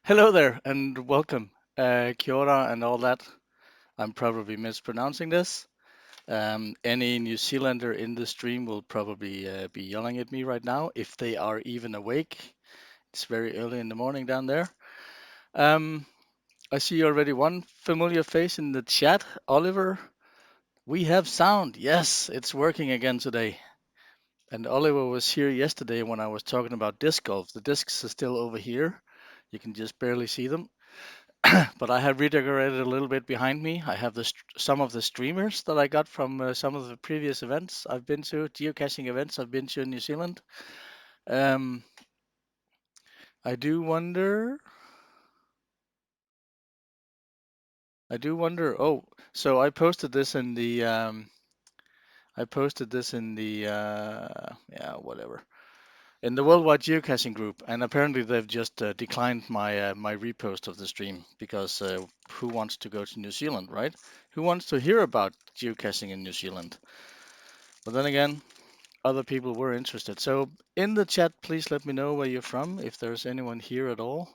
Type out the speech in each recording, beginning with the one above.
Hello there and welcome. Kia ora and all that. I'm probably mispronouncing this. Any New Zealander in the stream will probably be yelling at me right now if they are even awake. It's very early in the morning down there. Um, I see already one familiar face in the chat. Oliver, we have sound. Yes, it's working again today. And Oliver was here yesterday when I was talking about disc golf. The discs are still over here. You can just barely see them. But I have redecorated a little bit behind me. I have some of the streamers that I got from some of the previous events I've been to, geocaching events I've been to in New Zealand. Um, I do wonder. I do wonder. Oh, so I posted this in the yeah, whatever, in the worldwide geocaching group, and apparently they've just declined my repost of the stream because who wants to go to New Zealand, right? Who wants to hear about geocaching in New Zealand? But then again, other people were interested. So in the chat, please let me know where you're from, if there's anyone here at all.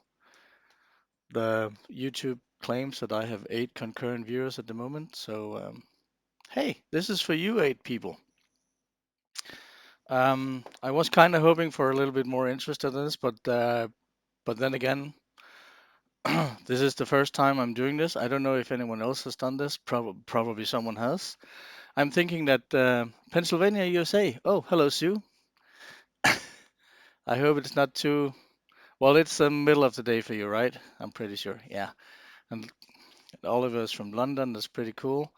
The YouTube claims that I have 8 concurrent viewers at the moment. So hey, this is for you 8 people. I was kind of hoping for a little bit more interest in this, but then again, this is the first time I'm doing this. I don't know if anyone else has done this. Probably someone has. I'm thinking that Pennsylvania, USA. Oh, hello, Sue. I hope it's not too. Well, it's the middle of the day for you, right? I'm pretty sure. Yeah. And Oliver's from London. That's pretty cool.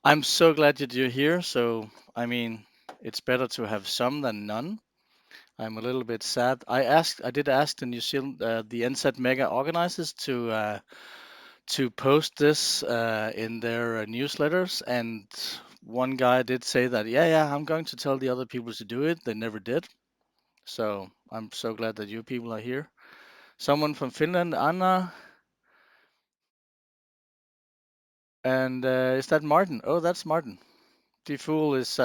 I'm so glad that you're here. So, I mean, it's better to have some than none. I'm a little bit sad. I did ask the New Zealand, the NZ Mega organizers to post this in their newsletters, and one guy did say that, yeah, I'm going to tell the other people to do it. They never did. So I'm so glad that you people are here. Someone from Finland, Anna, and is that Martin? Oh, that's Martin. The fool is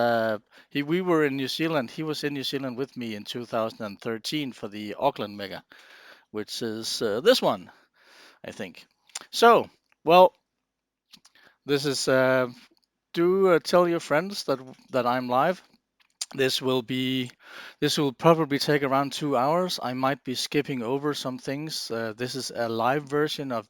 he. We were in New Zealand. He was in New Zealand with me in 2013 for the Auckland Mega, which is this one, I think. So, well, this is. Do tell your friends that I'm live. This will be. This will probably take around 2 hours. I might be skipping over some things. This is a live version of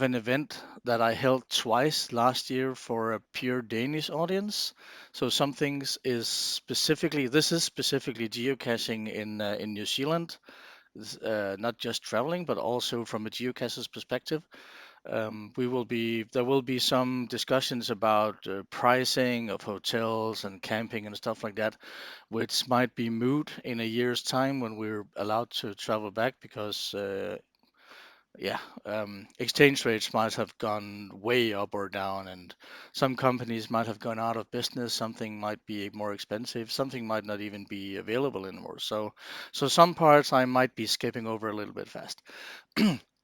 an event that I held twice last year for a pure Danish audience. So some things is specifically this is specifically geocaching in New Zealand, not just traveling, but also from a geocacher's perspective. We will be There will be some discussions about pricing of hotels and camping and stuff like that, which might be moot in a year's time when we're allowed to travel back because yeah, exchange rates might have gone way up or down, and some companies might have gone out of business. Something might be more expensive. Something might not even be available anymore. So some parts I might be skipping over a little bit fast.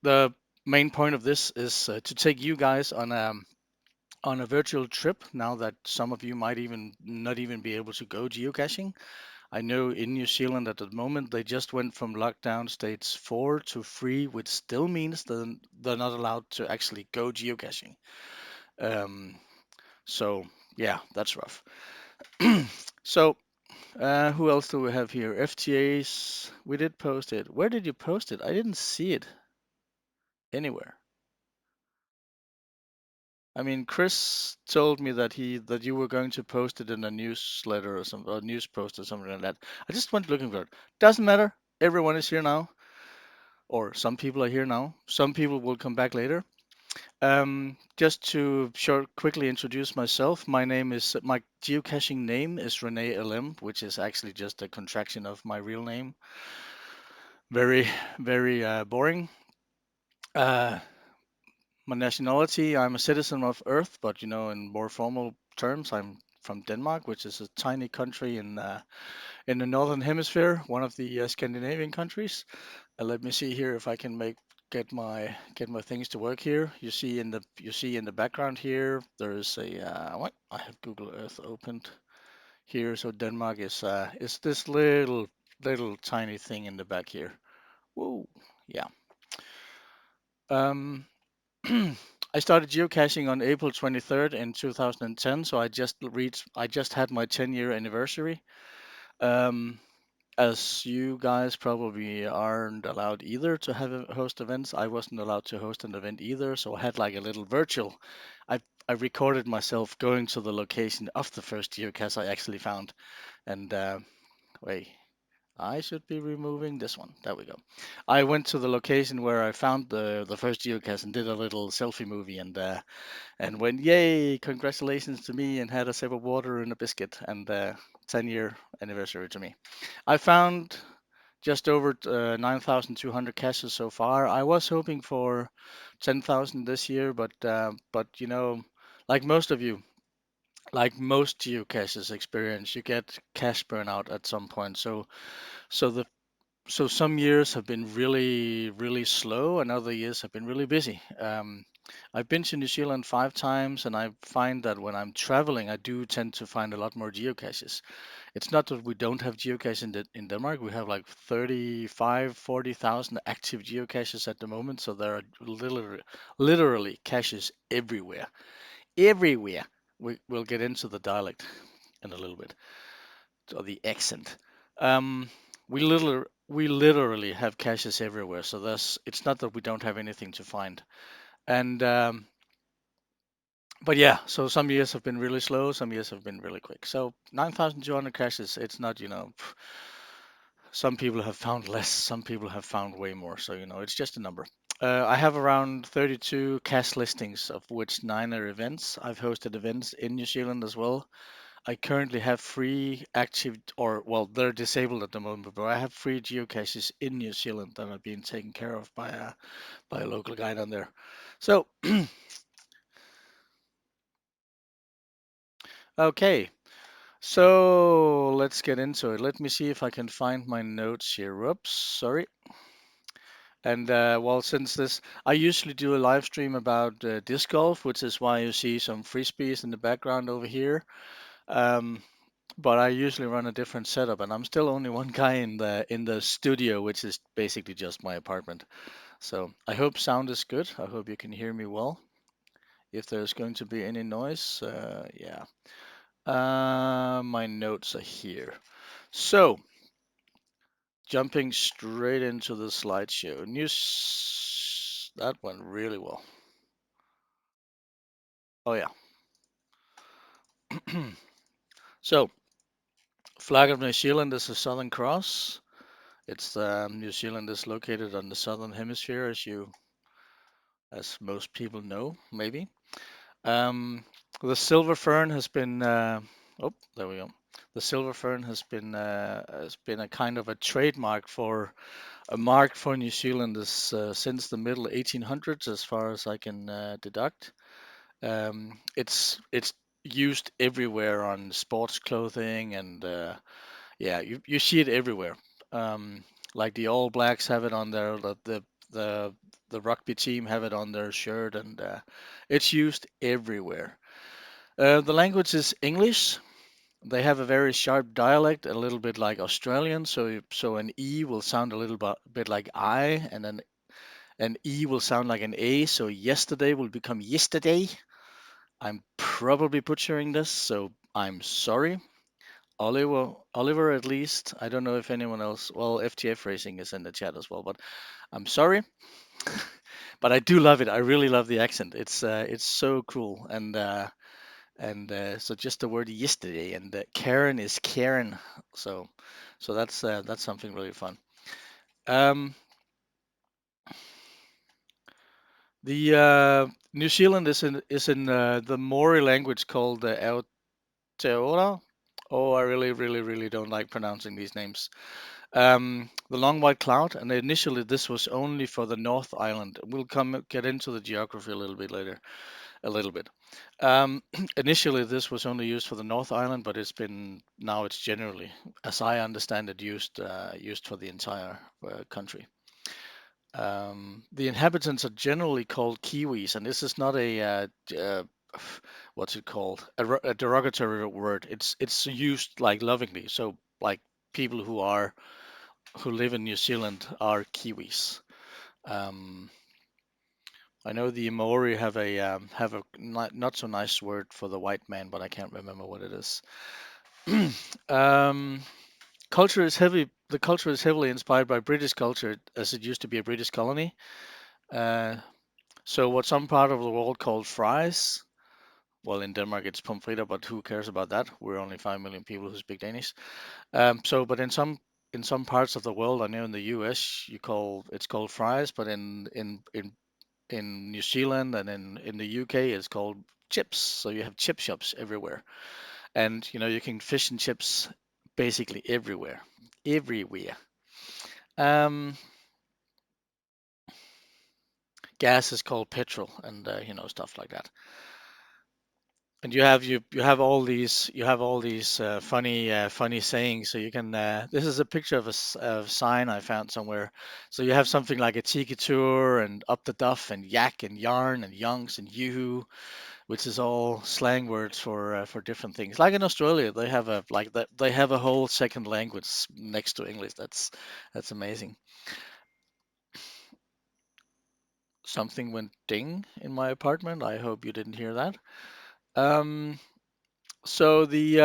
The main point of this is to take you guys on a virtual trip. Now that some of you might even not even be able to go geocaching, I know in New Zealand at the moment they just went from lockdown states 4 to 3, which still means that they're not allowed to actually go geocaching. Um, so yeah, that's rough. So who else do we have here? FTAs. We did post it. Where did you post it? I didn't see it anywhere. I mean, Chris told me that you were going to post it in a newsletter or some or news post or something like that. I just went looking for it. Doesn't matter. Everyone is here now, or some people are here now. Some people will come back later. Just to quickly introduce myself, my geocaching name is renelm, which is actually just a contraction of my real name. Very, very boring. Uh, my nationality, I'm a citizen of Earth, but in more formal terms, I'm from Denmark, which is a tiny country in the northern hemisphere, one of the Scandinavian countries. Let me see here if I can get my things to work here. You see in the background here, there is a what? I have Google Earth opened here. So Denmark is this little tiny thing in the back here. Whoa, yeah. Um, I started geocaching on April 23rd in 2010, so I just had my 10-year anniversary. Um, as you guys probably aren't allowed either to have host events, I wasn't allowed to host an event either, so I had like a little virtual. I recorded myself going to the location of the first geocache I actually found, and wait, I should be removing this one. There we go. I went to the location where I found the first geocache and did a little selfie movie and went, yay, congratulations to me, and had a sip of water and a biscuit and 10-year anniversary to me. I found just over 9,200 caches so far. I was hoping for 10,000 this year, but you know, like most of you, like most geocaches experience, you get cache burnout at some point. So the so some years have been really, really slow, and other years have been really busy. I've been to New Zealand 5 times, and I find that when I'm traveling, I do tend to find a lot more geocaches. It's not that we don't have geocaches in Denmark. We have like 35, 40,000 active geocaches at the moment, so there are literally caches everywhere. Everywhere. We'll get into the dialect in a little bit, or the accent. Um, we literally have caches everywhere, so it's not that we don't have anything to find. And but yeah, so some years have been really slow, some years have been really quick. So 9,200 caches, it's not, some people have found less, some people have found way more. So, it's just a number. I have around 32 cache listings, of which 9 are events. I've hosted events in New Zealand as well. I currently have three active, or well, they're disabled at the moment, but I have three geocaches in New Zealand that are being taken care of by a local guy down there. So, okay, so let's get into it. Let me see if I can find my notes here. Oops, sorry. And well, since I usually do a live stream about disc golf, which is why you see some frisbees in the background over here. Um, but I usually run a different setup, and I'm still only one guy in the studio, which is basically just my apartment. So I hope sound is good. I hope you can hear me well. If there's going to be any noise, yeah. My notes are here. So jumping straight into the slideshow. News that went really well. Oh yeah. So flag of New Zealand is the Southern Cross. It's New Zealand is located on the southern hemisphere, as most people know, maybe. Um, the silver fern has been. Oh, there we go. The silver fern has been a kind of a trademark for a mark for New Zealand since the middle 1800s, as far as I can deduct. It's used everywhere on sports clothing and yeah, you see it everywhere. Um, like the All Blacks have it on the the rugby team have it on their shirt, and it's used everywhere. The language is English. They have a very sharp dialect, a little bit like Australian. So an E will sound a little bit like I, and an E will sound like an A. So yesterday will become yesterday. I'm probably butchering this, so I'm sorry. Oliver, at least. I don't know if anyone else. Well, FTF Racing is in the chat as well, but I'm sorry. But I do love it. I really love the accent. It's so cool, and so just the word yesterday, and Karen is Karen. So that's something really fun. Um, the New Zealand is in the Maori language called Aotearoa. Oh, I really, really, really don't like pronouncing these names. The long white cloud, and initially this was only for the North Island. We'll get into the geography a little bit later, a little bit. Initially this was only used for the North Island, but now it's generally, as I understand it, used for the entire country. The inhabitants are generally called Kiwis, and this is not what's it called? A derogatory word. It's used like lovingly. So like people who live in New Zealand are Kiwis. Um, I know the Maori have a not so nice word for the white man, but I can't remember what it is. um, culture is heavy. The culture is heavily inspired by British culture, as it used to be a British colony. Uh, so what some part of the world called fries. Well, in Denmark it's pomfritter, but who cares about that? We're only 5 million people who speak Danish. But in some parts of the world, I know in the U.S. it's called fries, but in New Zealand and in the UK it's called chips. So you have chip shops everywhere, and you can fish and chips basically everywhere, everywhere. Um, Gas is called petrol, and stuff like that. And you have all these funny sayings. So you can this is a picture of a sign I found somewhere. So you have something like a tiki tour and up the duff and yak and yarn and yonks and yoo, which is all slang words for different things. Like in Australia, they have a like that they have a whole second language next to English. That's amazing. Something went ding in my apartment. I hope you didn't hear that. Um, so the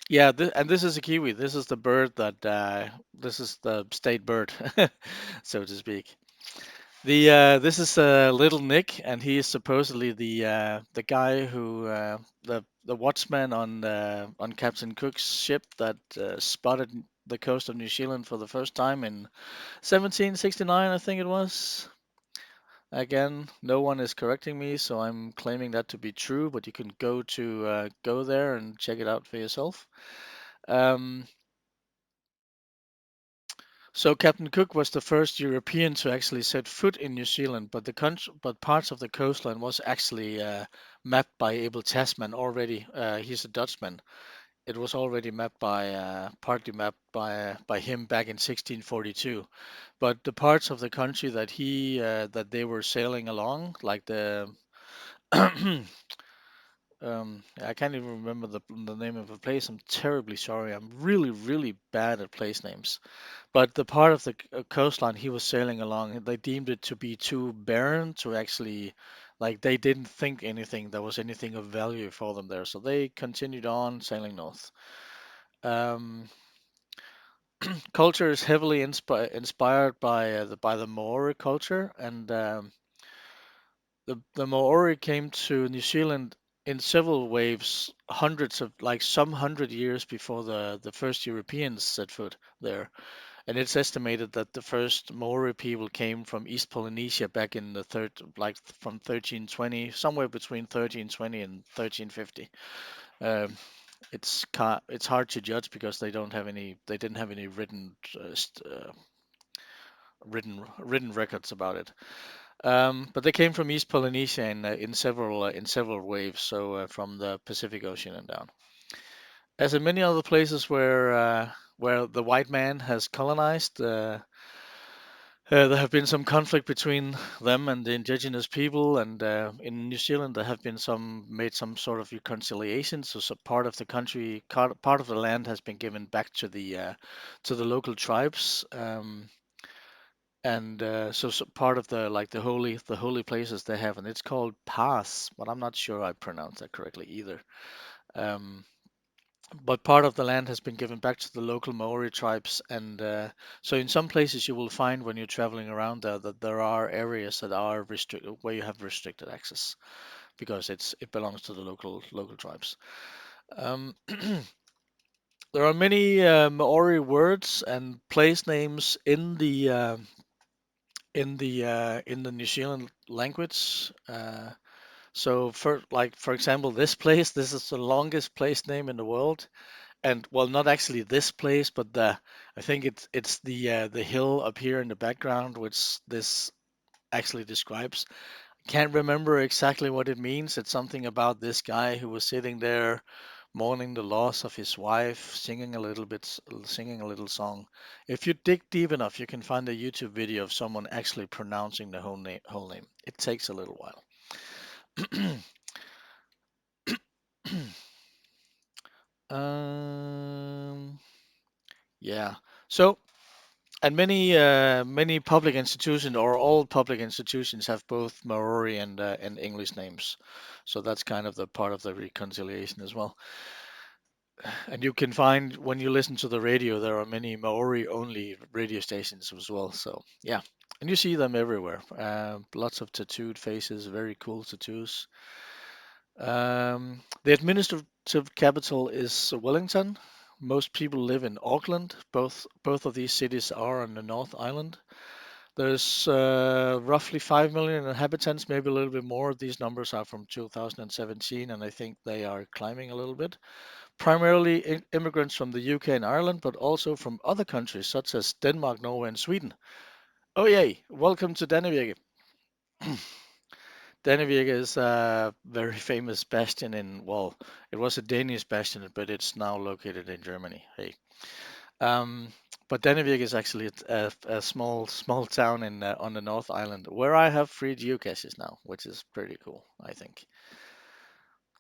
Yeah, and this is a kiwi. This is the bird that this is the state bird, so to speak. The This is little Nick, and he is supposedly the guy who the watchman on Captain Cook's ship that spotted the coast of New Zealand for the first time in 1769, I think it was. Again, no one is correcting me, so I'm claiming that to be true. But you can go there and check it out for yourself. Um, So Captain Cook was the first European to actually set foot in New Zealand, but but parts of the coastline was actually mapped by Abel Tasman already. He's a Dutchman. It was already mapped partly mapped by him back in 1642. But the parts of the country that they were sailing along, like the I can't even remember the name of the place. I'm terribly sorry. I'm really, really bad at place names. But the part of the coastline he was sailing along, they deemed it to be too barren to actually, like, they didn't think there was anything of value for them there. So they continued on sailing north. Um, Culture is heavily inspired by the Maori culture, and the Maori came to New Zealand in several waves, hundreds of like some 100 years before the first Europeans set foot there. And it's estimated that the first Maori people came from East Polynesia back in the from 1320, somewhere between 1320 and 1350. Um, it's hard to judge because they didn't have any written records about it. But they came from East Polynesia in several waves, so from the Pacific Ocean and down. As in many other places where the white man has colonized. There have been some conflict between them and the indigenous people, and in New Zealand there have been some sort of reconciliation. So part of the part of the land has been given back to the local tribes, and so part of the holy places they have, and it's called Pas, but I'm not sure I pronounced that correctly either. Um, but part of the land has been given back to the local Maori tribes, and so in some places you will find when you're traveling around there that there are areas that are restricted where you have restricted access because it belongs to the local tribes. Um, there are many Maori words and place names in the New Zealand language. So for example, this is the longest place name in the world, and well, not actually this place, but I think it's the hill up here in the background, which this actually describes. Can't remember exactly what it means. It's something about this guy who was sitting there mourning the loss of his wife, singing a little song. If you dig deep enough, you can find a YouTube video of someone actually pronouncing the whole name. It takes a little while. um, yeah. So And many public institutions or all public institutions have both Maori and English names, so that's kind of the part of the reconciliation as well. And you can find when you listen to the radio, there are many Maori only radio stations as well. So yeah, and you see them everywhere. Lots of tattooed faces, very cool tattoos. The administrative capital is Wellington. Most people live in Auckland. Both of these cities are on the North Island. There's roughly 5 million inhabitants, maybe a little bit more. These numbers are from 2017, and I think they are climbing a little bit. Primarily immigrants from the UK and Ireland, but also from other countries such as Denmark, Norway, and Sweden. Oh, yay! Welcome to Dannevirke. Dannevirke is a very famous bastion in, well, it was a Danish bastion, but it's now located in Germany. Hey. Um, but Dannevirke is actually a small town in on the North Island where I have 3 geocaches now, which is pretty cool, I think.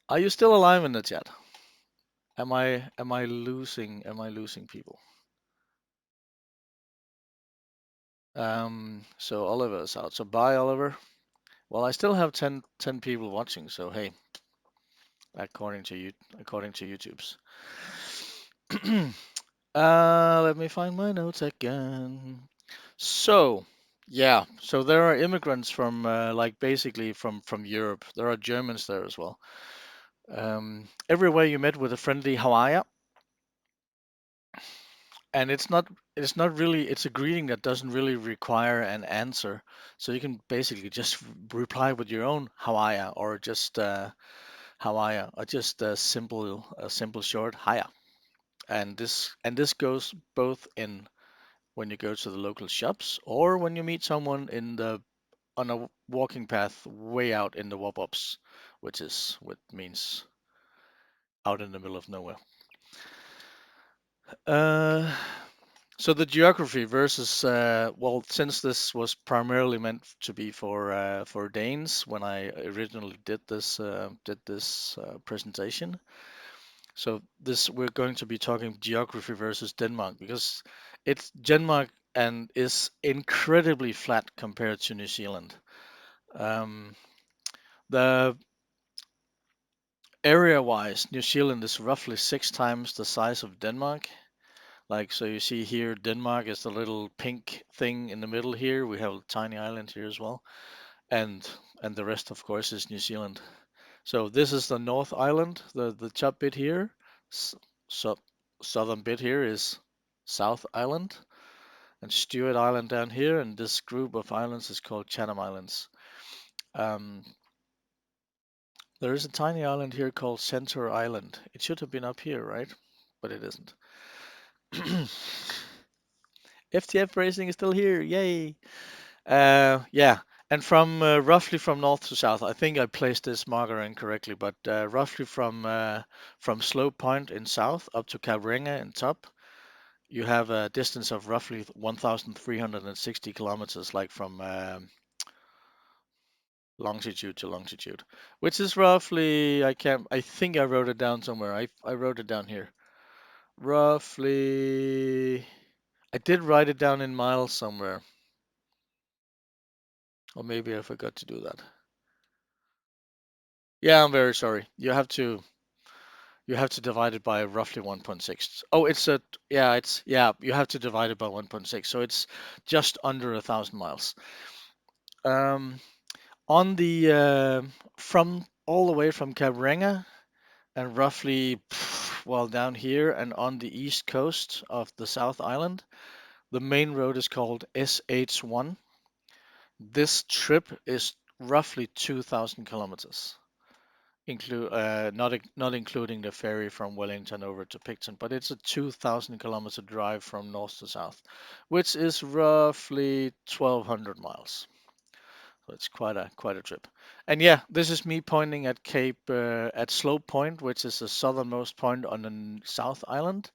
Are you still alive in the chat? Am I losing people? So Oliver's out. So bye, Oliver. Well, I still have ten people watching. So hey, according to you, according to YouTube's. Let me find my notes again. So, yeah. So there are immigrants from like basically from Europe. There are Germans there as well. Everywhere you met with a friendly how are ya? And it's not really it's a greeting that doesn't really require an answer, so you can basically just reply with your own how are ya, or just how are ya, or just a simple short hiya. And this goes both in when you go to the local shops or when you meet someone in the on a walking path way out in the wob-ups, which is what means out in the middle of nowhere. uh So the geography versus well, since this was primarily meant to be for Danes when I originally did this presentation. So this we're going to be talking geography versus Denmark because it's Denmark and is incredibly flat compared to New Zealand. Um, the area-wise, New Zealand is roughly 6 times the size of Denmark. Like, so you see here, Denmark is the little pink thing in the middle here. We have a tiny island here as well. And and the rest, of course, is New Zealand. So this is the North Island, the top bit here. So southern bit here is South Island and Stewart Island down here. And this group of islands is called Chatham Islands. Um, there is a tiny island here called Center Island. It should have been up here, right? But it isn't. FTF Racing is still here. Yay! Yeah, and from roughly from north to south, I think I placed this marker incorrectly, but roughly from Slope Point in south up to Cabrenga in top, you have a distance of roughly 1,360 kilometers, like from longitude to longitude, which is roughly I think I wrote it down somewhere. I wrote it down here. Roughly, I did write it down in miles somewhere, or maybe I forgot to do that. Yeah, I'm very sorry. You have to divide it by roughly 1.6. Oh, yeah, you have to divide it by 1.6. So it's just under 1,000 miles. Um, on the from all the way from Cabrenga and roughly well down here and on the east coast of the South Island, the main road is called SH1. This trip is roughly 2,000 kilometers. Not including the ferry from Wellington over to Picton, but it's a 2,000 kilometer drive from north to south, which is roughly 1,200 miles. So it's quite a trip. And yeah, this is me pointing at at Slope Point, which is the southernmost point on the South Island.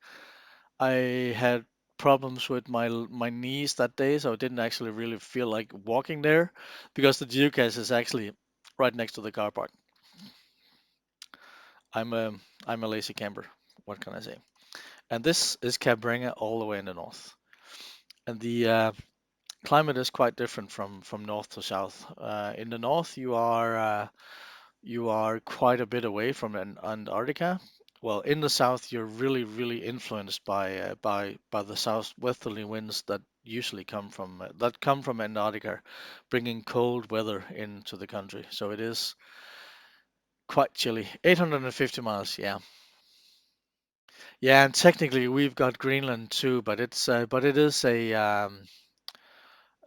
I had problems with my knees that day, so I didn't actually really feel like walking there because the geocache is actually right next to the car park. I'm a I'm a lazy camper. What can I say? And this is Cabrenga all the way in the north. and the climate is quite different from north to south. In the north, you are quite a bit away from Antarctica. Well, in the south, you're really influenced by the southwesterly winds that usually come from Antarctica, bringing cold weather into the country. So it is quite chilly. 850 miles, yeah. Yeah, and technically we've got Greenland too, but it is a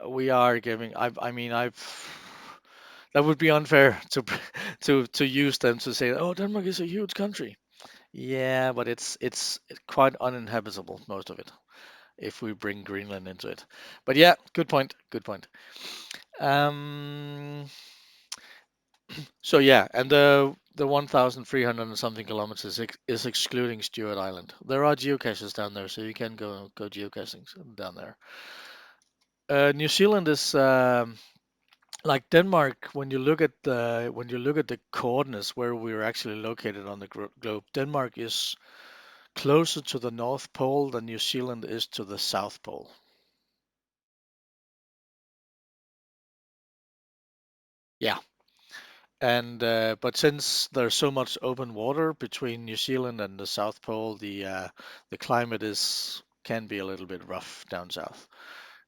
we are giving. I mean, that would be unfair to to use them to say, oh, Denmark is a huge country. Yeah, but it's quite uninhabitable, most of it, if we bring Greenland into it. But yeah, good point. Good point. Um, so yeah, and the 1,300 and something kilometers is excluding Stewart Island. There are geocaches down there, so you can go geocaching down there. New Zealand is like Denmark. When you look at the coordinates where we're actually located on the globe, Denmark is closer to the North Pole than New Zealand is to the South Pole. Yeah, and but since there's so much open water between New Zealand and the South Pole, the climate is can be a little bit rough down south.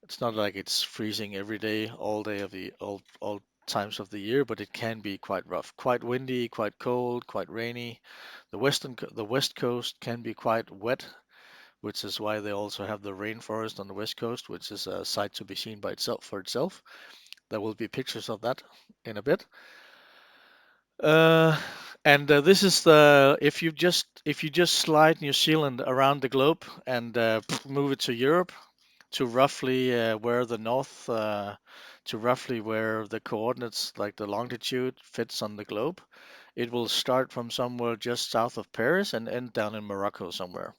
It's not like it's freezing every day, all day of the all times of the year, but it can be quite rough, quite windy, quite cold, quite rainy. The west coast can be quite wet, which is why they also have the rainforest on the west coast, which is a sight to be seen by itself for itself. There will be pictures of that in a bit. Uh, and this is the if you just slide New Zealand around the globe and move it to Europe to roughly where the north to roughly where the coordinates like the longitude fits on the globe, it will start from somewhere just south of Paris and end down in Morocco somewhere.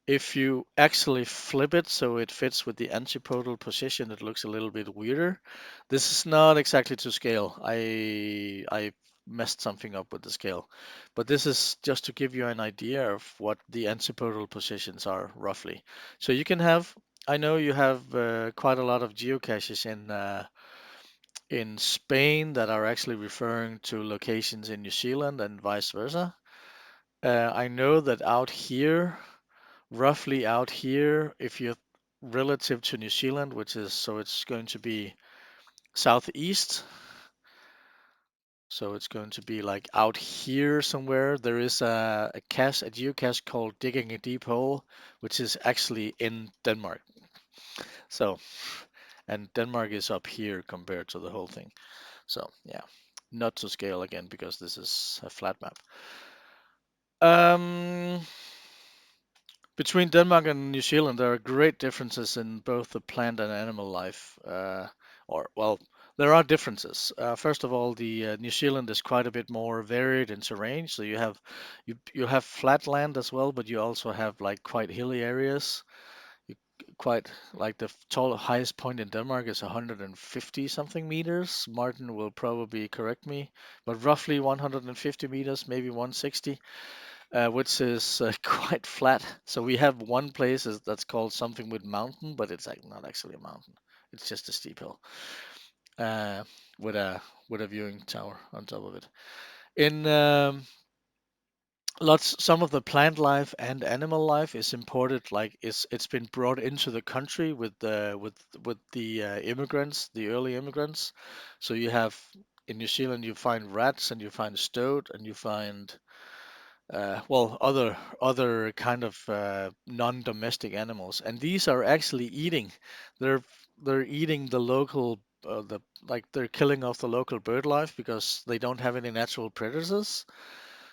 If you actually flip it so it fits with the antipodal position, it looks a little bit weirder. This is not exactly to scale. I messed something up with the scale, but this is just to give you an idea of what the antipodal positions are roughly. So you can have. I know you have quite a lot of geocaches in Spain that are actually referring to locations in New Zealand and vice versa. I know that out here roughly out here, if you're relative to New Zealand, which is so it's going to be southeast. So it's going to be like out here somewhere. There is a geocache called Digging a Deep Hole, which is actually in Denmark. So, and Denmark is up here compared to the whole thing. So, yeah, not to scale again because this is a flat map. Um, Between Denmark and New Zealand, there are great differences in both the plant and animal life. Well, there are differences. First of all, the New Zealand is quite a bit more varied in terrain. So you have flat land as well, but you also have like quite hilly areas. You, quite like the highest point in Denmark is 150 something meters. Martin will probably correct me, but roughly 150 meters, maybe 160 which is quite flat. So we have one place that's called something with mountain, but it's like not actually a mountain. It's just a steep hill uh, with a viewing tower on top of it. In lots, some of the plant life and animal life is imported, like it's been brought into the country with the immigrants, the early immigrants. So you have in New Zealand you find rats and you find stoat and you find well, other kind of non-domestic animals, and these are actually eating. They're they're eating the local the like they're killing off the local bird life because they don't have any natural predators.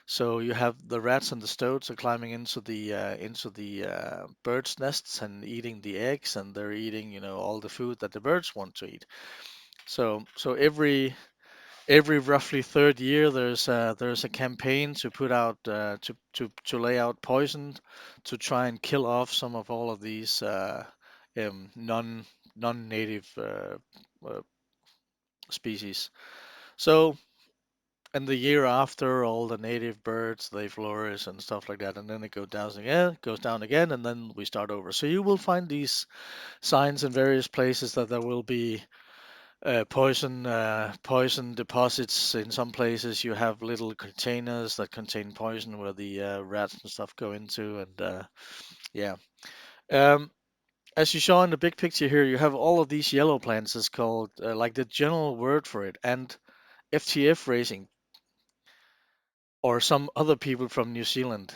So you have the rats and the stoats are climbing into the birds' nests and eating the eggs, and they're eating all the food that the birds want to eat. So every roughly third year there's a campaign to put out to lay out poison to try and kill off some of all of these non-native uh, species. So And the year after, all the native birds they flourish and stuff like that, and then it goes down again, and then we start over. So you will find these signs in various places that there will be poison deposits. In some places, you have little containers that contain poison where the rats and stuff go into, and yeah. Um, as you saw in the big picture here, you have all of these yellow plants. It's called like the general word for it, and FTF racing or some other people from New Zealand,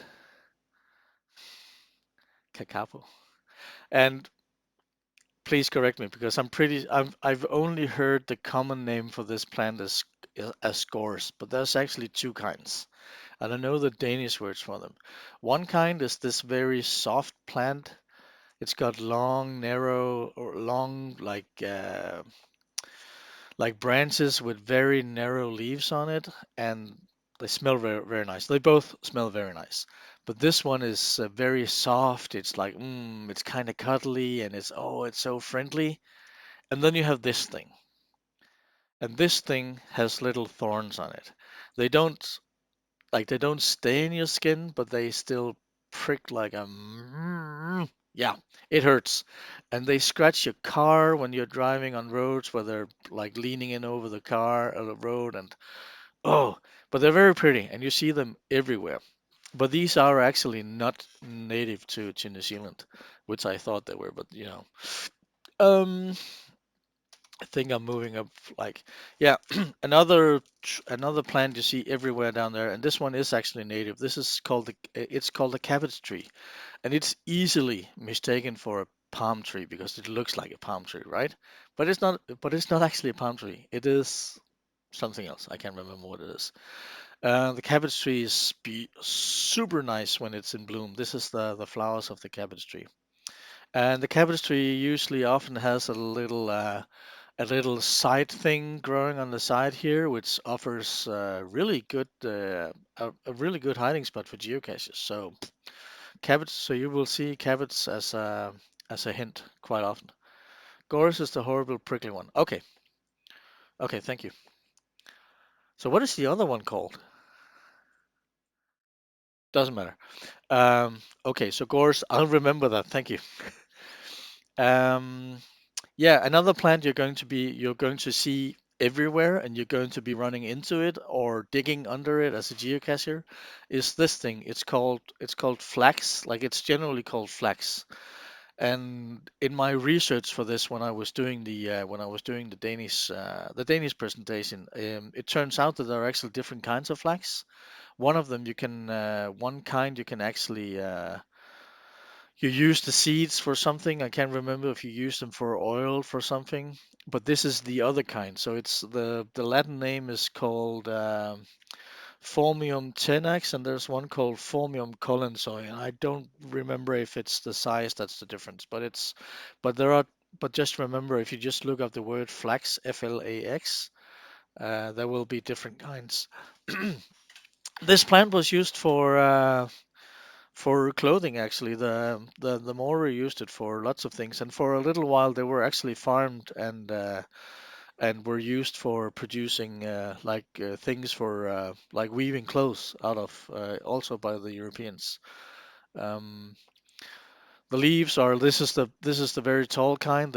Kakapo. And please correct me because I've only heard the common name for this plant as scores, but there's actually two kinds. And I know the Danish words for them. One kind is this very soft plant. It's got long, narrow, or long, like branches with very narrow leaves on it, and they smell very, very nice. They both smell very nice. But this one is very soft. It's like, it's kind of cuddly, and it's so friendly. And then you have this thing, and this thing has little thorns on it. They don't they don't stay in your skin, but they still prick like a yeah, it hurts. And they scratch your car when you're driving on roads where they're like leaning in over the car or the road and oh, but they're very pretty and you see them everywhere. But these are actually not native to New Zealand, which I thought they were, but you know. Um I think I'm moving up like yeah, another plant you see everywhere down there, and this one is actually native. This is called it's called a cabbage tree, and it's easily mistaken for a palm tree because it looks like a palm tree, right? But it's not actually a palm tree. It is something else. I can't remember what it is. The cabbage tree is super nice when it's in bloom. This is the flowers of the cabbage tree. And the cabbage tree usually often has a little side thing growing on the side here, which offers a really good hiding spot for geocaches. So cabbage, so you will see cabbage as a hint quite often. Gorse is the horrible prickly one. Okay, okay, thank you. So what is the other one called? Doesn't matter. Okay, so gorse, I'll remember that. Thank you. Um, Yeah, another plant you're going to see everywhere and you're going to be running into it or digging under it as a geocacher is this thing. It's called flax, like it's generally called flax. And in my research for this when I was doing the Danish presentation, it turns out that there are actually different kinds of flax. One kind you can actually you use the seeds for something. I can't remember if you use them for oil for something, but this is the other kind. So it's the Latin name is called Formium tenax, and there's one called Formium collinsoi, and I don't remember if it's the size that's the difference, but there are. But just remember, if you just look up the word flax, Flax, there will be different kinds. This plant was used for clothing actually. The Maori used it for lots of things, and for a little while they were actually farmed and were used for producing things for like weaving clothes out of also by the Europeans. Um, the leaves are this is the very tall kind.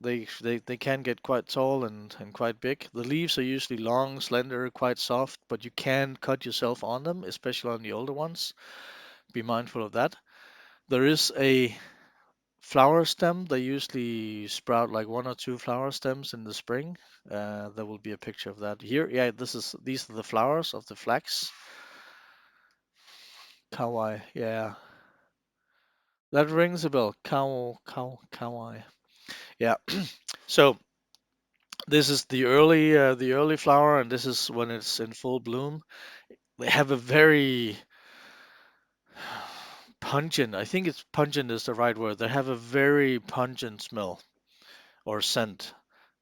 They can get quite tall and quite big. The leaves are usually long, slender, quite soft, but you can cut yourself on them, especially on the older ones. Be mindful of that. There is a flower stem. They usually sprout like one or two flower stems in the spring. There will be a picture of that here. Yeah, these are the flowers of the flax. Kawaii. Yeah, that rings a bell. Kawaii. Yeah. So this is the early flower, and this is when it's in full bloom. They have a very pungent. I think it's pungent is the right word. They have a very pungent smell or scent.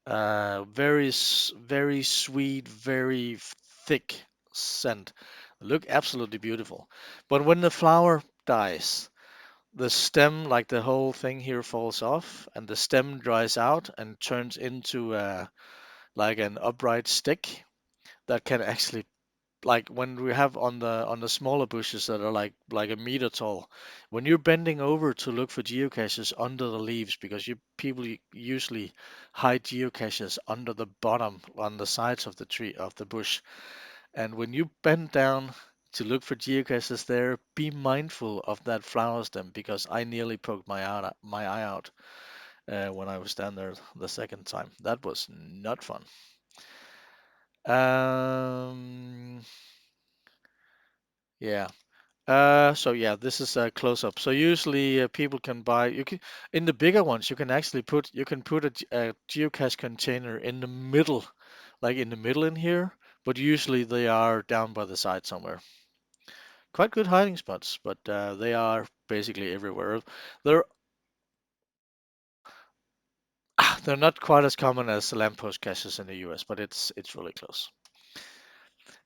Very sweet, very thick scent. Look absolutely beautiful. But when the flower dies, the stem, like the whole thing here, falls off, and the stem dries out and turns into like an upright stick that can actually like when we have on the smaller bushes that are like a meter tall, when you're bending over to look for geocaches under the leaves, because people usually hide geocaches under the bottom on the sides of the tree of the bush, and when you bend down to look for geocaches there, be mindful of that flower stem because I nearly poked my eye out when I was down there the second time. That was not fun. Um, yeah. So yeah, this is a close up. So usually people can buy you can in the bigger ones you can put a geocache container in the middle, like in the middle in here, but usually they are down by the side somewhere. Quite good hiding spots, but they are basically everywhere. They're they're not quite as common as lamppost caches in the US, but it's really close.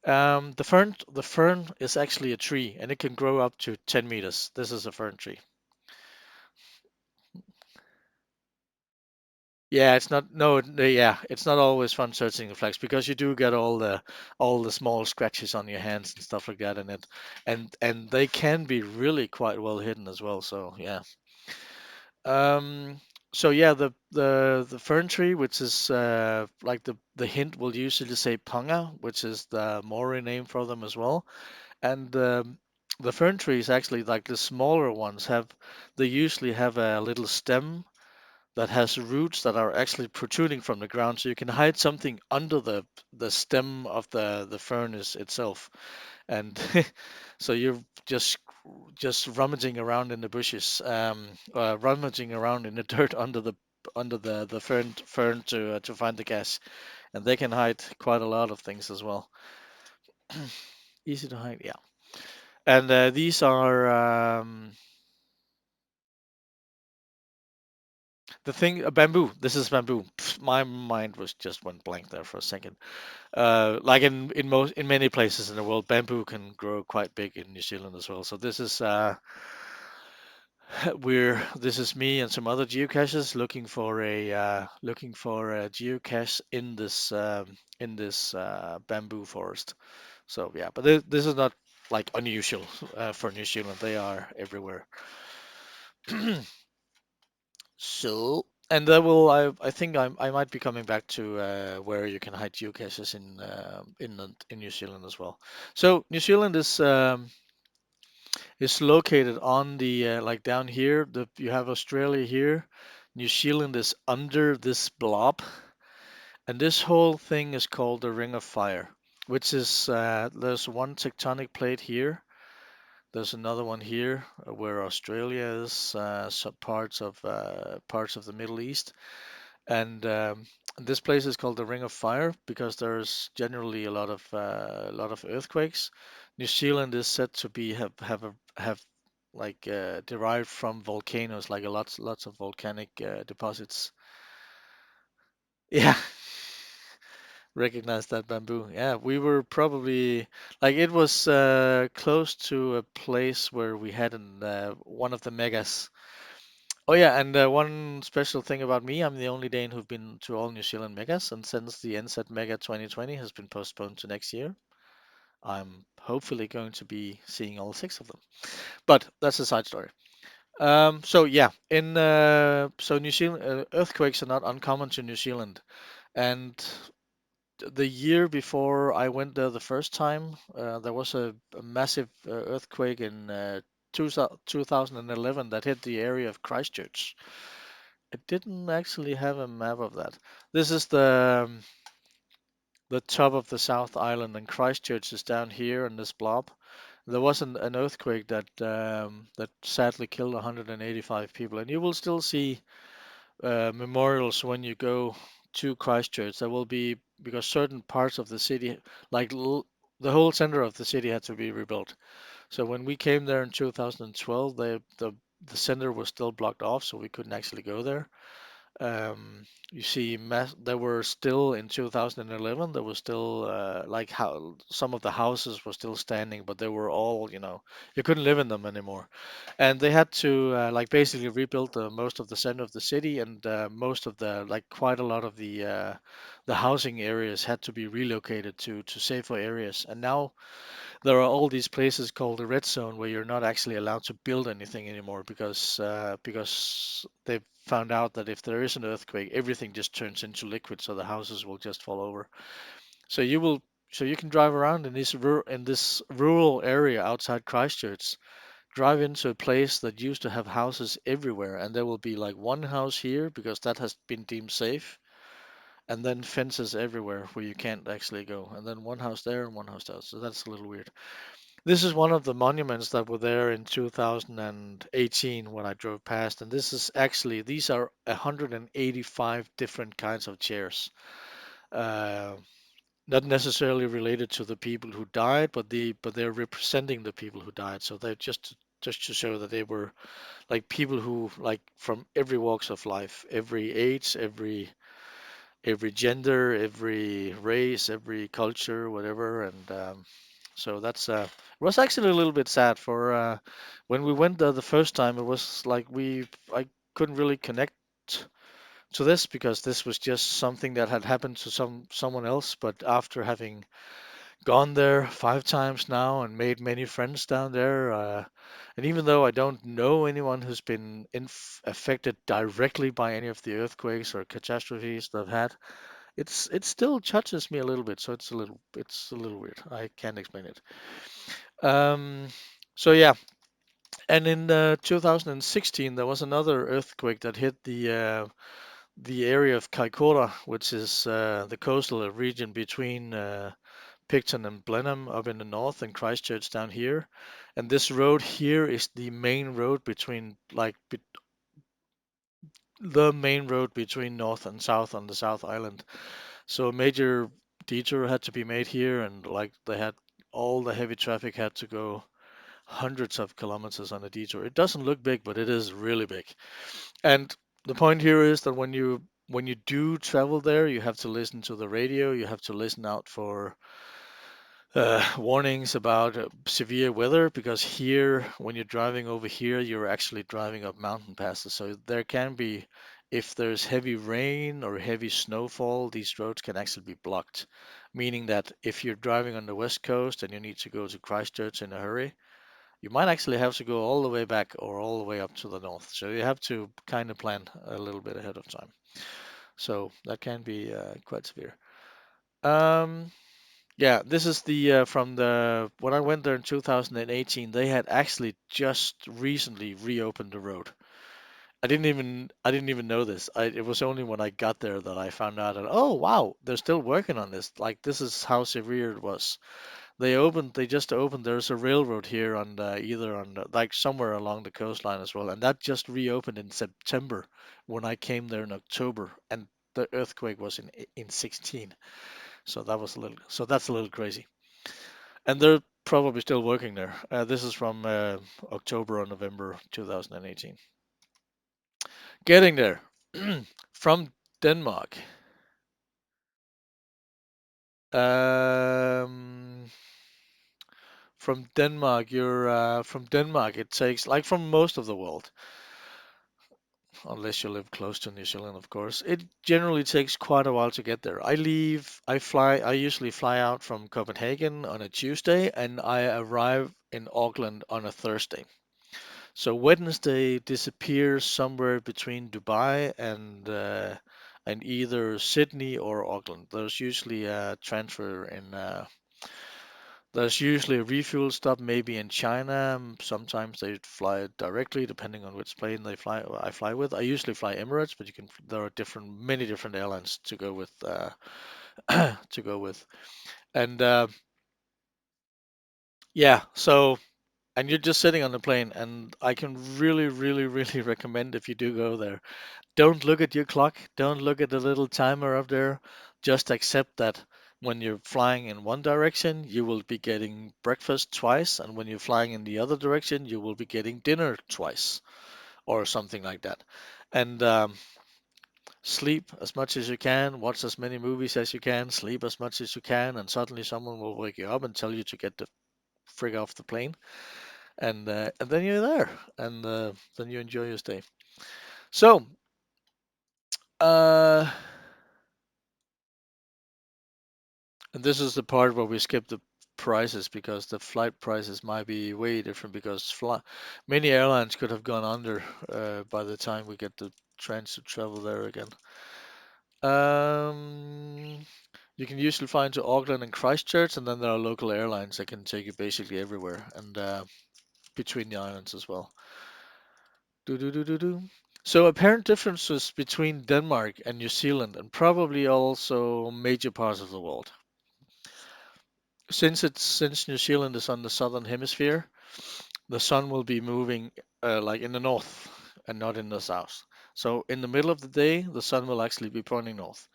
The fern is actually a tree, and it can grow up to 10 meters. This is a fern tree. Yeah, it's not no, yeah, it's not always fun searching the flags because you do get all the small scratches on your hands and stuff like that in it, and they can be really quite well hidden as well. So yeah. Um, so yeah, the fern tree, which is like the hint will usually say panga, which is the Maori name for them as well. And the fern trees actually, like the smaller ones, have they usually have a little stem that has roots that are actually protruding from the ground, so you can hide something under the stem of the furnace itself. And so you're just rummaging around in the bushes, rummaging around in the dirt under the fern to find the gas, and they can hide quite a lot of things as well. Easy to hide, yeah. And these are the thing, bamboo. This is bamboo. Pff, my mind was just went blank there for a second. Like in many places in the world, bamboo can grow quite big in New Zealand as well. So this is this is me and some other geocachers looking for a geocache in this bamboo forest. So yeah, but this is not like unusual for New Zealand. They are everywhere. So, and I think I might be coming back to where you can hide geocaches in New Zealand as well. So New Zealand is located on the like down here. You have Australia here. New Zealand is under this blob, and this whole thing is called the Ring of Fire, which is there's one tectonic plate here. There's another one here where Australia is, some parts of the Middle East. And this place is called the Ring of Fire because there's generally a lot of earthquakes. New Zealand is said to be have like derived from volcanoes, like a lots of volcanic deposits. Yeah, recognize that bamboo. Yeah, we were probably like it was close to a place where we had one of the megas. Oh yeah, and one special thing about me, I'm the only Dane who've been to all New Zealand megas, and since the NZ Mega 2020 has been postponed to next year, I'm hopefully going to be seeing all six of them. But that's a side story. So yeah, in so New Zealand earthquakes are not uncommon to New Zealand, and the year before I went there the first time, there was a massive earthquake in 2011 that hit the area of Christchurch. I didn't actually have a map of that. This is the top of the South Island, and Christchurch is down here in this blob. There was an earthquake that sadly killed 185 people, and you will still see memorials when you go to Christchurch. There will be because certain parts of the city, like the whole center of the city, had to be rebuilt. So when we came there in 2012, the center was still blocked off, so we couldn't actually go there. You see, there were still in 2011, there was still like how some of the houses were still standing, but they were all, you couldn't live in them anymore. And they had to like basically rebuild most of the center of the city, and most of the like quite a lot of the housing areas had to be relocated to safer areas. And now there are all these places called the red zone where you're not actually allowed to build anything anymore because they've found out that if there is an earthquake, everything just turns into liquid, so the houses will just fall over. So you can drive around in this rural area outside Christchurch, drive into a place that used to have houses everywhere, and there will be like one house here because that has been deemed safe, and then fences everywhere where you can't actually go, and then one house there and one house there. So that's a little weird. This is one of the monuments that were there in 2018 when I drove past, and these are 185 different kinds of chairs. Uh, Not necessarily related to the people who died, but they're representing the people who died. So they're just to show that they were like people who like from every walks of life, every age, every gender, every race, every culture, whatever. And so it was actually a little bit sad for when we went there the first time. It was like I couldn't really connect to this because this was just something that had happened to someone else. But after having gone there 5 times now and made many friends down there, and even though I don't know anyone who's been affected directly by any of the earthquakes or catastrophes they've had, it still touches me a little bit. So it's a little weird. I can't explain it. Um, so yeah, and in 2016 there was another earthquake that hit the area of Kaikoura, which is the coastal region between Picton and Blenheim up in the north, and Christchurch down here. And this road here is the main road between the main road between north and south on the South Island. So a major detour had to be made here, and like they had all the heavy traffic had to go hundreds of kilometers on a detour. It doesn't look big, but it is really big. And the point here is that when you do travel there, you have to listen to the radio. You have to listen out for warnings about severe weather because here, when you're driving over here, you're actually driving up mountain passes. So there can be, if there's heavy rain or heavy snowfall, these roads can actually be blocked. Meaning that if you're driving on the west coast and you need to go to Christchurch in a hurry, you might actually have to go all the way back or all the way up to the north. So you have to kind of plan a little bit ahead of time. So that can be quite severe. Um, yeah, this is the from the when I went there in 2018, they had actually just recently reopened the road. I didn't even know this. It was only when I got there that I found out that, oh wow, they're still working on this. Like this is how severe it was. They just opened. There's a railroad here on either on like somewhere along the coastline as well, and that just reopened in September when I came there in October, and the earthquake was in 16. So that's a little crazy. And they're probably still working there. This is from October or November 2018. Getting there. From Denmark. Um, from Denmark. It takes like from most of the world, unless you live close to New Zealand, of course. It generally takes quite a while to get there. I usually fly out from Copenhagen on a Tuesday, and I arrive in Auckland on a Thursday. So Wednesday disappears somewhere between Dubai and either Sydney or Auckland. There's usually a refuel stop, maybe in China. Sometimes they fly directly, depending on which plane I fly with. I usually fly Emirates, but there are many different airlines to go with. To go with, and yeah. And you're just sitting on the plane, and I can really, really, really recommend if you do go there. Don't look at your clock. Don't look at the little timer up there. Just accept that when you're flying in one direction, you will be getting breakfast twice, and when you're flying in the other direction, you will be getting dinner twice, or something like that. And Sleep as much as you can, watch as many movies as you can, sleep as much as you can, and suddenly someone will wake you up and tell you to get the frig off the plane, and then you're there, and then you enjoy your stay. So, uh, and this is the part where we skip the prices because the flight prices might be way different because many airlines could have gone under by the time we get the chance to travel there again. Um, you can usually fly into Auckland and Christchurch, and then there are local airlines that can take you basically everywhere and between the islands as well. Do do do do do. So apparent differences between Denmark and New Zealand, and probably also major parts of the world. Since New Zealand is on the southern hemisphere, the sun will be moving like in the north and not in the south. So in the middle of the day, the sun will actually be pointing north.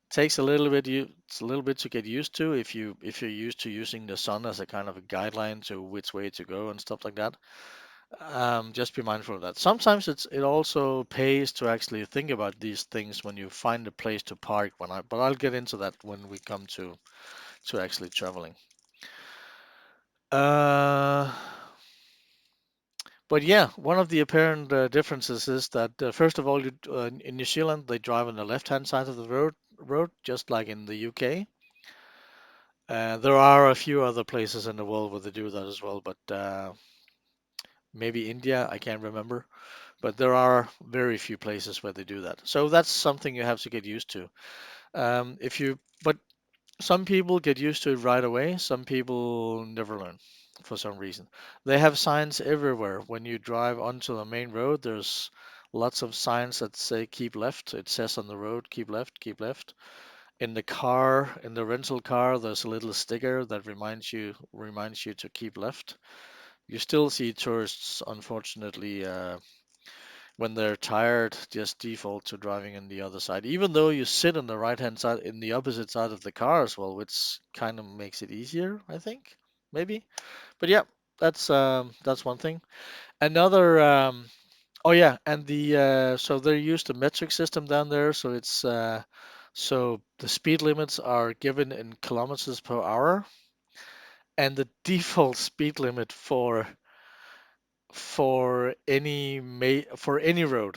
Takes a little bit it's a little bit to get used to if you're used to using the sun as a kind of a guideline to which way to go and stuff like that. Just be mindful of that. Sometimes it also pays to actually think about these things when you find a place to park. But I'll get into that when we come to actually traveling. Uh, but yeah, one of the apparent differences is that first of all, in New Zealand they drive on the left-hand side of the road, just like in the UK. There are a few other places in the world where they do that as well, but maybe India, I can't remember. But there are very few places where they do that. So that's something you have to get used to. But some people get used to it right away. Some people never learn for some reason. They have signs everywhere. When you drive onto the main road, there's lots of signs that say keep left. It says on the road, keep left, keep left. In the car, in the rental car, there's a little sticker that reminds you to keep left. You still see tourists, unfortunately, when they're tired, just default to driving on the other side, even though you sit on the right hand side, in the opposite side of the car as well, which kind of makes it easier, I think, maybe. But yeah, that's one thing. Another, oh yeah, and so they use the metric system down there, so so the speed limits are given in kilometers per hour, and the default speed limit for any road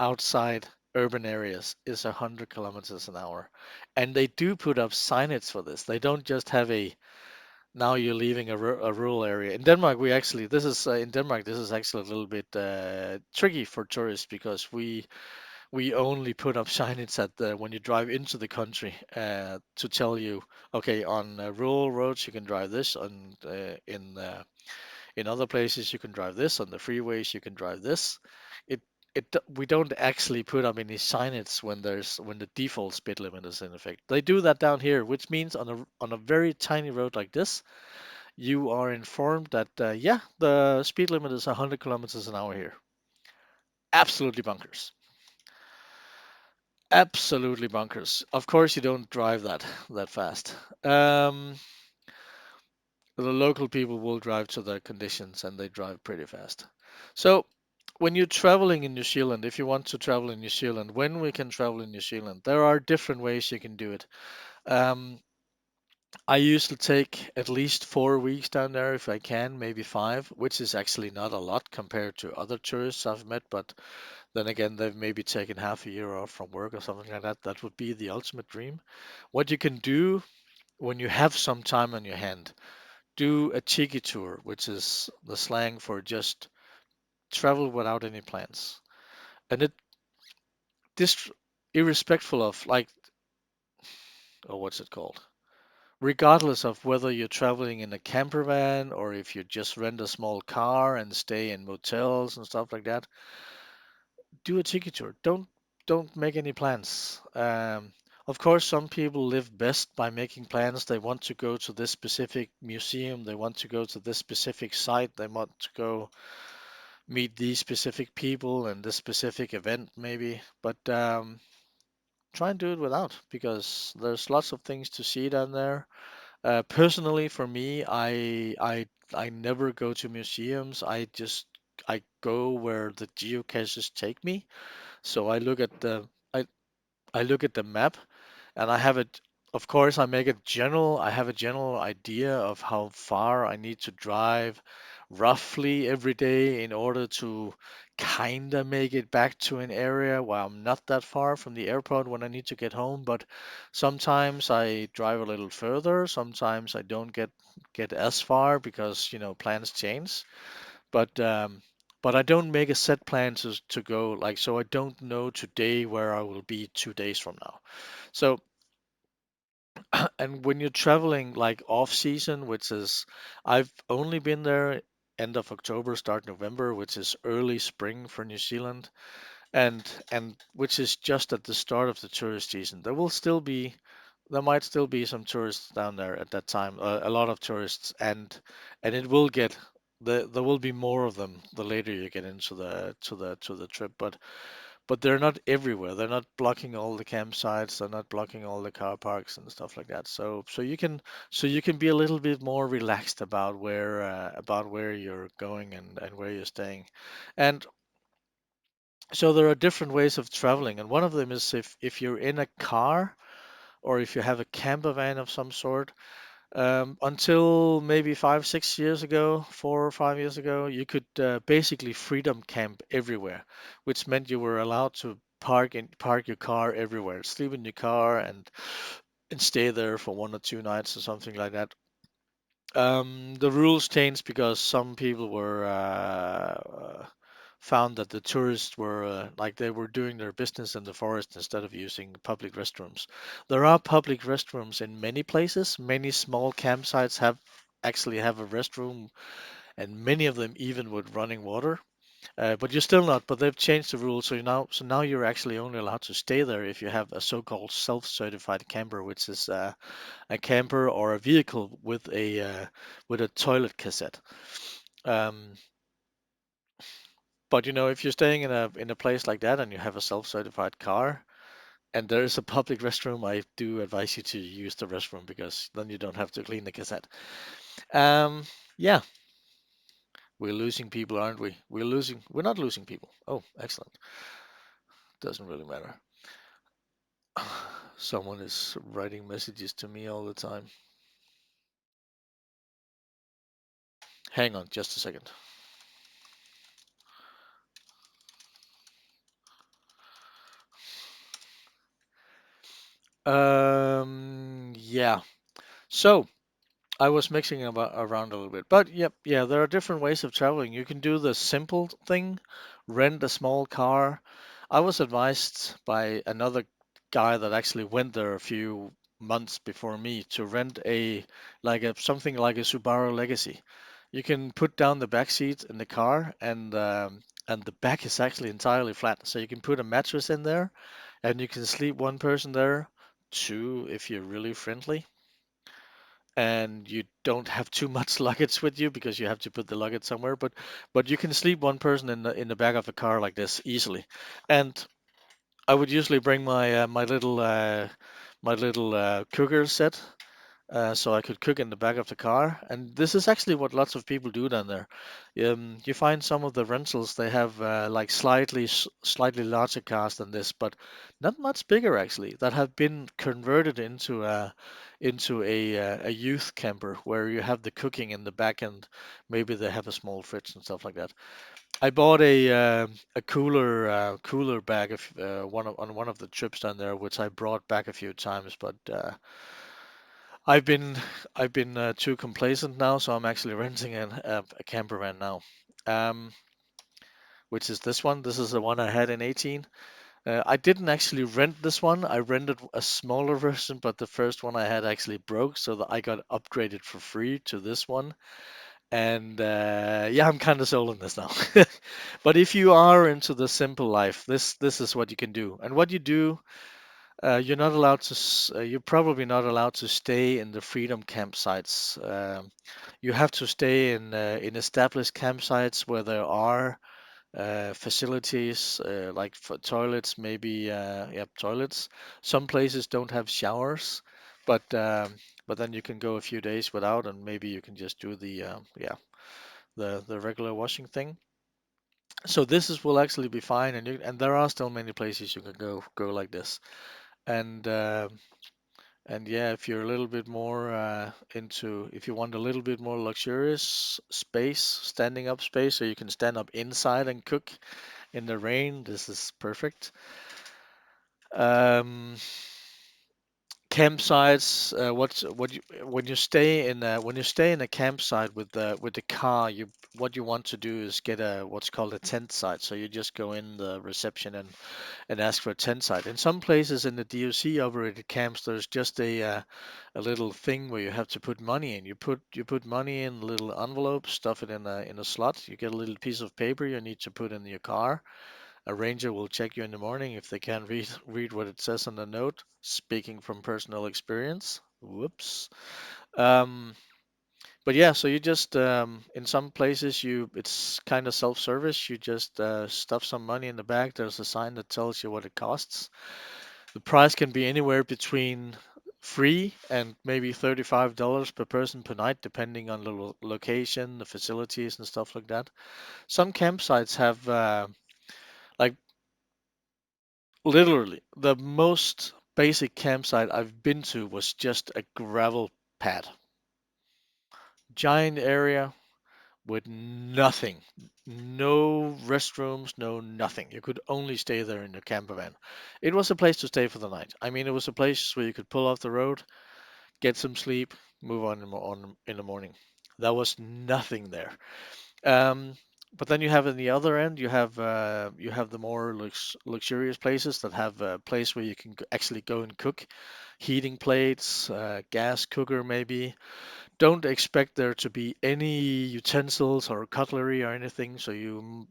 outside urban areas is 100 kilometers an hour. And they do put up signage for this. They don't just have a now you're leaving a rural area. In Denmark, in Denmark, this is actually a little bit tricky for tourists because we only put up signage at when you drive into the country to tell you, okay, on rural roads you can drive this, in other places you can drive this, on the freeways you can drive this. It we don't actually put up any signage when the default speed limit is in effect. They do that down here, which means on a very tiny road like this, you are informed that yeah, the speed limit is 100 kilometers an hour here. Absolutely bunkers. Absolutely bunkers. Of course, you don't drive that fast. Um, the local people will drive to their conditions, and they drive pretty fast. So, when you're traveling in New Zealand, if you want to travel in New Zealand, when we can travel in New Zealand, there are different ways you can do it. Um, I usually take at least 4 weeks down there if I can, maybe five, which is actually not a lot compared to other tourists I've met, but then again, they've maybe taken half a year off from work or something like that. That would be the ultimate dream. What you can do when you have some time on your hand, do a tiki tour, which is the slang for just travel without any plans. And this, irrespectful of like, oh, what's it called? Regardless of whether you're traveling in a camper van or if you just rent a small car and stay in motels and stuff like that, do a tiki tour. Don't make any plans. Of course, some people live best by making plans. They want to go to this specific museum. They want to go to this specific site. They want to go meet these specific people and this specific event, maybe. But try and do it without, because there's lots of things to see down there. Personally, for me, I never go to museums. I go where the geocaches take me. So I look at the I I look at the map and I have it. Of course, I have a general idea of how far I need to drive roughly every day in order to kind of make it back to an area where I'm not that far from the airport when I need to get home. But sometimes I drive a little further. Sometimes I don't get as far because, plans change. But I don't make a set plan to go like so. I don't know today where I will be 2 days from now. So and when you're traveling like off season, which is I've only been there end of October, start November, which is early spring for New Zealand, and which is just at the start of the tourist season. There might still be some tourists down there at that time, a lot of tourists, and it will get there will be more of them the later you get into the trip, but they're not everywhere. They're not blocking all the campsites. They're not blocking all the car parks and stuff like that. So you can be a little bit more relaxed about where you're going and where you're staying. And so there are different ways of traveling, and one of them is if you're in a car or if you have a camper van of some sort. Until maybe 5, 6 years ago, 4 or 5 years ago, you could basically freedom camp everywhere, which meant you were allowed to park your car everywhere, sleep in your car, and stay there for 1 or 2 nights or something like that. The rules changed because some people were found that the tourists were like they were doing their business in the forest instead of using public restrooms. There are public restrooms in many places. Many small campsites have a restroom, and many of them even with running water. But you're still not. But they've changed the rules, so now you're actually only allowed to stay there if you have a so-called self-certified camper, which is a camper or a vehicle with a toilet cassette. Um, but if you're staying in a place like that and you have a self-certified car and there is a public restroom, I do advise you to use the restroom because then you don't have to clean the cassette. Um, yeah, we're losing people, aren't we? We're not losing people. Oh, excellent. Doesn't really matter. Someone is writing messages to me all the time. Hang on just a second. Yeah. So, I was mixing around a little bit, but yep, yeah, there are different ways of traveling. You can do the simple thing, rent a small car. I was advised by another guy that actually went there a few months before me to rent something like a Subaru Legacy. You can put down the back seat in the car, and the back is actually entirely flat, so you can put a mattress in there, and you can sleep one person there, two if you're really friendly and you don't have too much luggage with you because you have to put the luggage somewhere. But you can sleep one person in the back of the car like this easily. And I would usually bring my little cooker set so I could cook in the back of the car. And this is actually what lots of people do down there. You find some of the rentals they have like slightly larger cars than this, but not much bigger actually. That have been converted into a youth camper where you have the cooking in the back and maybe they have a small fridge and stuff like that. I bought a cooler bag of on one of the trips down there, which I brought back a few times, but I've been I've been too complacent now, so I'm actually renting a camper van now. Um, which is this one. This is the one I had in 18. I didn't actually rent this one. I rented a smaller version, but the first one I had actually broke, so that I got upgraded for free to this one. And yeah, I'm kind of sold on this now. But if you are into the simple life, this is what you can do. And what you do, you're not allowed to. You're probably not allowed to stay in the freedom campsites. You have to stay in established campsites where there are facilities like for toilets, maybe toilets. Some places don't have showers, but then you can go a few days without, and maybe you can just do the regular washing thing. So this will actually be fine, and there are still many places you can go like this. and and yeah, if you're a little bit more if you want a little bit more luxurious space, standing up space, so you can stand up inside and cook in the rain, this is perfect. Um, Campsites, what you when you stay in a campsite with the car, you what you want to do is get a what's called a tent site. So you just go in the reception and ask for a tent site. In some places in the DOC operated camps, there's just a little thing where you have to put money in. You put money in a little envelope, stuff it in a slot. You get a little piece of paper you need to put in your car. A ranger will check you in the morning if they can't read what it says on the note. Speaking from personal experience. Whoops. Um, but yeah, so you just in some places you it's kind of self-service. You just stuff some money in the bag. There's a sign that tells you what it costs. The price can be anywhere between free and maybe $35 per person per night, depending on the location, the facilities, and stuff like that. Some campsites have like literally, the most basic campsite I've been to was just a gravel pad. Giant area with nothing. No restrooms, no nothing. You could only stay there in the camper van. It was a place to stay for the night. I mean, it was a place where you could pull off the road, get some sleep, move on in the morning. There was nothing there. Um, but then you have in the other end, you have the more luxurious places that have a place where you can actually go and cook, heating plates, gas cooker maybe. Don't expect there to be any utensils or cutlery or anything. So you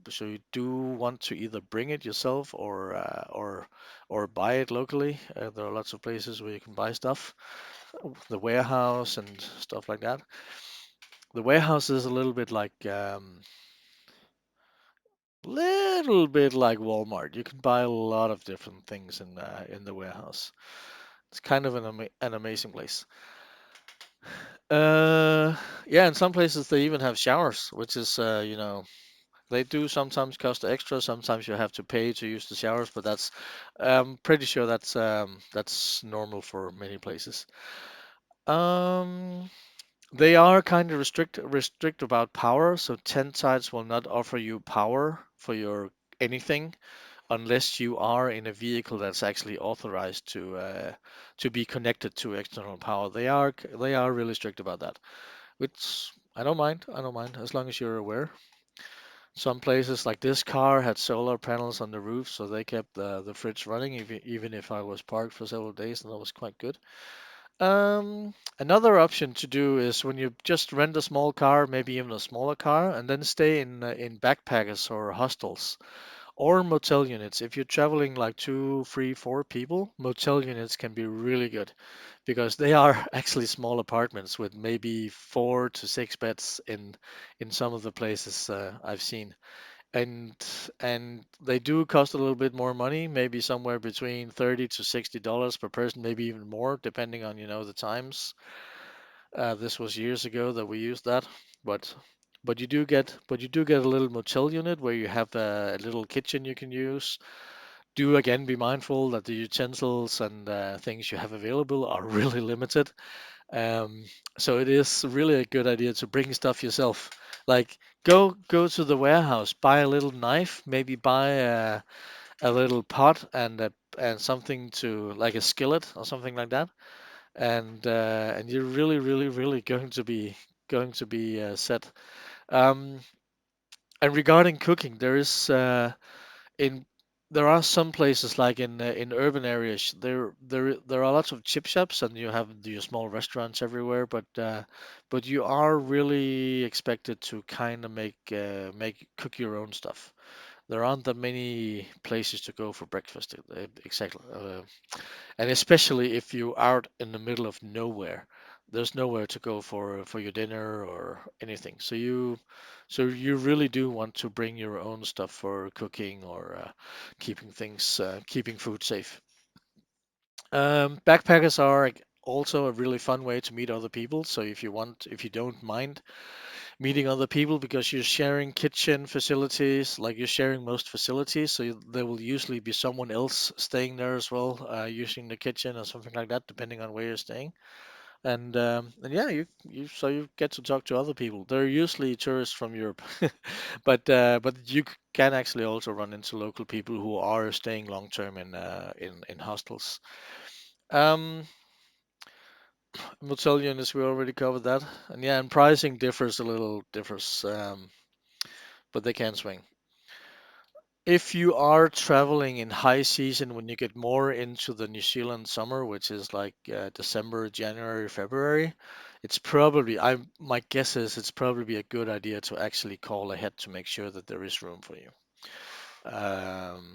do want to either bring it yourself or buy it locally. There are lots of places where you can buy stuff, the warehouse and stuff like that. The warehouse is a little bit like Walmart. You can buy a lot of different things in the warehouse. It's kind of an amazing place. Uh, yeah, in some places they even have showers, which is they do sometimes cost extra. Sometimes you have to pay to use the showers, but that's pretty sure that's normal for many places. Um, they are kind of restrict about power, so tent sites will not offer you power for your anything unless you are in a vehicle that's actually authorized to be connected to external power. They are really strict about that, which I don't mind. I don't mind as long as you're aware. Some places like this car had solar panels on the roof, so they kept the fridge running even if I was parked for several days, and that was quite good. Another option to do is when you just rent a small car, maybe even a smaller car, and then stay in backpackers or hostels or motel units. If you're traveling like two, three, four people, motel units can be really good because they are actually small apartments with maybe 4 to 6 beds in some of the places I've seen. And and they do cost a little bit more money, maybe somewhere between $30 to $60 per person, maybe even more, depending on the times. This was years ago that we used that, but but you do get a little motel unit where you have a little kitchen you can use. Do again be mindful that the utensils and things you have available are really limited. Um, so it is really a good idea to bring stuff yourself. Like go to the warehouse, buy a little knife, maybe buy a little pot and something to like a skillet or something like that, and you're really going to be set. Um, and regarding cooking, in there are some places like in urban areas there are lots of chip shops and you have your small restaurants everywhere, but you are really expected to kind of make cook your own stuff. There aren't that many places to go for breakfast. Exactly. And especially if you're out in the middle of nowhere, there's nowhere to go for your dinner or anything. So you really do want to bring your own stuff for cooking or keeping food safe. Backpackers are also a really fun way to meet other people. So if you don't mind meeting other people because you're sharing kitchen facilities, like you're sharing most facilities. So there will usually be someone else staying there as well, using the kitchen or something like that, depending on where you're staying. And yeah, you get to talk to other people. They're usually tourists from Europe, but you can actually also run into local people who are staying long term in hostels. Um, we'll tell you, as we already covered that, and yeah, and pricing differs, but they can swing. If you are traveling in high season, when you get more into the New Zealand summer, which is like December, January, February, it's probably, my guess is it's probably a good idea to actually call ahead to make sure that there is room for you.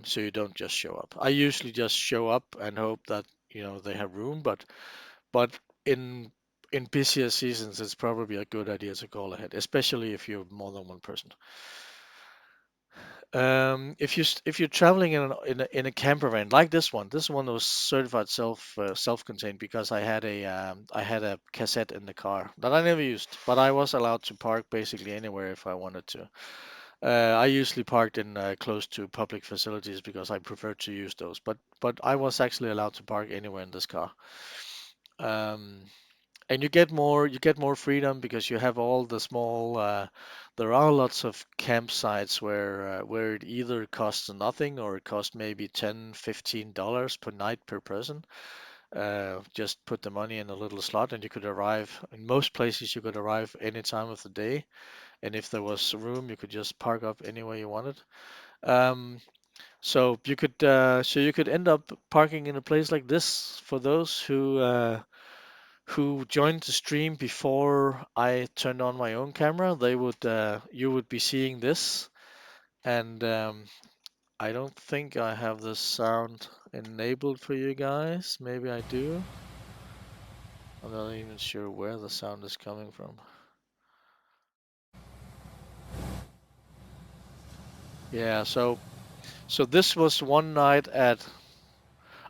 So you don't just show up. I usually just show up and hope that they have room, but in in busier seasons, it's probably a good idea to call ahead, especially if you're more than one person. If you're traveling in a camper van like this one was certified self-contained because I had a cassette in the car that I never used, but I was allowed to park basically anywhere if I wanted to. I usually parked in close to public facilities because I prefer to use those, but I was actually allowed to park anywhere in this car. Um, and you get more freedom because you have all the small there are lots of campsites where it either costs nothing or it costs maybe $10-15 per night per person. Just put the money in a little slot and you could arrive in most places. You could arrive any time of the day, and if there was room you could just park up anywhere you wanted. Um, so you could end up parking in a place like this for those who joined the stream before I turned on my own camera. You would be seeing this, and I don't think I have the sound enabled for you guys. Maybe I do. I'm not even sure where the sound is coming from. Yeah, so this was one night at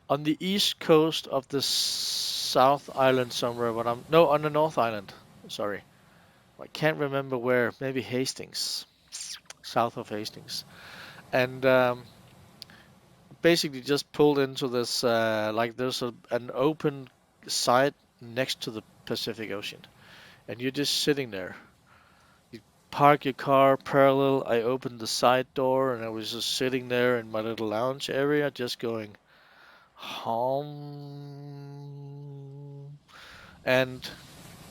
on the east coast of the South Island somewhere, but I'm no on the North Island. Sorry, I can't remember where. Maybe Hastings, south of Hastings, and basically just pulled into this like there's an open site next to the Pacific Ocean, and you're just sitting there. You park your car parallel. I opened the side door, and I was just sitting there in my little lounge area, just going home. And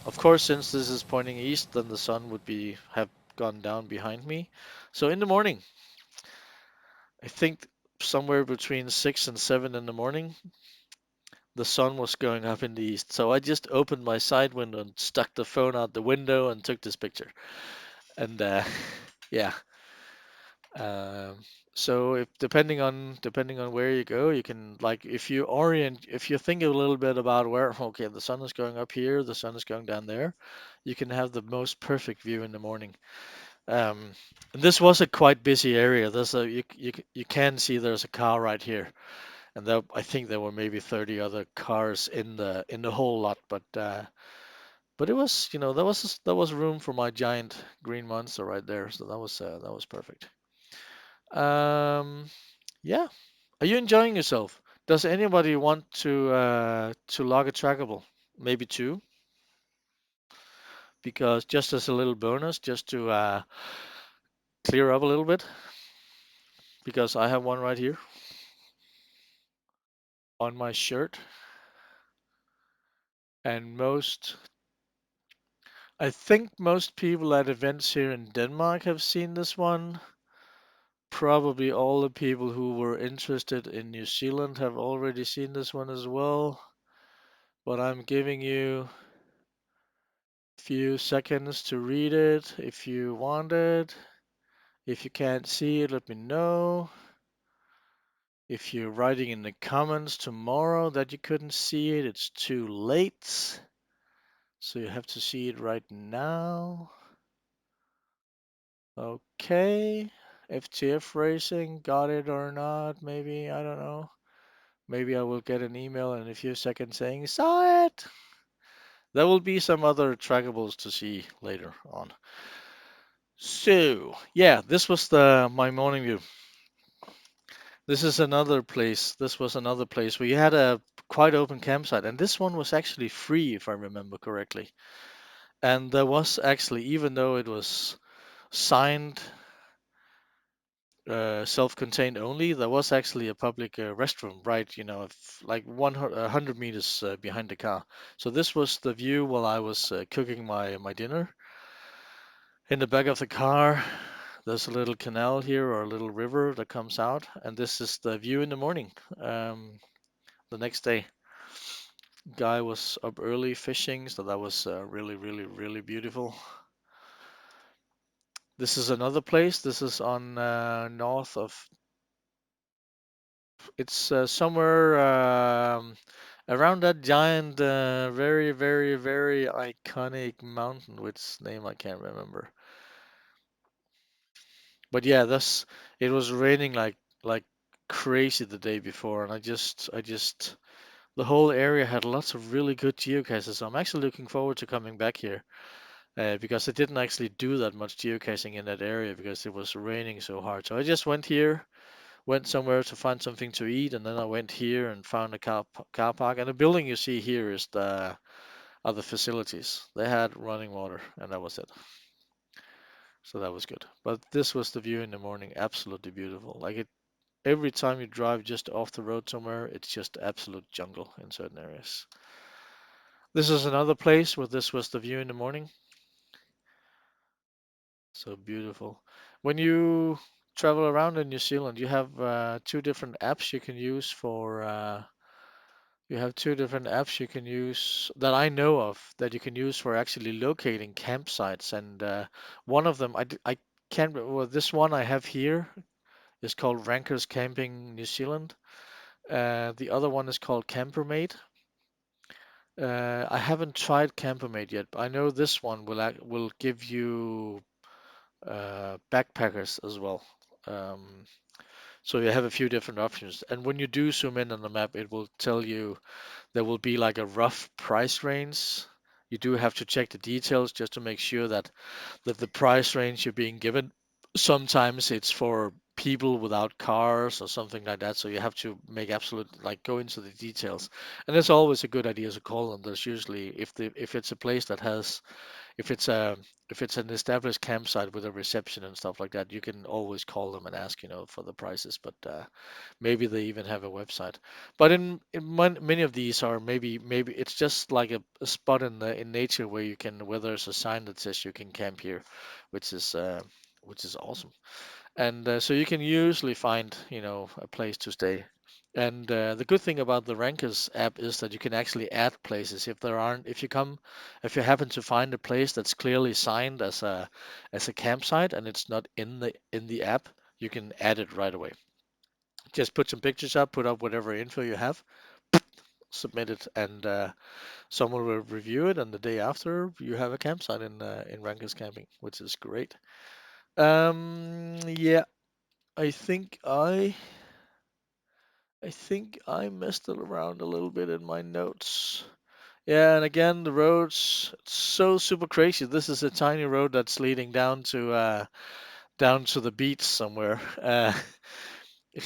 of course, since this is pointing east, then the sun would be have gone down behind me. So in the morning, I think somewhere between 6 and 7 in the morning, the sun was going up in the east. So I just opened my side window and stuck the phone out the window and took this picture. And yeah, um, so if depending on where you go, you can like if you think a little bit about where okay the sun is going up here, the sun is going down there, you can have the most perfect view in the morning. Um, and this was a quite busy area. You can see there's a car right here, and I think there were maybe 30 other cars in the whole lot, but it was there was room for my giant green monster right there, so that was perfect. Um, yeah, are you enjoying yourself? Does anybody want to log a trackable? Maybe two, because just as a little bonus, just to clear up a little bit, because I have one right here on my shirt, and I think most people at events here in Denmark have seen this one. Probably all the people who were interested in New Zealand have already seen this one as well. But I'm giving you a few seconds to read it if you want it. If you can't see it, let me know. If you're writing in the comments tomorrow that you couldn't see it, it's too late. So you have to see it right now. Okay. FTF Racing, got it or not? Maybe, I don't know. Maybe I will get an email in a few seconds saying, saw it. There will be some other trackables to see later on. So, yeah, this was the my morning view. This is another place. This was another place where you had a quite open campsite, and this one was actually free, if I remember correctly. And there was actually, even though it was signed self-contained only, there was actually a public restroom right, like 100 meters behind the car. So this was the view while I was cooking my dinner. In the back of the car, there's a little canal here or a little river that comes out, and this is the view in the morning. The next day, guy was up early fishing, so that was really, really, really beautiful. This is another place. This is on north of. It's somewhere around that giant, very, very, very iconic mountain, which name I can't remember. But yeah, this it was raining like crazy the day before, and I just the whole area had lots of really good geocaches. So I'm actually looking forward to coming back here because I didn't actually do that much geocaching in that area because it was raining so hard. So I just went here, went somewhere to find something to eat, and then I went here and found a car park. And the building you see here is the other facilities. They had running water, and that was it. So that was good. But this was the view in the morning, absolutely beautiful. Like it, every time you drive just off the road somewhere, it's just absolute jungle in certain areas. This is another place where this was the view in the morning. So beautiful. When you travel around in New Zealand, you have two different apps you can use for. You have two different apps you can use that I know of that you can use for actually locating campsites, and one of them I can't. Well, this one I have here is called Rankers Camping New Zealand. The other one is called Campermate. I haven't tried Campermate yet, but I know this one will give you backpackers as well. Um, so you have a few different options. And when you do zoom in on the map, it will tell you there will be like a rough price range. You do have to check the details just to make sure that the price range you're being given, sometimes it's for people without cars or something like that. So you have to make absolute like go into the details. And it's always a good idea to call them. There's usually if it's a place that has if it's a if it's an established campsite with a reception and stuff like that, you can always call them and ask, for the prices. But maybe they even have a website. But many of these are maybe it's just like a spot in nature where there's a sign that says you can camp here, which is uh, which is awesome. And so you can usually find a place to stay. And the good thing about the Rankers app is that you can actually add places if there aren't if you happen to find a place that's clearly signed as a campsite and it's not in the app, you can add it right away. Just put some pictures up, put up whatever info you have, submit it, and someone will review it. And the day after, you have a campsite in Rankers Camping, which is great. Yeah, I think I messed it around a little bit in my notes. Yeah, and again, the roads, it's so super crazy. This is a tiny road that's leading down to the beach somewhere.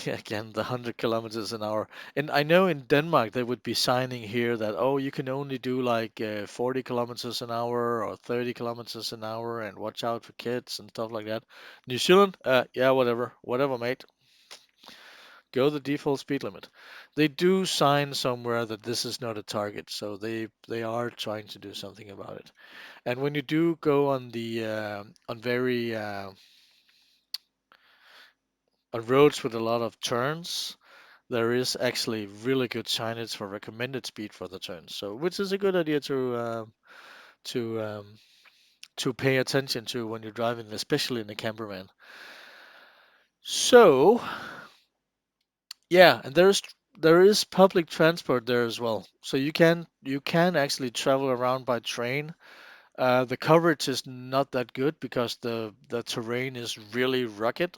Again, the 100 kilometers an hour. And I know in Denmark they would be signing here that, oh, you can only do like 40 kilometers an hour or 30 kilometers an hour and watch out for kids and stuff like that. New Zealand, yeah, whatever, mate. Go the default speed limit. They do sign somewhere that this is not a target, so they are trying to do something about it. And when you do go on the on very on roads with a lot of turns, there is actually really good signage for recommended speed for the turns. So, which is a good idea to to pay attention to when you're driving, especially in the camper van. So, yeah, and there is public transport there as well. So you can actually travel around by train. The coverage is not that good because the terrain is really rugged,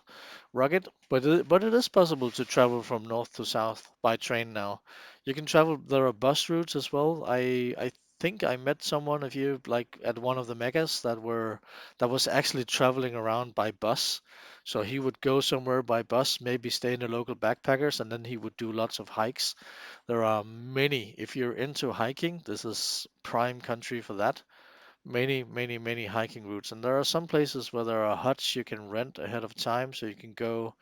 but it is possible to travel from north to south by train now. You can travel. There are bus routes as well. I think I met someone of you like at one of the megas that was actually traveling around by bus. So he would go somewhere by bus, maybe stay in the local backpackers, and then he would do lots of hikes. There are many, if you're into hiking, this is prime country for that. Many hiking routes. And there are some places where there are huts you can rent ahead of time, so you can go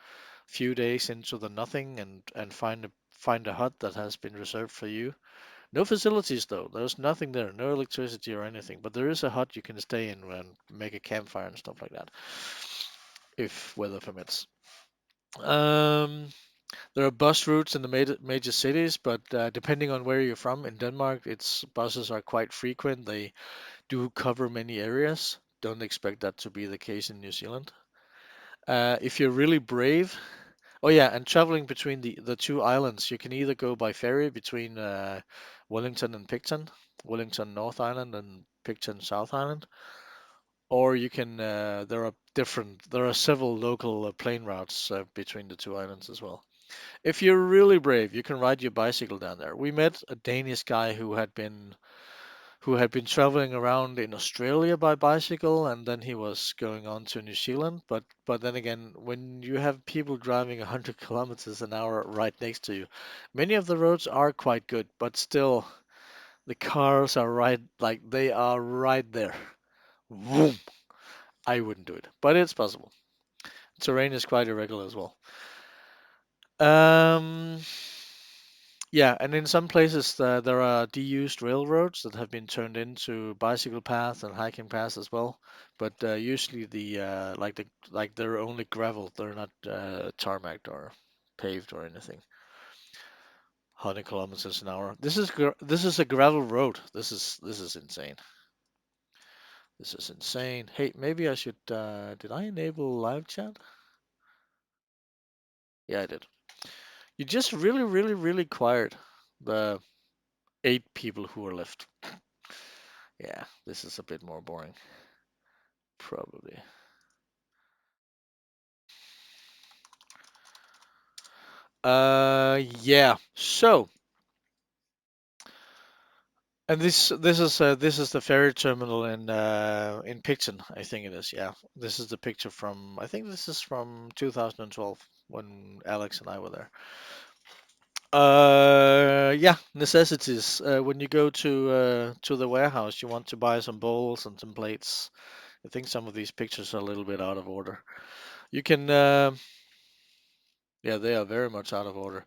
a few days into the nothing and find a hut that has been reserved for you. No facilities though. There's nothing there, no electricity or anything. But there is a hut you can stay in and make a campfire and stuff like that, if weather permits. Um, there are bus routes in the major cities, but depending on where you're from, in Denmark, its buses are quite frequent. They do cover many areas. Don't expect that to be the case in New Zealand. If you're really brave, oh yeah, and traveling between the two islands, you can either go by ferry between Wellington and Picton, Wellington North Island and Picton South Island, or you can there are several local plane routes between the two islands as well. If you're really brave, you can ride your bicycle down there. We met a Danish guy who had been traveling around in Australia by bicycle, and then he was going on to New Zealand. But then again, when you have people driving 100 kilometers an hour right next to you, many of the roads are quite good, but still the cars are right like they are right there. Vroom. I wouldn't do it, but it's possible. Terrain is quite irregular as well. Um, Yeah, and in some places there are de-used railroads that have been turned into bicycle paths and hiking paths as well. But usually like they're only gravel. They're not tarmacked or paved or anything. 100 kilometers an hour. This is a gravel road. This is insane. This is insane. Hey, maybe I should. Did I enable live chat? Yeah, I did. You just really quiet. The 8 people who are left. Yeah, this is a bit more boring. Probably. Yeah. So, and this is the ferry terminal in Picton, I think it is. Yeah. This is the picture from I think this is from 2012 when Alex and I were there. Yeah, necessities. When you go to the warehouse, you want to buy some bowls and some plates. I think some of these pictures are a little bit out of order. You can Yeah, they are very much out of order.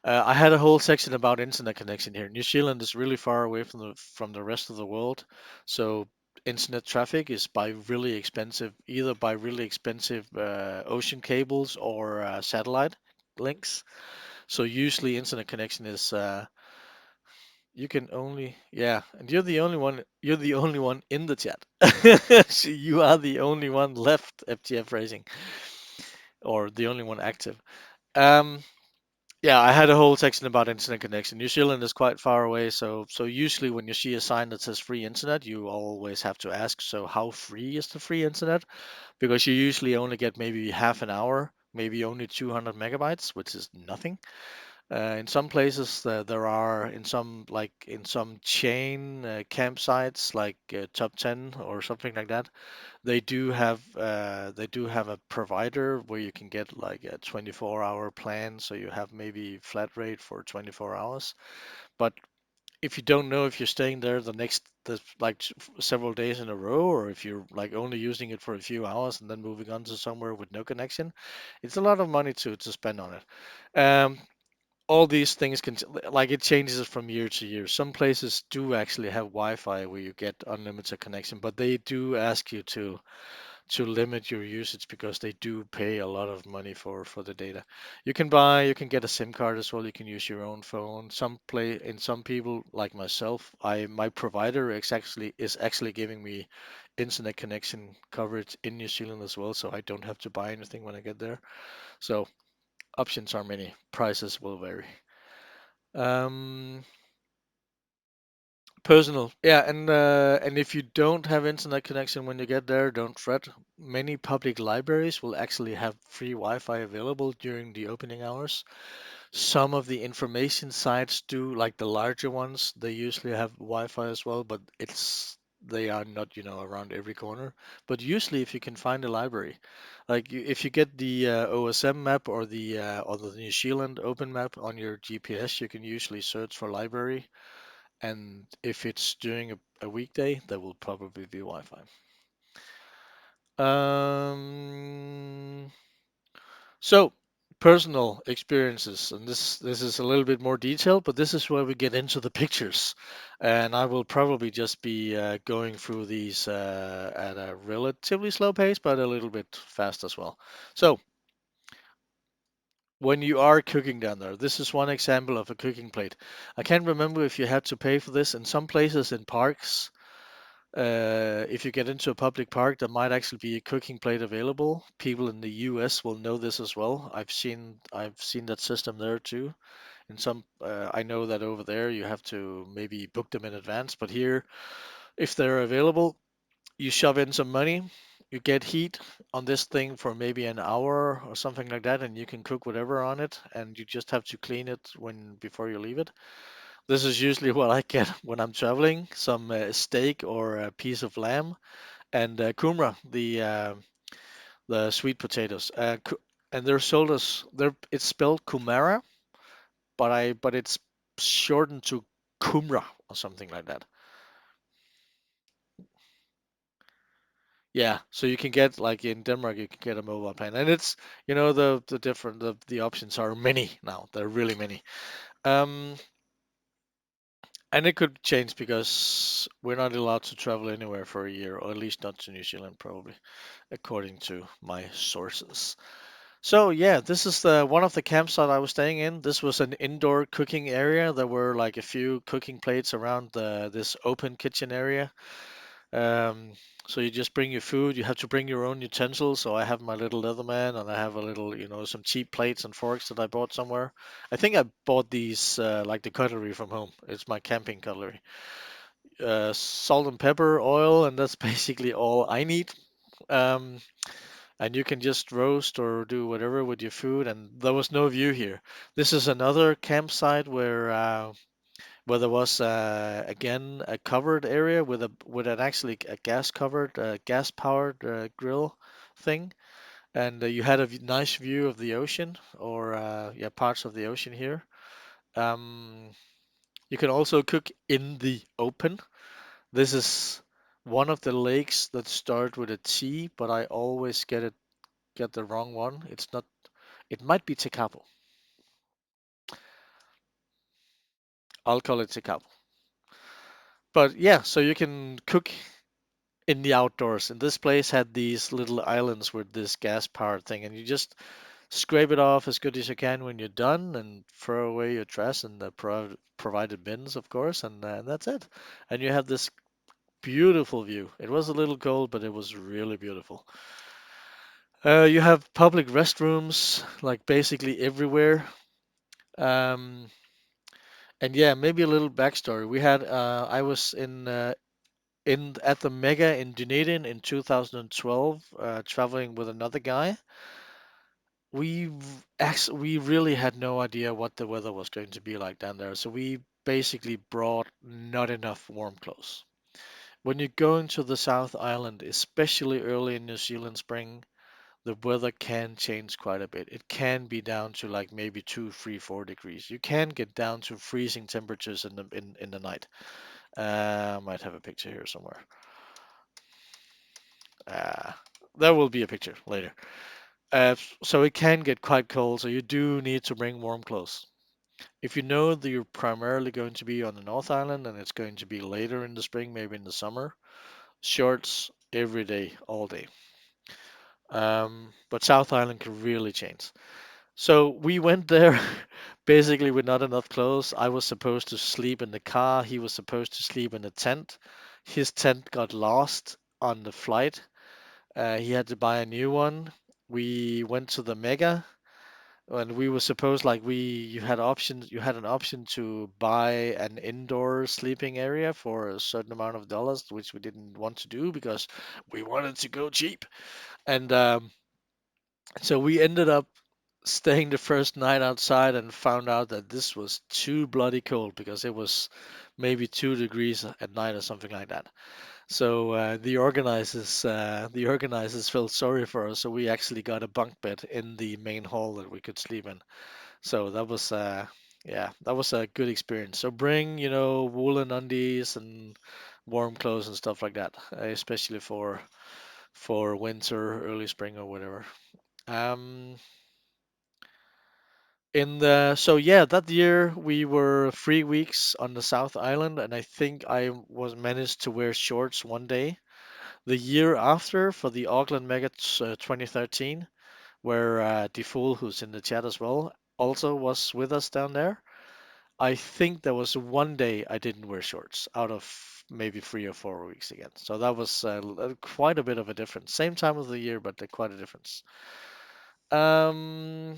I had a whole section about internet connection here. New Zealand is really far away from the rest of the world, so internet traffic is by really expensive, either by really expensive ocean cables or satellite links. So usually internet connection is you can only yeah, and you're the only one. You're the only one in the chat. So you are the only one left, FTF Racing, or the only one active. Um, Yeah, I had a whole section about internet connection. New Zealand is quite far away, so usually when you see a sign that says free internet, you always have to ask, so how free is the free internet? Because you usually only get maybe half an hour, maybe only 200 megabytes, which is nothing. In some places, there are in some chain campsites like Top 10 or something like that. They do have a provider where you can get like a 24-hour plan, so you have maybe flat rate for 24 hours. But if you don't know if you're staying there several days in a row, or if you're like only using it for a few hours and then moving on to somewhere with no connection, it's a lot of money to spend on it. All these things can like it changes from year to year. Some places do actually have Wi-Fi where you get unlimited connection, but they do ask you to limit your usage because they do pay a lot of money for the data. You can get a SIM card as well. You can use your own phone. Some people like myself, I my provider is actually giving me internet connection coverage in New Zealand as well, so I don't have to buy anything when I get there. So options are many. Prices will vary. Um, Personal, yeah, and if you don't have internet connection when you get there, don't fret. Many public libraries will actually have free Wi-Fi available during the opening hours. Some of the information sites do, like the larger ones, they usually have Wi-Fi as well, but they are not, around every corner. But usually, if you can find a library, like if you get the OSM map or the New Zealand Open Map on your GPS, you can usually search for library, and if it's during a weekday, there will probably be Wi-Fi. Um, So, personal experiences, and this is a little bit more detailed, but this is where we get into the pictures, and I will probably just be going through these at a relatively slow pace, but a little bit fast as well. So, when you are cooking down there, this is one example of a cooking plate. I can't remember if you had to pay for this. In some places in parks, if you get into a public park, there might actually be a cooking plate available. People in the US will know this as well. I've seen that system there too. In some, I know that over there you have to maybe book them in advance, but here, if they're available, you shove in some money, you get heat on this thing for maybe an hour or something like that, and you can cook whatever on it, and you just have to clean it when before you leave it. This is usually what I get when I'm traveling, some steak or a piece of lamb and kumra, the sweet potatoes. And they're sold as it's spelled kumara, but it's shortened to kumra or something like that. Yeah, so you can get like in Denmark, you can get a mobile plan, and it's the options are many now. There are really many. Um, and it could change because we're not allowed to travel anywhere for a year, or at least not to New Zealand, probably, according to my sources. So yeah, this is the one of the campsite I was staying in. This was an indoor cooking area. There were like a few cooking plates around this open kitchen area. Um, so you just bring your food. You have to bring your own utensils. So I have my little Leatherman, and I have a little, some cheap plates and forks that I bought somewhere. I think I bought these like the cutlery from home. It's my camping cutlery. Salt and pepper, oil, and that's basically all I need. Um, and you can just roast or do whatever with your food. And there was no view here. This is another campsite where there was again a covered area with an actually a gas covered gas powered grill thing, and you had a nice view of the ocean or yeah parts of the ocean here. Um, you can also cook in the open. This is one of the lakes that start with a T, but I always get the wrong one. It's not. It might be Tekapo. I'll call it Tekapo. But yeah, so you can cook in the outdoors. And this place had these little islands with this gas powered thing, and you just scrape it off as good as you can when you're done, and throw away your trash in the provided bins, of course, and that's it. And you have this beautiful view. It was a little cold, but it was really beautiful. You have public restrooms like basically everywhere. Um, and yeah, maybe a little backstory. I was in at the Mega in Dunedin in 2012, traveling with another guy. We really had no idea what the weather was going to be like down there, so we basically brought not enough warm clothes. When you go into the South Island, especially early in New Zealand spring, the weather can change quite a bit. It can be down to like maybe 2, 3, 4 degrees. You can get down to freezing temperatures in the night. I might have a picture here somewhere. Uh, there will be a picture later. So it can get quite cold, so you do need to bring warm clothes. If you know that you're primarily going to be on the North Island and it's going to be later in the spring, maybe in the summer, shorts every day, all day. But South Island can really change. So we went there basically with not enough clothes. I was supposed to sleep in the car. He was supposed to sleep in a tent. His tent got lost on the flight. He had to buy a new one. We went to the Mega, and we were supposed like we you had an option to buy an indoor sleeping area for a certain amount of dollars, which we didn't want to do because we wanted to go cheap. And so we ended up staying the first night outside and found out that this was too bloody cold because it was maybe 2 degrees at night or something like that. So the organizers felt sorry for us, so we actually got a bunk bed in the main hall that we could sleep in. So that was yeah, that was a good experience. So bring, woolen undies and warm clothes and stuff like that, especially for winter, early spring or whatever. Um, in the so yeah, that year we were 3 weeks on the South Island, and I think I was managed to wear shorts one day. The year after, for the Auckland Mega 2013, where Defool, who's in the chat as well, also was with us down there. I think there was one day I didn't wear shorts out of maybe 3 or 4 weeks again. So that was quite a bit of a difference. Same time of the year, but quite a difference. Um,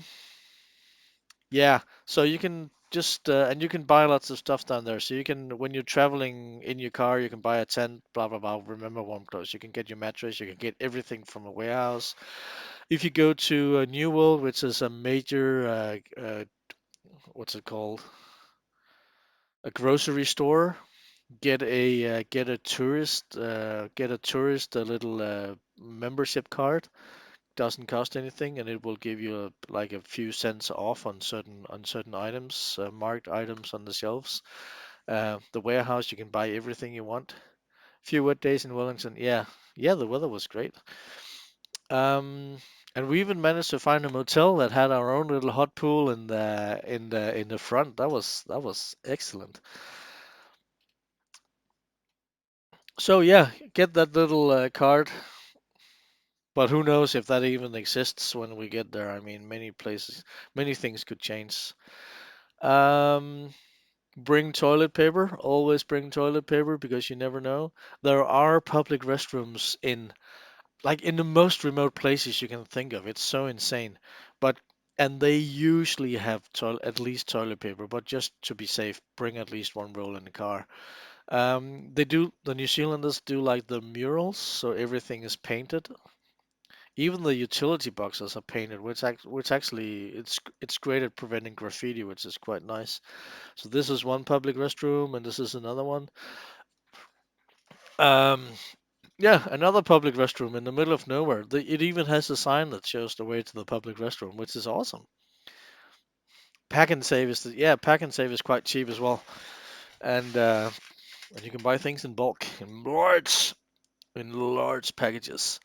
yeah, so you can just and you can buy lots of stuff down there. So you can, when you're traveling in your car, you can buy a tent, blah blah blah. Remember warm clothes. You can get your mattress. You can get everything from a warehouse. If you go to New World, which is a major what's it called? A grocery store. Get a tourist a little membership card. Doesn't cost anything, and it will give you like a few cents off on certain items, marked items on the shelves. The warehouse, you can buy everything you want. Few wet days in Wellington. Yeah, yeah, the weather was great. Um, and we even managed to find a motel that had our own little hot pool in the front. That was excellent. So yeah, get that little card. But who knows if that even exists when we get there? I mean, many things could change. Um, bring toilet paper. Always bring toilet paper because you never know. There are public restrooms in the most remote places you can think of. It's so insane. But and they usually have at least toilet paper, but just to be safe, bring at least one roll in the car. The New Zealanders do like the murals, so everything is painted. Even the utility boxes are painted, which actually it's great at preventing graffiti, which is quite nice. So this is one public restroom, and this is another one. Um, yeah, another public restroom in the middle of nowhere. It even has a sign that shows the way to the public restroom, which is awesome. Pack and save is quite cheap as well, and you can buy things in bulk, in large packages.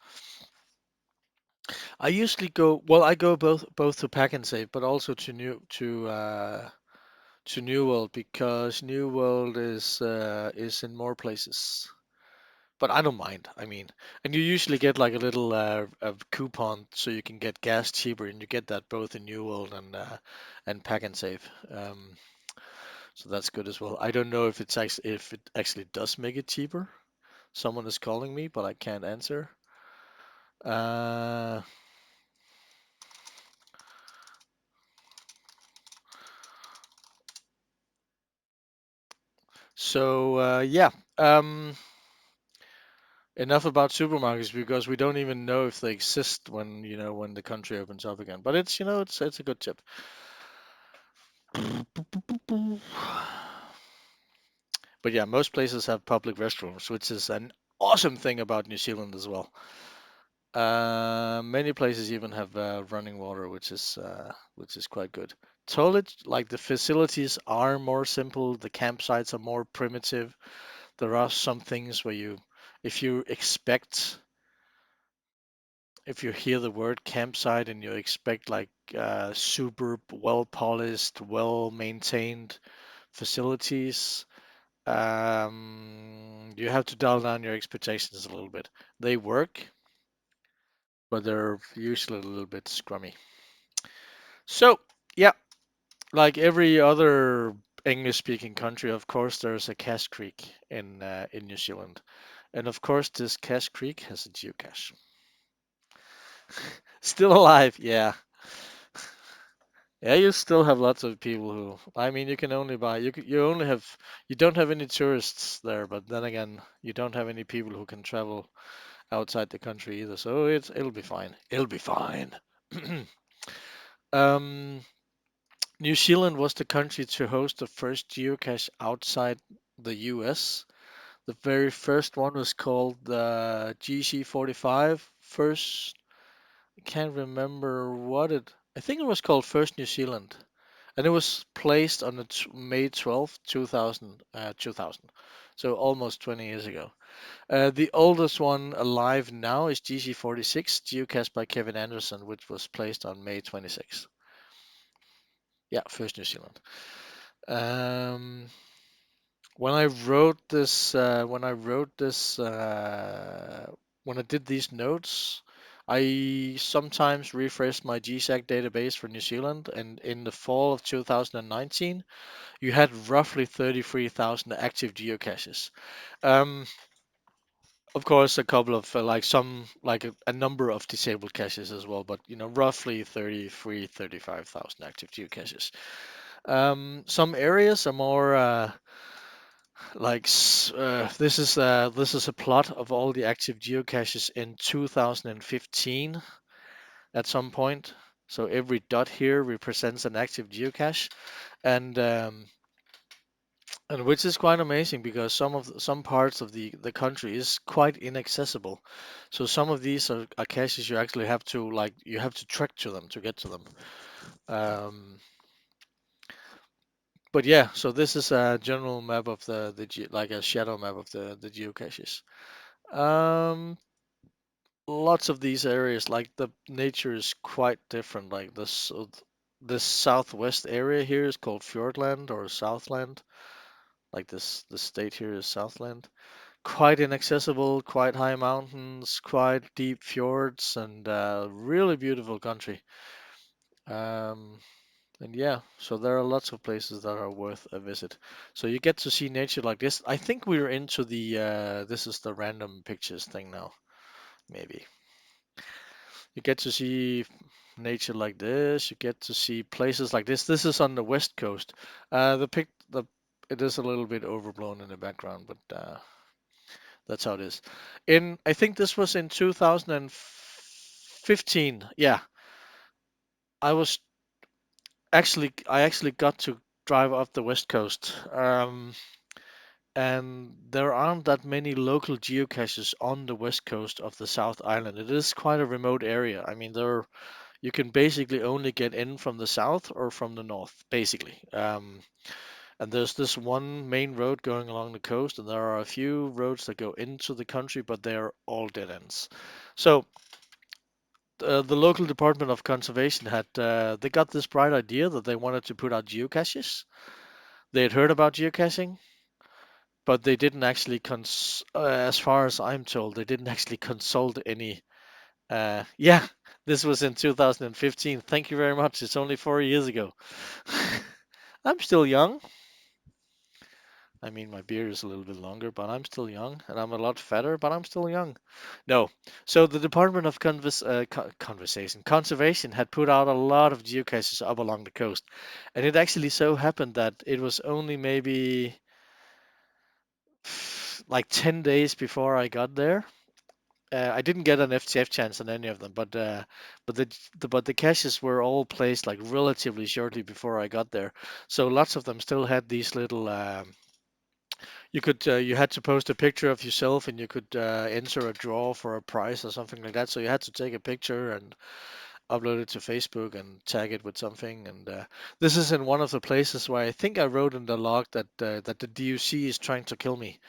I go both to Pack and Save, but also to New World because New World is in more places. But I don't mind. I mean, and you usually get like a little a coupon so you can get gas cheaper, and you get that both in New World and Pack and Save. So that's good as well. I don't know if it actually does make it cheaper. Someone is calling me, but I can't answer. Uh, yeah. Um, Enough about supermarkets because we don't even know if they exist when the country opens up again. But it's a good tip. But yeah, most places have public restrooms, which is an awesome thing about New Zealand as well. Many places even have running water, which is quite good. Toilet, like the facilities are more simple, the campsites are more primitive. There are some things where if you expect, if you hear the word campsite and you expect like super well polished, well maintained facilities, you have to dial down your expectations a little bit. They work, but they're usually a little bit scrummy. So, yeah, like every other English-speaking country, of course, there's a cache creek in New Zealand, and of course, this cache creek has a geocache. Still alive, yeah. Yeah, you still have lots of people who, I mean, you can only buy, you only have, you don't have any tourists there, but then again, you don't have any people who can travel outside the country either, so it'll be fine. It'll be fine. Um, New Zealand was the country to host the first geocache outside the US. The very first one was called the GC45. First, I can't remember what it. I think it was called First New Zealand, and it was placed on the May 12th, 2000. So almost 20 years ago. The oldest one alive now is GC46, geocached by Kevin Anderson, which was placed on May 26th. Yeah, First New Zealand. Um, when I did these notes, I sometimes refreshed my GSAC database for New Zealand, and in the fall of 2019, you had roughly 33,000 active geocaches. Um, of course, a couple of a number of disabled caches as well, but roughly 35,000 active geocaches. Some areas are more this is a plot of all the active geocaches in 2015 at some point. So every dot here represents an active geocache, and which is quite amazing because some parts of the country is quite inaccessible. So some of these are caches you actually have to trek to them to get to them. Um, but yeah, so this is a general map of like a shadow map of the geocaches. Um, Lots of these areas, like the nature is quite different. Like this southwest area here is called Fjordland or Southland. Like the state here is Southland. Quite inaccessible, quite high mountains, quite deep fjords, and really beautiful country. Um, and yeah, so there are lots of places that are worth a visit. So you get to see nature like this. I think we're into the this is the random pictures thing now, maybe. You get to see nature like this. You get to see places like this. This is on the west coast. The it is a little bit overblown in the background, but that's how it is. I think this was in 2015. Yeah, I actually got to drive up the west coast. And there aren't that many local geocaches on the west coast of the South Island. It is quite a remote area. I mean, you can basically only get in from the south or from the north, basically. And there's this one main road going along the coast, and there are a few roads that go into the country, but they're all dead ends. So the local Department of Conservation they got this bright idea that they wanted to put out geocaches. They had heard about geocaching, but they didn't actually as far as I'm told, they didn't actually consult any. Yeah, this was in 2015. Thank you very much. It's only 4 years ago. I'm still young. I mean, my beard is a little bit longer, but I'm still young, and I'm a lot fatter, but I'm still young. No. So the Department of Conservation had put out a lot of geocaches up along the coast, and it actually so happened that it was only maybe like 10 days before I got there. I didn't get an FTF chance on any of them, but the caches were all placed like relatively shortly before I got there. So lots of them still had these little. You had to post a picture of yourself, and you could enter a draw for a prize or something like that. So you had to take a picture and upload it to Facebook and tag it with something. And this is in one of the places where I think I wrote in the log that the DUC is trying to kill me,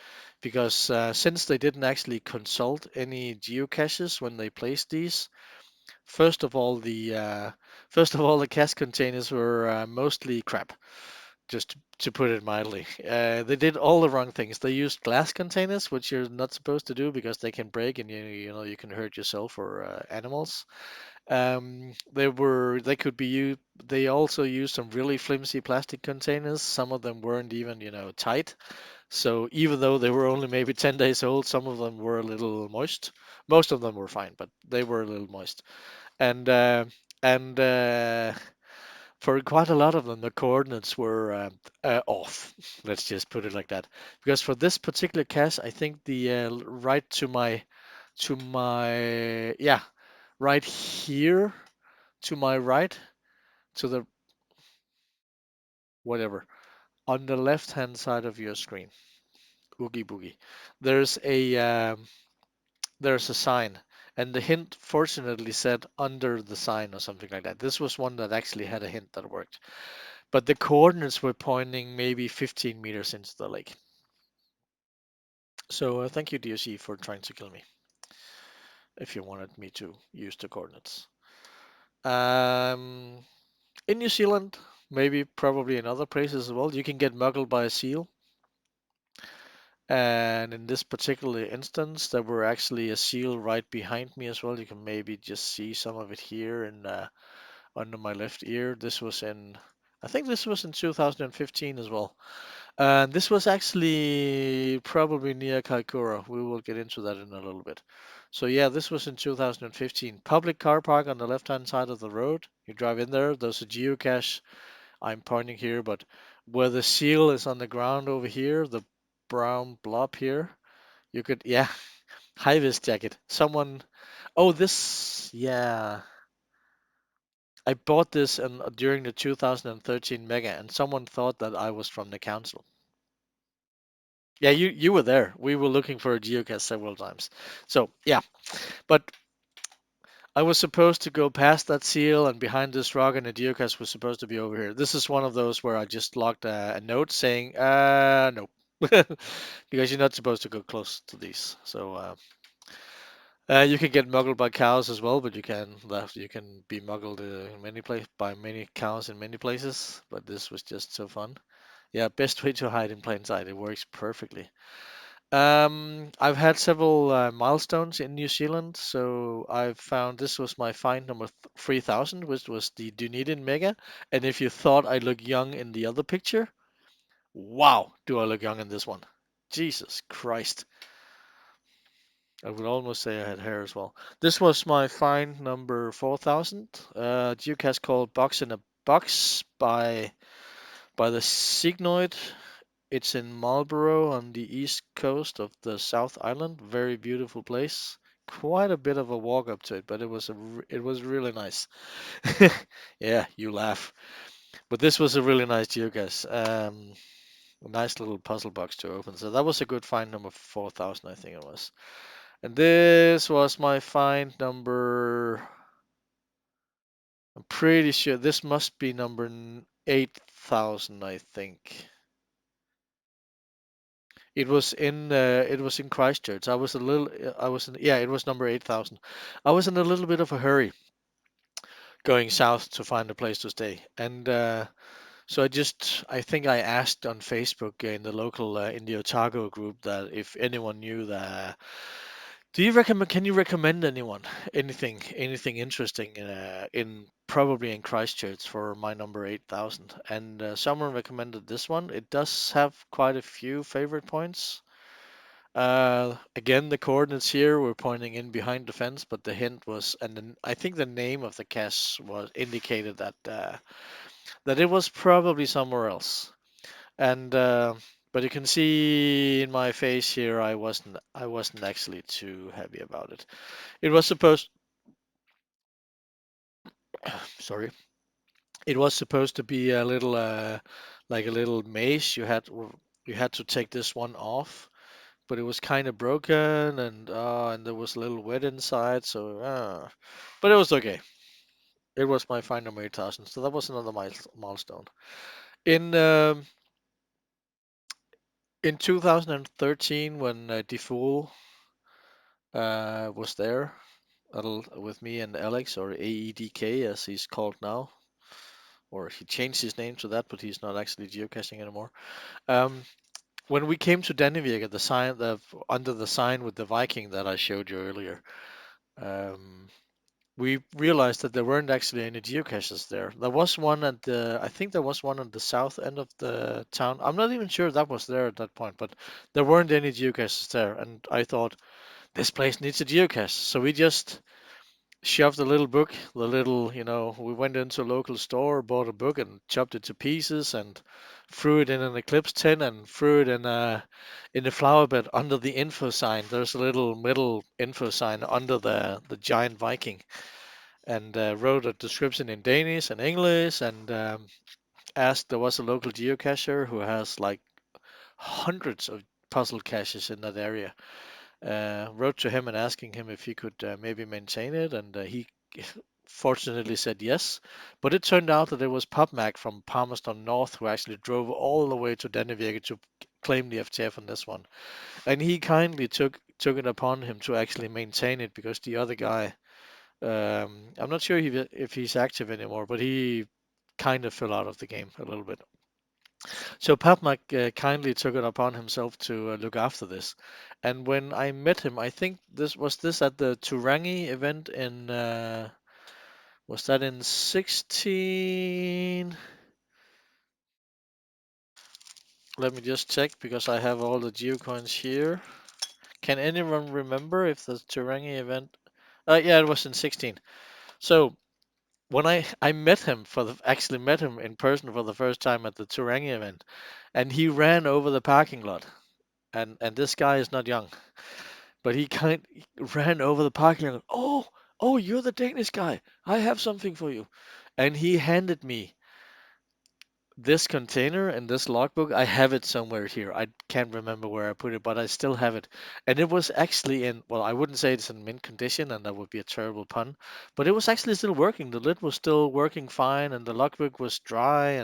because since they didn't actually consult any geocaches when they placed these, first of all the cache containers were mostly crap. Just to put it mildly, they did all the wrong things. They used glass containers, which you're not supposed to do because they can break and you can hurt yourself or animals. They could be used. They also used some really flimsy plastic containers. Some of them weren't even, tight. So even though they were only maybe 10 days old, some of them were a little moist. Most of them were fine, but they were a little moist. And uh, and for quite a lot of them, the coordinates were off. Let's just put it like that. Because for this particular cache, I think the right to my yeah, right here to my right. to the whatever on the left hand side of your screen. Oogie boogie. There's a there's a sign, and the hint fortunately said under the sign or something like that. This was one that actually had a hint that worked, but the coordinates were pointing maybe 15 meters into the lake. So thank you, DOC, for trying to kill me if you wanted me to use the coordinates. Um, in New Zealand, maybe probably in other places as well, you can get muggled by a seal. And in this particular instance, there were actually a seal right behind me as well. You can maybe just see some of it here and under my left ear. I think this was in 2015 as well. And this was actually probably near Kaikoura. We will get into that in a little bit. So yeah, this was in 2015. Public car park on the left-hand side of the road. You drive in there. There's a geocache. I'm pointing here, but where the seal is on the ground over here, the brown blob here, you could, yeah, high vis jacket. Someone, oh, this, yeah. I bought this during the 2013 Mega, and someone thought that I was from the council. Yeah, you were there. We were looking for a geocache several times. So yeah, but I was supposed to go past that seal and behind this rock, and the geocache was supposed to be over here. This is one of those where I just logged a note saying, no, because you're not supposed to go close to these. So you can get muggled by cows as well, but you can be muggled in many place by many cows in many places. But this was just so fun. Yeah, best way to hide in plain sight. It works perfectly. I've had several milestones in New Zealand, so I've found this was my find number 3000, which was the Dunedin Mega. And if you thought I look young in the other picture, wow, do I look young in this one? Jesus Christ. I would almost say I had hair as well. This was my find number 4000, geocache called Box in a Box by the Signoid. It's in Marlborough on the east coast of the South Island. Very beautiful place. Quite a bit of a walk up to it, but it was really nice. Yeah, you laugh. But this was a really nice geocache. A nice little puzzle box to open. So that was a good find number 4000, I think it was. And this was my find number. I'm pretty sure this must be number 8000, I think. It was in Christchurch. Yeah, it was number 8000. I was in a little bit of a hurry going south to find a place to stay. And so I think I asked on Facebook in the local in the Otago group that if anyone knew that can you recommend anything interesting in probably in Christchurch for my number 8000? And someone recommended this one. It does have quite a few favorite points. Again, the coordinates here were pointing in behind the fence, but the hint was, and then I think the name of the cache was indicated that it was probably somewhere else. And but you can see in my face here, I wasn't actually too happy about it. It was supposed, sorry, it was supposed to be a little like a little maze. You had to take this one off, but it was kind of broken and there was a little wet inside, so but it was okay. It was my final 8000, so that was another milestone. In um, in 2013, when Defool was there with me and Alex, or AEDK as he's called now, or he changed his name to that, but he's not actually geocaching anymore. Um, when we came to Dannevirke, under the sign with the Viking that I showed you earlier, um, we realized that there weren't actually any geocaches there. I think there was one at the south end of the town. I'm not even sure that was there at that point, but there weren't any geocaches there. And I thought, this place needs a geocache. So we just shoved a little book, we went into a local store, bought a book and chopped it to pieces and threw it in an eclipse tin and threw it in the flower bed under the info sign. There's a little metal info sign under the giant Viking. and wrote a description in Danish and English, and asked. There was a local geocacher who has like hundreds of puzzle caches in that area. Wrote to him and asking him if he could maybe maintain it, and he fortunately said yes. But it turned out that it was PubMac from Palmerston North who actually drove all the way to Dannevirke to claim the FTF on this one, and he kindly took it upon him to actually maintain it because the other guy, I'm not sure if he's active anymore, but he kind of fell out of the game a little bit. So Patmak kindly took it upon himself to look after this. And when I met him, I think this at the Turangi event in was that in 16? Let me just check because I have all the geocoins here. Can anyone remember if the Turangi event? Yeah, it was in 16. So when I met him actually met him in person for the first time at the Turangi event, and he ran over the parking lot. And this guy is not young. But he ran over the parking lot. Oh, you're the Danish guy. I have something for you. And he handed me this container and this logbook. I have it somewhere here. I can't remember where I put it, but I still have it. And it was actually well, I wouldn't say it's in mint condition, and that would be a terrible pun, but it was actually still working. The lid was still working fine, and the logbook was dry.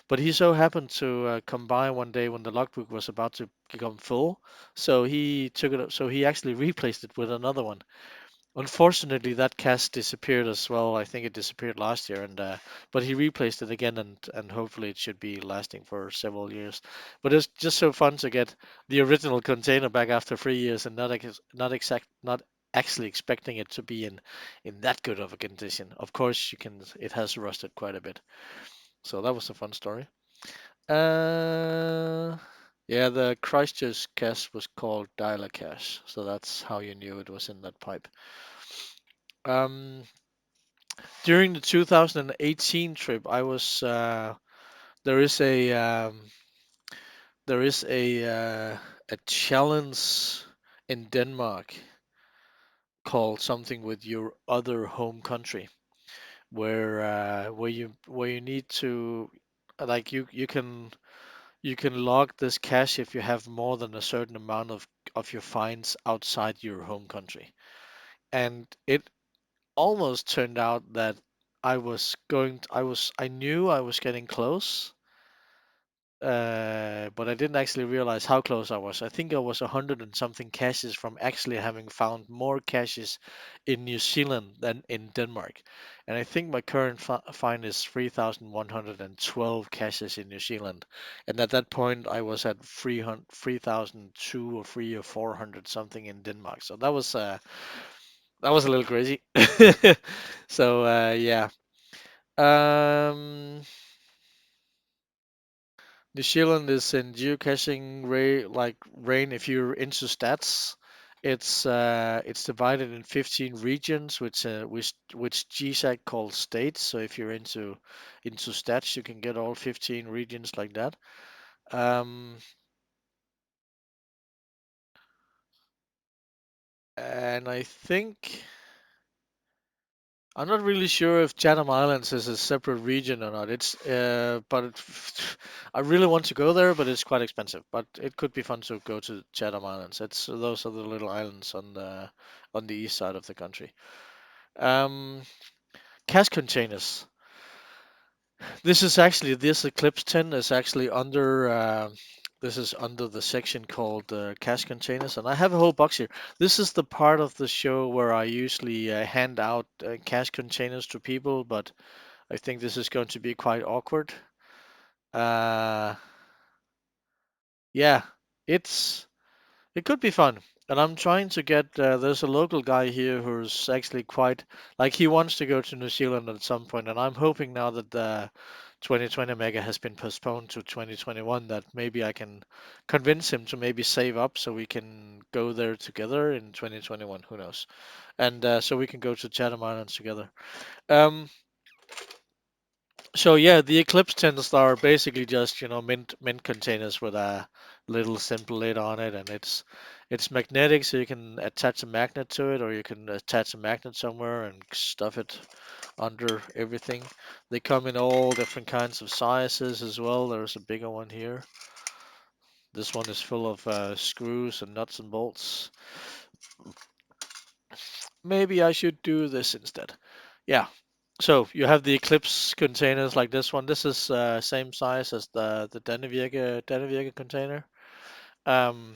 But he so happened to come by one day when the logbook was about to become full, so he took it up. So he actually replaced it with another one. Unfortunately, that cast disappeared as well. I think it disappeared last year, and but he replaced it again, and hopefully it should be lasting for several years. But it's just so fun to get the original container back after 3 years and not actually expecting it to be in that good of a condition. Of course, it has rusted quite a bit. So that was a fun story. Uh, yeah, the Christchurch cache was called Dialer cache, so that's how you knew it was in that pipe. Um, During the 2018 trip, I was there is a there is a challenge in Denmark called something with your other home country, where you need to like you can log this cache if you have more than a certain amount of your finds outside your home country, and it almost turned out that I knew I was getting close, but I didn't actually realize how close I was. I think I was 100 and something caches from actually having found more caches in New Zealand than in Denmark. And I think my current find is 3,112 caches in New Zealand. And at that point, I was at 3,002 or 3 or 400 something in Denmark. So that was a little crazy. So yeah. Um, New Zealand is in geocaching rain. If you're into stats, it's divided in 15 regions, which GSAC calls states. So if you're into stats, you can get all 15 regions like that. Um, and I think I'm not really sure if Chatham Islands is a separate region or not. I really want to go there, but it's quite expensive. But it could be fun to go to Chatham Islands. Those are the little islands on the east side of the country. Um, Cash containers. This Eclipse 10 is actually under this is under the section called cash containers, and I have a whole box here. This is the part of the show where I usually hand out cash containers to people, but I think this is going to be quite awkward. Uh, yeah, it's it could be fun. And I'm trying to get there's a local guy here who's actually quite like he wants to go to New Zealand at some point, and I'm hoping now that the 2020 mega has been postponed to 2021 that maybe I can convince him to maybe save up so we can go there together in 2021. Who knows? And so we can go to Chatham Islands together. Um, So yeah, the Eclipse tins are basically just, mint containers with a little simple lid on it, and it's magnetic, so you can attach a magnet to it, or you can attach a magnet somewhere and stuff it under everything. They come in all different kinds of sizes as well. There's a bigger one here. This one is full of screws and nuts and bolts. Maybe I should do this instead. Yeah. So you have the Eclipse containers like this one. This is same size as the Dannevirke container. Um,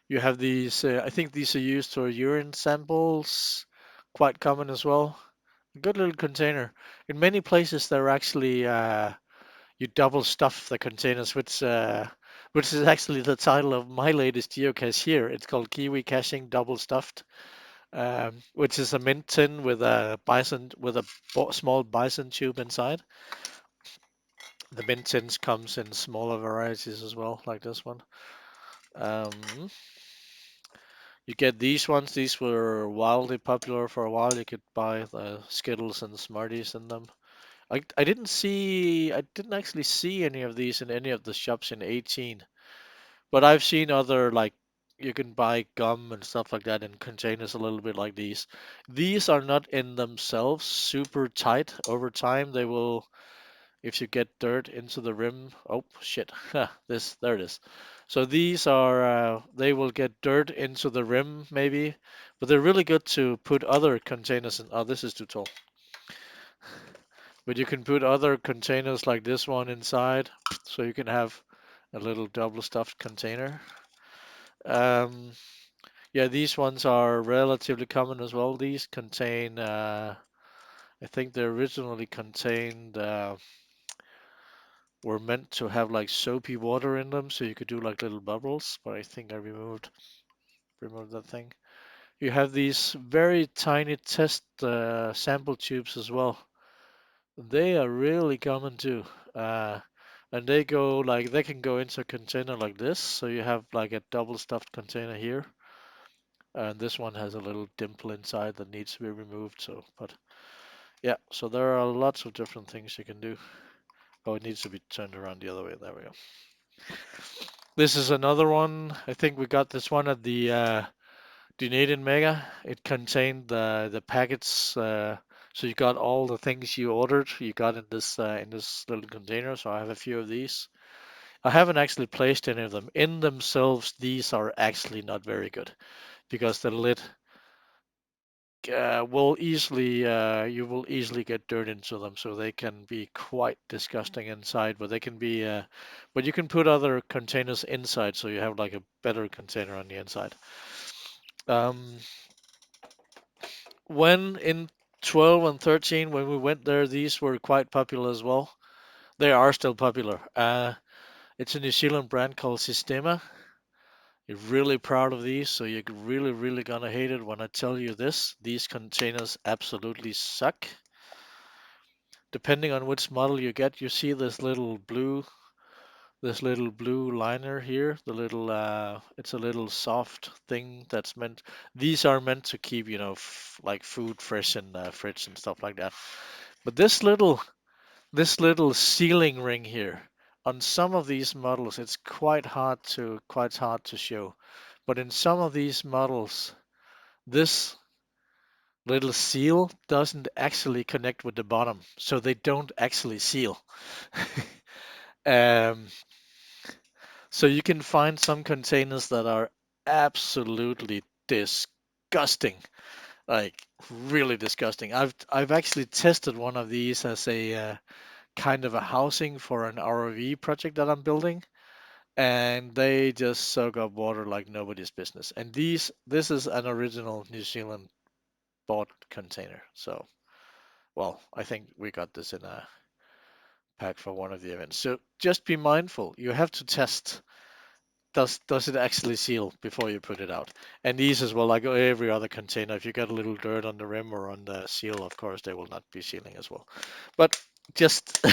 you have these. I think these are used for urine samples. Quite common as well. A good little container. In many places, they're actually you double stuff the containers, which is actually the title of my latest geocache here. It's called Kiwi Caching Double Stuffed, which is a mint tin with a small bison tube inside. The mint tins comes in smaller varieties as well, like this one. Um, you get these ones. These were wildly popular for a while. You could buy the Skittles and Smarties in them. I didn't actually see any of these in any of the shops in 18, but I've seen other like you can buy gum and stuff like that in containers a little bit like these. These are not in themselves super tight. Over time, they will, if you get dirt into the rim. Oh shit! There it is. So these are they will get dirt into the rim maybe, but they're really good to put other containers in. Oh, this is too tall. But you can put other containers like this one inside, so you can have a little double stuffed container. Um, yeah, these ones are relatively common as well. These contain, I think they originally contained, were meant to have like soapy water in them, so you could do like little bubbles. But I think I removed that thing. You have these very tiny test sample tubes as well. They are really common too. Uh, and they can go into a container like this. So you have like a double stuffed container here. And this one has a little dimple inside that needs to be removed. But yeah, so there are lots of different things you can do. Oh, it needs to be turned around the other way. There we go. This is another one. I think we got this one at the Dunedin Mega. It contained the packets. So you got all the things you ordered. You got in this little container. So I have a few of these. I haven't actually placed any of them. In themselves, these are actually not very good because the lid you will easily get dirt into them, so they can be quite disgusting inside. But you can put other containers inside, so you have like a better container on the inside. Um, when in 12 and 13, when we went there, these were quite popular as well. They are still popular. It's a New Zealand brand called Sistema. You're really proud of these, so you're really, really gonna hate it when I tell you this. These containers absolutely suck. Depending on which model you get, you see this little blue liner here. It's a little soft thing that's meant. These are meant to keep, like food fresh in the fridge and stuff like that. But this little sealing ring here, on some of these models, it's quite hard to show. But in some of these models, this little seal doesn't actually connect with the bottom, so they don't actually seal. Um, so you can find some containers that are absolutely disgusting, like really disgusting. I've actually tested one of these as a kind of a housing for an ROV project that I'm building, and they just soak up water like nobody's business. And this is an original New Zealand bought container. So, well, I think we got this in a pack for one of the events. So just be mindful. You have to test. Does it actually seal before you put it out? And these as well, like every other container, if you get a little dirt on the rim or on the seal, of course they will not be sealing as well. But just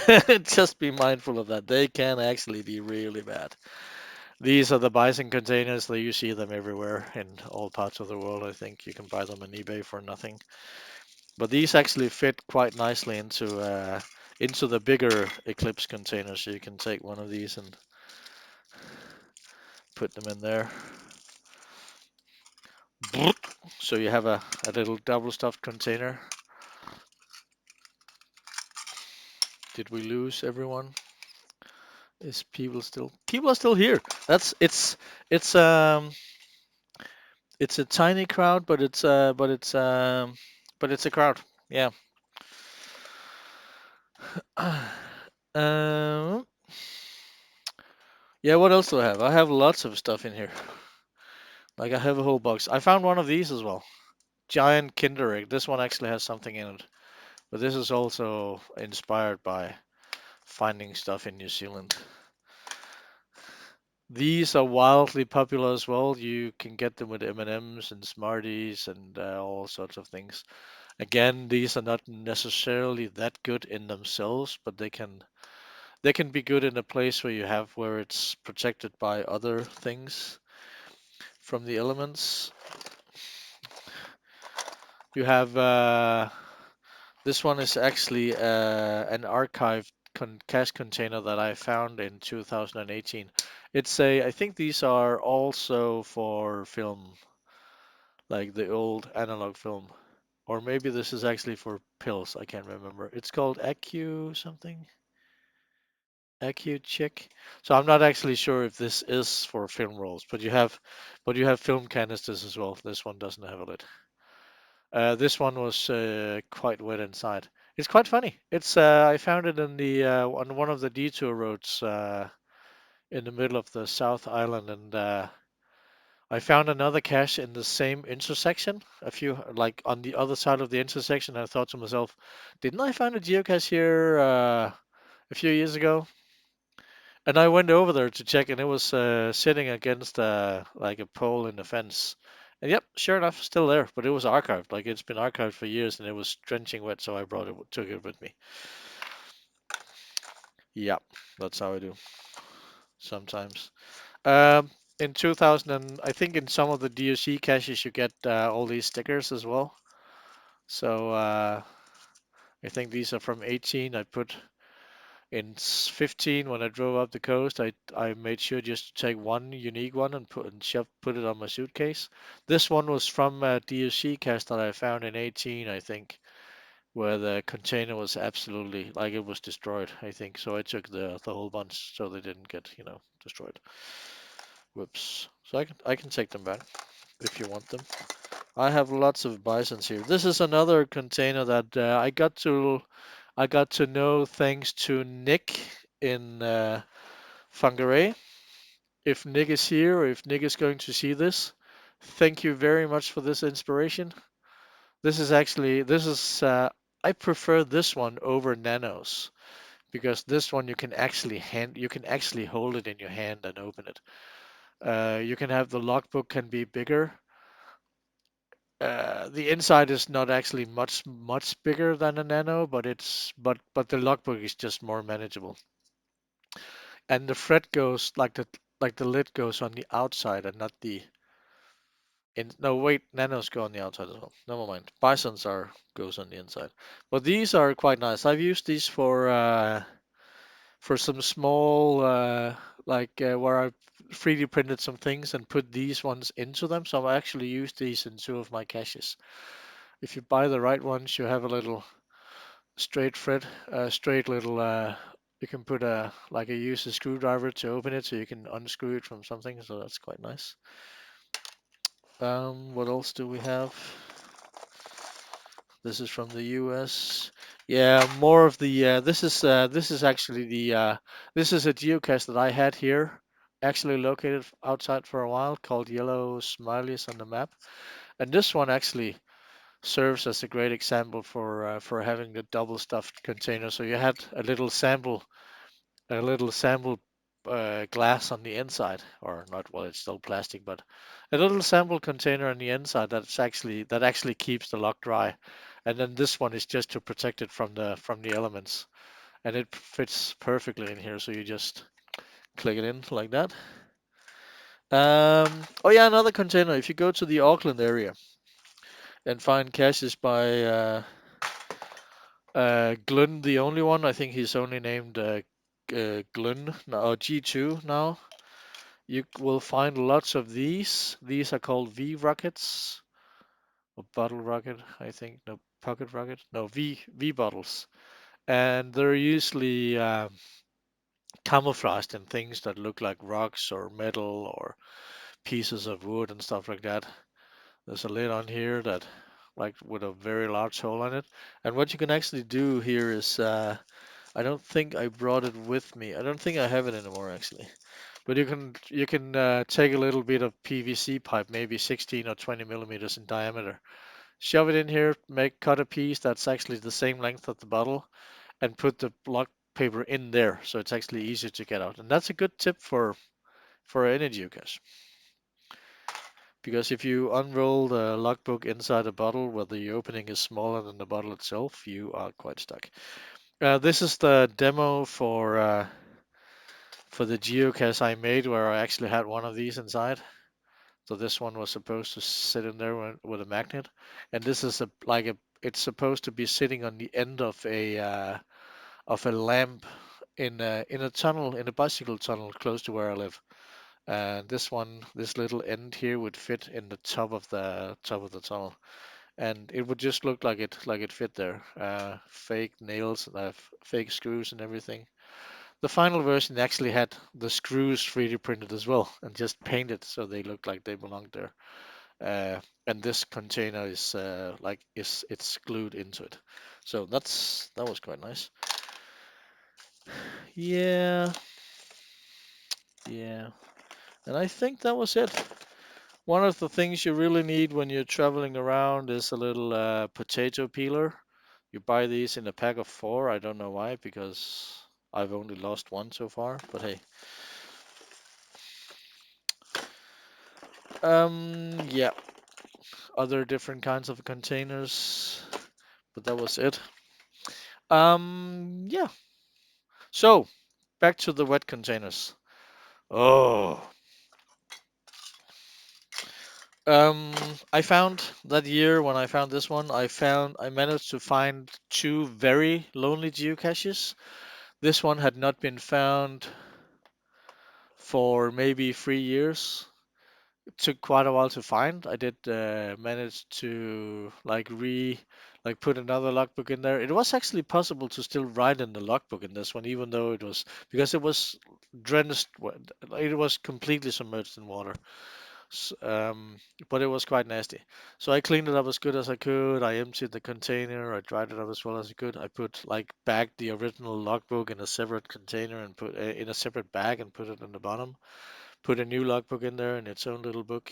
just be mindful of that. They can actually be really bad. These are the bison containers. You see them everywhere in all parts of the world. I think you can buy them on eBay for nothing. But these actually fit quite nicely into the bigger Eclipse container. So you can take one of these and put them in there. So you have a little double stuffed container. Did we lose everyone? Is people are still here? That's it's a tiny crowd, but it's a crowd. Yeah. Um, yeah, what else do I have? I have lots of stuff in here. Like I have a whole box. I found one of these as well. Giant Kinder Egg. This one actually has something in it. But this is also inspired by finding stuff in New Zealand. These are wildly popular as well. You can get them with M&Ms and M's and Smarties and all sorts of things. Again, these are not necessarily that good in themselves, but they can be good in a place where it's protected by other things from the elements. You have this one is actually an archived cache container that I found in 2018. I think these are also for film, like the old analog film. Or maybe this is actually for pills, I can't remember. It's called Acu something? Acu Chick. So I'm not actually sure if this is for film rolls, but you have film canisters as well. This one doesn't have a lid. This one was quite wet inside. It's quite funny. I found it on one of the detour roads in the middle of the South Island, and I found another cache in the same intersection. A few like on the other side of the intersection. I thought to myself, didn't I find a geocache here a few years ago? And I went over there to check, and it was sitting against like a pole in the fence. And yep, sure enough, still there. But it was archived. Like it's been archived for years, and it was drenching wet, so I took it with me. Yep, that's how I do sometimes. Um, in 2000, I think in some of the DOC caches, you get all these stickers as well. So I think these are from 18. I put in 15 when I drove up the coast. I made sure just to take one unique one and put it on my suitcase. This one was from a DOC cache that I found in 18, I think, where the container was absolutely like it was destroyed. I think so. I took the whole bunch so they didn't get destroyed. Whoops. So I can take them back if you want them. I have lots of bisons here. This is another container that I got to know thanks to Nick in Whangarei. If Nick is here or if Nick is going to see this, thank you very much for this inspiration. I prefer this one over nanos because this one you can actually hold it in your hand and open it. You can have the logbook can be bigger. The inside is not actually much bigger than a nano, but the logbook is just more manageable. And the fret goes like the lid goes on the outside and not the in. No, wait, nanos go on the outside as well. Never mind. Bisons are goes on the inside. But these are quite nice. I've used these for some small where I 3D printed some things and put these ones into them. So I actually used these in two of my caches. If you buy the right ones, you have a little straight thread, straight little. You can put use a screwdriver to open it, so you can unscrew it from something. So that's quite nice. What else do we have? This is from the U.S. Yeah, more of the. This is actually this is a geocache that I had here, actually located outside for a while, called Yellow Smileys on the map, and this one actually serves as a great example for having the double stuffed container. So you had a little sample glass on the inside, or not. Well, it's still plastic, but a little sample container on the inside that actually keeps the lock dry. And then this one is just to protect it from the elements, and it fits perfectly in here. So you just click it in like that. Oh yeah, another container. If you go to the Auckland area and find caches Glun, the only one, I think he's only named Glun or G2 now. You will find lots of these. These are called V rockets or bottle rocket, I think. No, pocket rocket. No, V bottles, and they're usually camouflaged in things that look like rocks or metal or pieces of wood and stuff like that. There's a lid on here that like with a very large hole in it. And what you can actually do here is I don't think I brought it with me. I don't think I have it anymore actually. But you can take a little bit of PVC pipe, maybe 16 or 20 millimeters in diameter. Shove it in here, cut a piece that's actually the same length of the bottle, and put the block paper in there, so it's actually easier to get out. And that's a good tip for any geocache. Because if you unroll the logbook inside a bottle where the opening is smaller than the bottle itself, you are quite stuck. This is the demo for the geocache I made where I actually had one of these inside. So this one was supposed to sit in there with a magnet, and this is it's supposed to be sitting on the end of a lamp in a tunnel in a bicycle tunnel close to where I live. And this little end here would fit in the top of the tunnel, and it would just look like it fit there. Fake nails, fake screws, and everything. The final version actually had the screws 3D printed as well, and just painted so they looked like they belonged there. And this container is it's glued into it. So that was quite nice. Yeah, yeah. And I think that was it. One of the things you really need when you're traveling around is a little potato peeler. You buy these in a pack of four. I don't know why, because I've only lost one so far. But hey, yeah, other different kinds of containers. But that was it. Yeah. So back to the wet containers. Oh, um, I found that year when I found this one, I managed to find two very lonely geocaches. This one had not been found for maybe 3 years. It took quite a while to find. I did manage to put another logbook in there. It was actually possible to still write in the logbook in this one, even though it was because it was drenched. It was completely submerged in water. S- Um, but it was quite nasty. So I cleaned it up as good as I could. I emptied the container. I dried it up as well as I could. I put back the original logbook in a separate container and put in a separate bag and put it in the bottom. Put a new logbook in there in its own little book.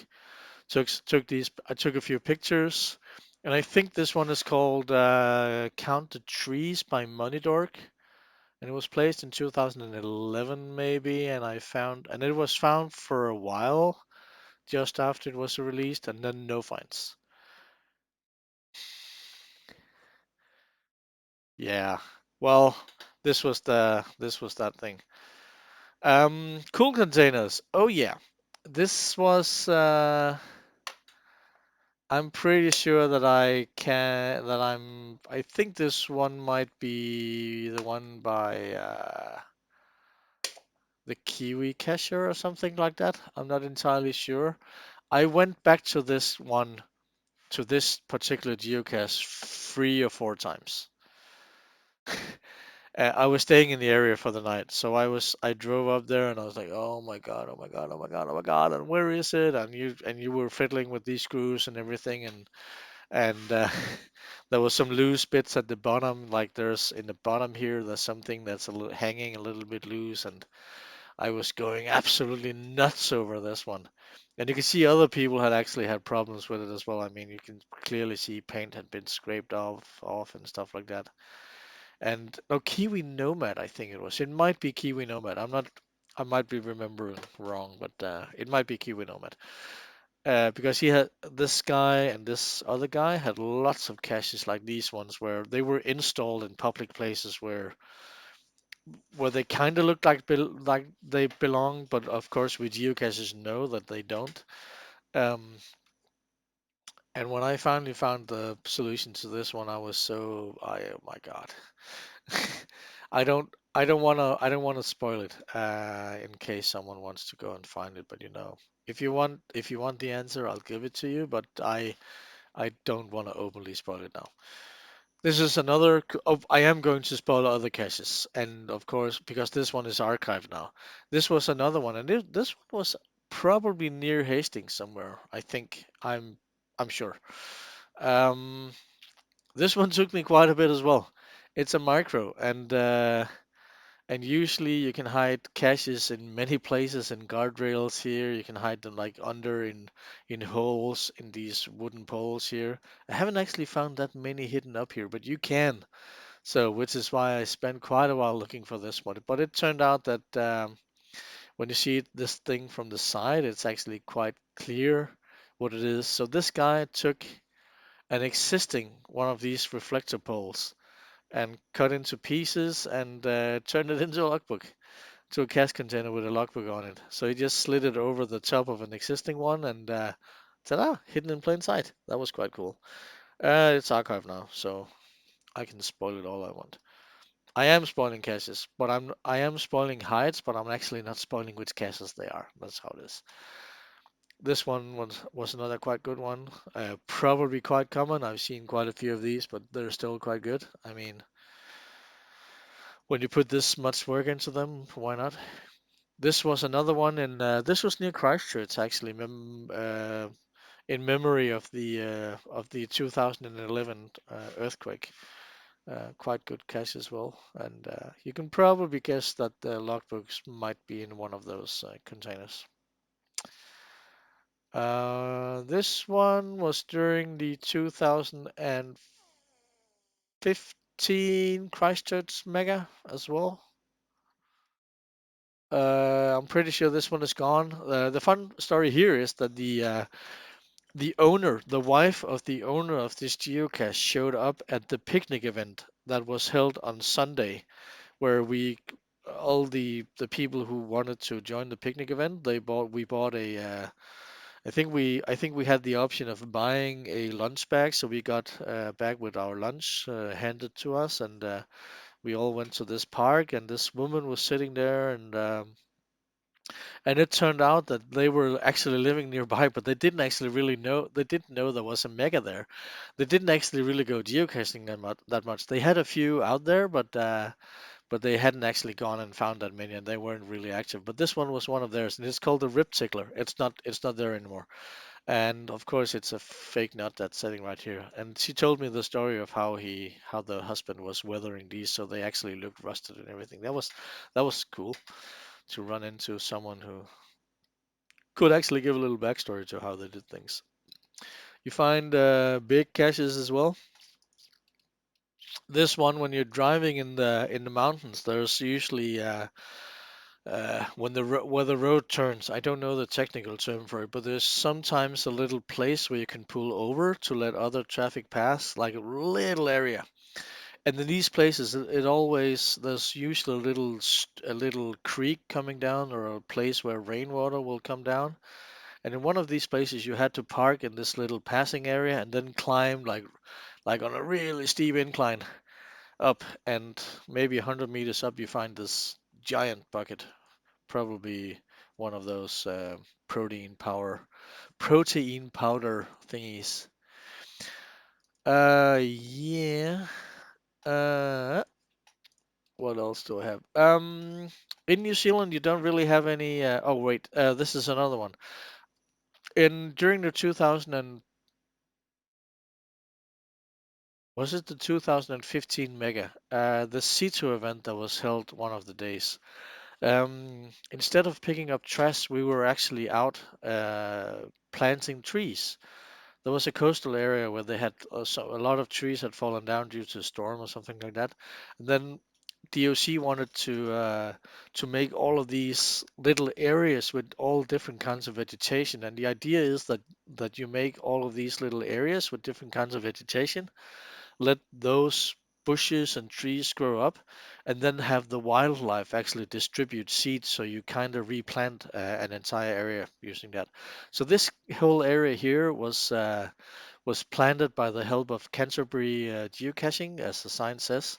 Took these. I took a few pictures, and I think this one is called "Count the Trees" by Money Dork, and it was placed in 2011 maybe. And it was found for a while just after it was released, and then no fines. Yeah. Well, this was that thing. Cool containers. Oh yeah. This was I'm pretty sure that I think this one might be the one by the Kiwi Cacher or something like that. I'm not entirely sure. I went back to this particular geocache 3 or 4 times. I was staying in the area for the night, so I drove up there and I was like, oh my god, oh my god, oh my god, oh my god, and where is it? And you were fiddling with these screws and everything, and there was some loose bits at the bottom, like there's in the bottom here, there's something that's hanging a little bit loose, and I was going absolutely nuts over this one. And you can see other people had actually had problems with it as well. I mean, you can clearly see paint had been scraped off and stuff like that. And oh, Kiwi Nomad, I think it was. It might be Kiwi Nomad. I might be remembering wrong, but it might be Kiwi Nomad. Because he had this guy and this other guy had lots of caches like these ones where they were installed in public places where they kind of looked like they belong, but of course we geocachers know that they don't. Um, And when I finally found the solution to this one, oh my God. I don't wanna spoil it, in case someone wants to go and find it, but if you want the answer, I'll give it to you, but I don't want to openly spoil it now. This is I am going to spoil other caches, and of course, because this one is archived now. This was another one, and this one was probably near Hastings somewhere. I'm sure. Um, this one took me quite a bit as well. It's a micro, and usually you can hide caches in many places and guardrails here. You can hide them like under in holes in these wooden poles here. I haven't actually found that many hidden up here, but you can. So, which is why I spent quite a while looking for this one. But it turned out that when you see this thing from the side, it's actually quite clear what it is. So this guy took an existing one of these reflector poles and cut into pieces and turned it into a logbook, to a cache container with a logbook on it. So he just slid it over the top of an existing one and ta-da, hidden in plain sight. That was quite cool. It's archived now, so I can spoil it all I want. I am spoiling caches, but I am spoiling hides, but I'm actually not spoiling which caches they are. That's how it is. This one was another quite good one. Probably quite common. I've seen quite a few of these, but they're still quite good. I mean, when you put this much work into them, why not? This was another one, and this was near Christchurch actually, in memory of the 2011 earthquake. Quite good cache as well, and you can probably guess that the logbooks might be in one of those containers. This one was during the 2015 Christchurch mega as well. I'm pretty sure this one is gone. The fun story here is that the wife of the owner of this geocache showed up at the picnic event that was held on Sunday, where all the people who wanted to join the picnic event, we bought I think we had the option of buying a lunch bag, so we got a bag with our lunch handed to us, and we all went to this park, and this woman was sitting there, and it turned out that they were actually living nearby, but they didn't know there was a mega there. They didn't actually really go geocaching that much. They had a few out there, but they hadn't actually gone and found that many, and they weren't really active. But this one was one of theirs, and it's called the Rip Tickler. It's not there anymore. And of course, it's a fake nut that's sitting right here. And she told me the story of how the husband was weathering these, so they actually looked rusted and everything. That was cool to run into someone who could actually give a little backstory to how they did things. You find big caches as well. This one, when you're driving in the mountains, there's usually where the road turns. I don't know the technical term for it, but there's sometimes a little place where you can pull over to let other traffic pass, like a little area. And in these places, it always there's usually a little creek coming down or a place where rainwater will come down. And in one of these places, you had to park in this little passing area and then climb like on a really steep incline up, and maybe 100 meters up, you find this giant bucket, probably one of those protein powder thingies. Yeah. Uh, what else do I have? In New Zealand, you don't really have any. Oh wait, this is another one. In during the 2000 and was it the 2015 Mega? The C2 event that was held one of the days. Instead of picking up trash, we were actually out planting trees. There was a coastal area where they had a lot of trees had fallen down due to a storm or something like that. And then DOC wanted to make all of these little areas with all different kinds of vegetation. And the idea is that you make all of these little areas with different kinds of vegetation, let those bushes and trees grow up, and then have the wildlife actually distribute seeds, so you kind of replant an entire area using that. So this whole area here was planted by the help of Canterbury geocaching, as the sign says.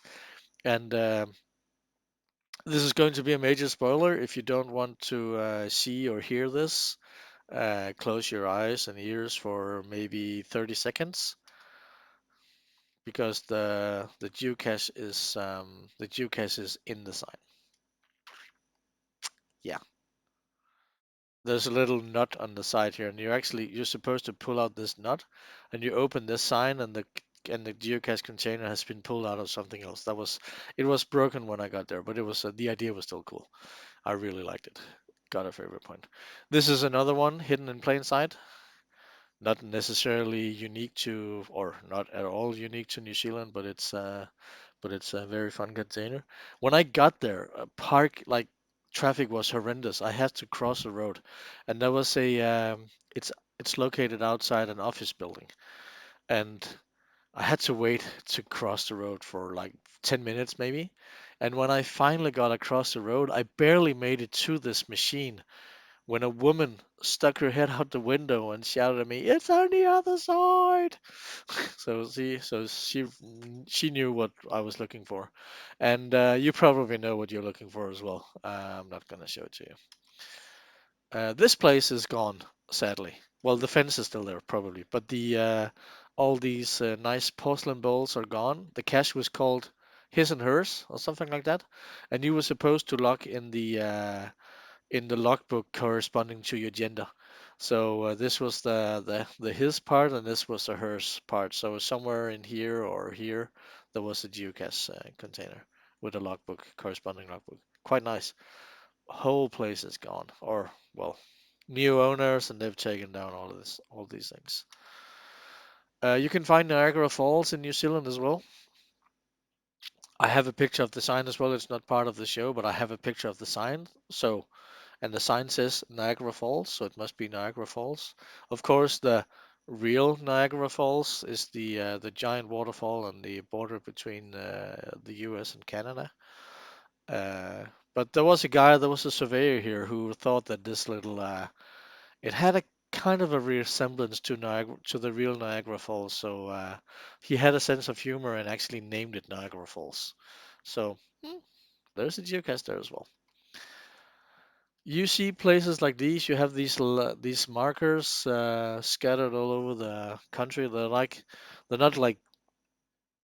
And this is going to be a major spoiler. If you don't want to see or hear this, close your eyes and ears for maybe 30 seconds because the geocache is in the sign. Yeah, there's a little nut on the side here, and you're supposed to pull out this nut, and you open this sign, and the geocache container has been pulled out of something else. It was broken when I got there, but it was the idea was still cool. I really liked it. Got a favorite point. This is another one hidden in plain sight. Not necessarily unique to, or not at all unique to New Zealand, but it's a very fun container. When I got there, park like traffic was horrendous. I had to cross the road, and there was a it's located outside an office building, and I had to wait to cross the road for like 10 minutes maybe. And when I finally got across the road, I barely made it to this machine when a woman stuck her head out the window and shouted at me, "It's on the other side!" So she knew what I was looking for, and you probably know what you're looking for as well. I'm not gonna show it to you. This place is gone, sadly. Well, the fence is still there, probably, but the all these nice porcelain bowls are gone. The cache was called His and Hers or something like that, and you were supposed to lock in the logbook corresponding to your gender. So this was the his part, and this was the hers part. So somewhere in here or here, there was a geocache container with a logbook, corresponding logbook. Quite nice. Whole place is gone, or well, new owners, and they've taken down all these things. You can find Niagara Falls in New Zealand as well. I have a picture of the sign as well. It's not part of the show, but I have a picture of the sign. So and the sign says Niagara Falls, so it must be Niagara Falls. Of course, the real Niagara Falls is the giant waterfall on the border between the U.S. and Canada. Uh, but there was a surveyor here who thought that this little it had a kind of a resemblance to Niagara, to the real Niagara Falls. So he had a sense of humor and actually named it Niagara Falls. So there's a geocache there as well. You see places like these, you have these markers scattered all over the country. They're not like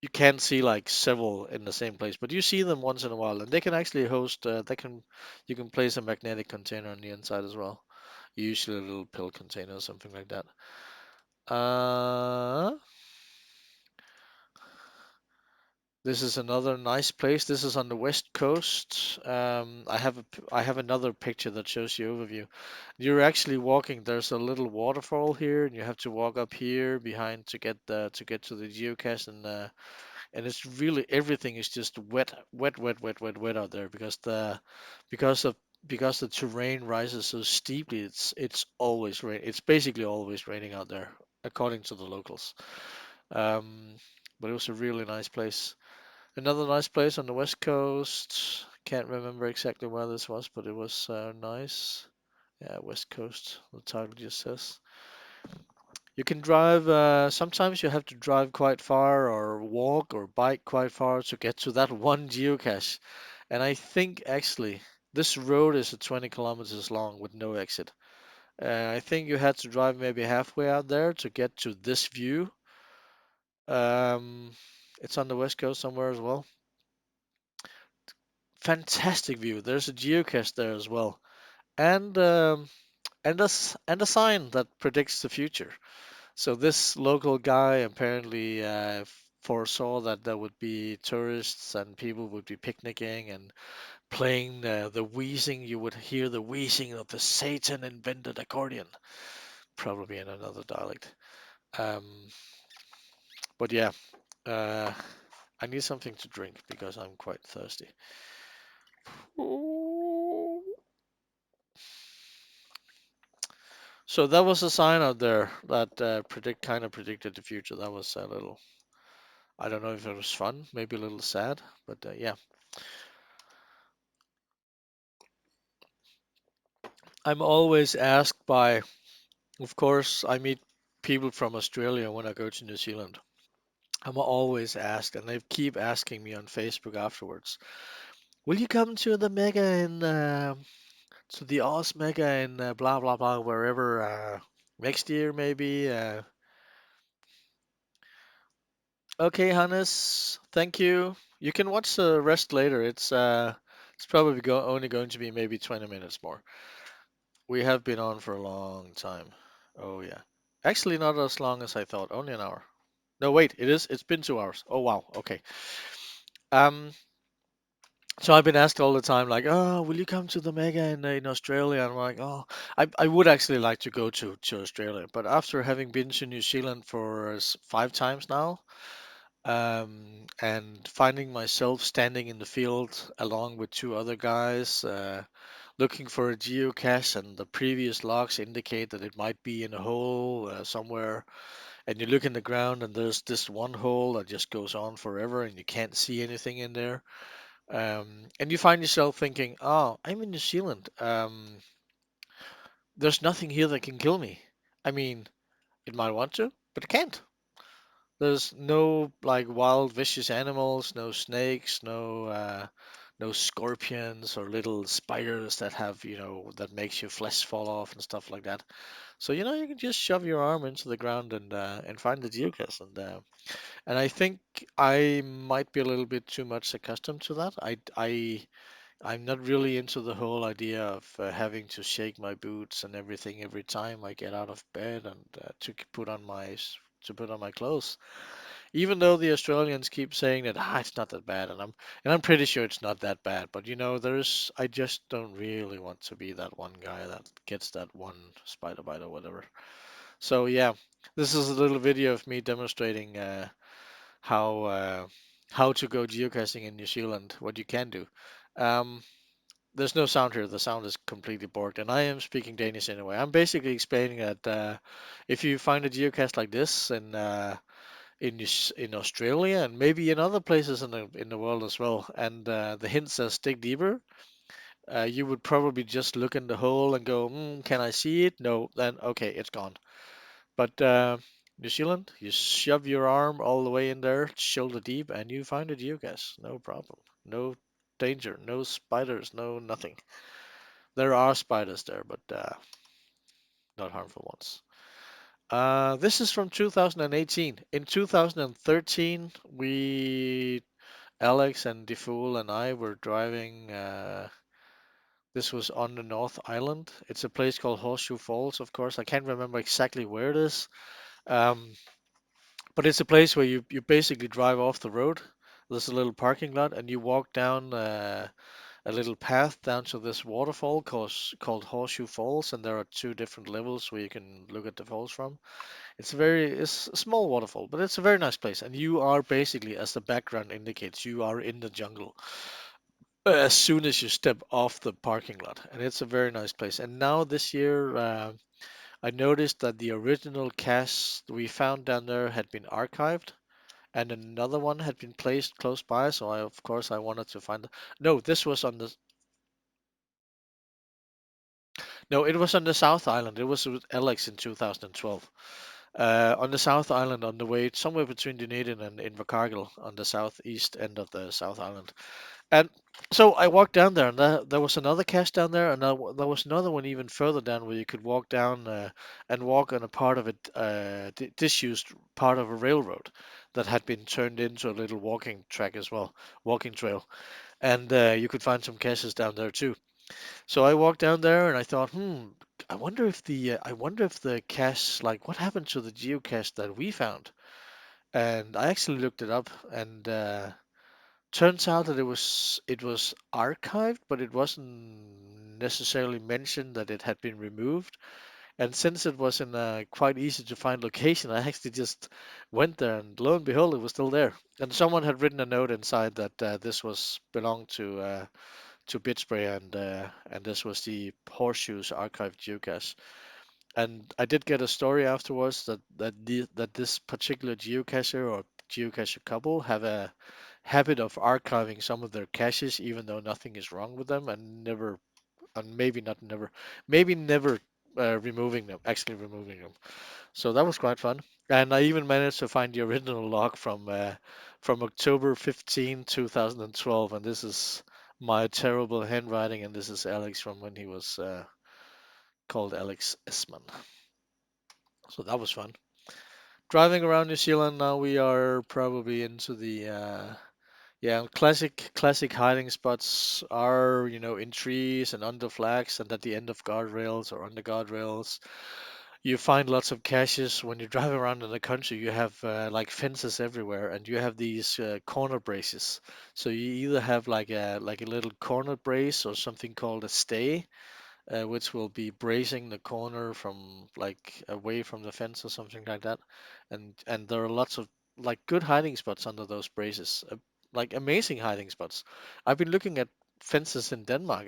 you can't see like several in the same place, but you see them once in a while, and they can actually host. You can place a magnetic container on the inside as well. Usually a little pill container or something like that. Uh, this is another nice place. This is on the west coast. I have another picture that shows you overview. You're actually walking. There's a little waterfall here, and you have to walk up here behind to get to the geocache, and it's really everything is just wet out there because of because the terrain rises so steeply. It's always rain. It's basically always raining out there, according to the locals. Um, but it was a really nice place. Another nice place on the west coast. Can't remember exactly where this was, but it was nice. Yeah, west coast. The title just says. You can drive. Sometimes you have to drive quite far, or walk, or bike quite far to get to that one geocache. And I think actually this road is 20 kilometers long with no exit. I think you had to drive maybe halfway out there to get to this view. Um, it's on the west coast somewhere as well. Fantastic view. There's a geocache there as well, and and a sign that predicts the future. So this local guy apparently foresaw that there would be tourists and people would be picnicking and playing the wheezing. You would hear the wheezing of the Satan invented accordion, probably in another dialect. Um, but yeah, uh, I need something to drink because I'm quite thirsty. So that was a sign out there that predicted the future. That was a little. I don't know if it was fun, maybe a little sad, but yeah. I'm always asked by, of course, I meet people from Australia when I go to New Zealand. I'm always asked, and they keep asking me on Facebook afterwards, will you come to the mega in to the Oz mega in blah blah blah wherever next year maybe? Okay, Hannes, thank you. You can watch the rest later. It's probably only going to be maybe 20 minutes more. We have been on for a long time. Oh yeah. Actually, not as long as I thought. Only an hour. No, wait, it is. It's been 2 hours. Oh wow. Okay. Um. So I've been asked all the time, like, oh, will you come to the mega in Australia? And I'm like, oh, I would actually like to go to Australia, but after having been to New Zealand for 5 times now, and finding myself standing in the field along with two other guys, looking for a geocache, and the previous logs indicate that it might be in a hole somewhere, and you look in the ground, and there's this one hole that just goes on forever, and you can't see anything in there. And you find yourself thinking, "Oh, I'm in New Zealand. There's nothing here that can kill me. I mean, it might want to, but it can't. There's no like wild vicious animals, no snakes, no scorpions or little spiders that have, that makes your flesh fall off and stuff like that. So, you can just shove your arm into the ground and find the geocache. And I think I might be a little bit too much accustomed to that. I'm not really into the whole idea of having to shake my boots and everything every time I get out of bed and to put on my clothes. Even though the Australians keep saying that it's not that bad, and I'm pretty sure it's not that bad. But there's I just don't really want to be that one guy that gets that one spider bite or whatever. So yeah, this is a little video of me demonstrating how uh, how to go geocaching in New Zealand, what you can do. Um, there's no sound here. The sound is completely borked, and I am speaking Danish anyway. I'm basically explaining that if you find a geocache like this in Australia and maybe in other places in the world as well, and the hint says dig deeper, you would probably just look in the hole and go, "Can I see it? No." Then okay, it's gone. But New Zealand, you shove your arm all the way in there, shoulder deep, and you find a geocache. No problem. No danger. No spiders. No nothing. There are spiders there, but not harmful ones. This is from 2018. In 2013, Alex and DeFool and I were driving. This was on the North Island. It's a place called Horseshoe Falls, of course. I can't remember exactly where it is. Um, but it's a place where you basically drive off the road. There's a little parking lot, and you walk down a little path down to this waterfall called Horseshoe Falls, and there are two different levels where you can look at the falls from. It's a small waterfall, but it's a very nice place, and you are basically, as the background indicates, you are in the jungle as soon as you step off the parking lot, and it's a very nice place. And now this year, I noticed that the original cache we found down there had been archived, and another one had been placed close by. So of course, I wanted to find. No, this was on the No, it was on the South Island. It was with Alex in 2012. On the South Island, on the way somewhere between Dunedin and Invercargill, on the southeast end of the South Island. And so I walked down there, and there was another cache down there, and there was another one even further down where you could walk down and walk on a part of it, disused part of a railroad that had been turned into a little walking track as well, walking trail. And you could find some caches down there too. So I walked down there and I thought, I wonder if the cache, like, what happened to the geocache that we found? And I actually looked it up, and turns out that it was archived, but it wasn't necessarily mentioned that it had been removed. And since it was in a quite easy to find location, I actually just went there, and lo and behold, it was still there. And someone had written a note inside that this was belonged to Bitsprey, and this was the Horseshoes archived geocache. And I did get a story afterwards that this particular geocacher or geocacher couple have a habit of archiving some of their caches, even though nothing is wrong with them, and never, and maybe not never, maybe never. removing them, actually removing them. So that was quite fun. And I even managed to find the original log from October 15, 2012. And this is my terrible handwriting. And this is Alex from when he was called Alex Esman. So that was fun. Driving around New Zealand now, we are probably into the yeah, classic hiding spots are, in trees and under flags and at the end of guardrails or under guardrails. You find lots of caches when you drive around in the country. You have like fences everywhere, and you have these corner braces. So you either have like a little corner brace or something called a stay, which will be bracing the corner from like away from the fence or something like that. And there are lots of like good hiding spots under those braces, like amazing hiding spots. I've been looking at fences in Denmark,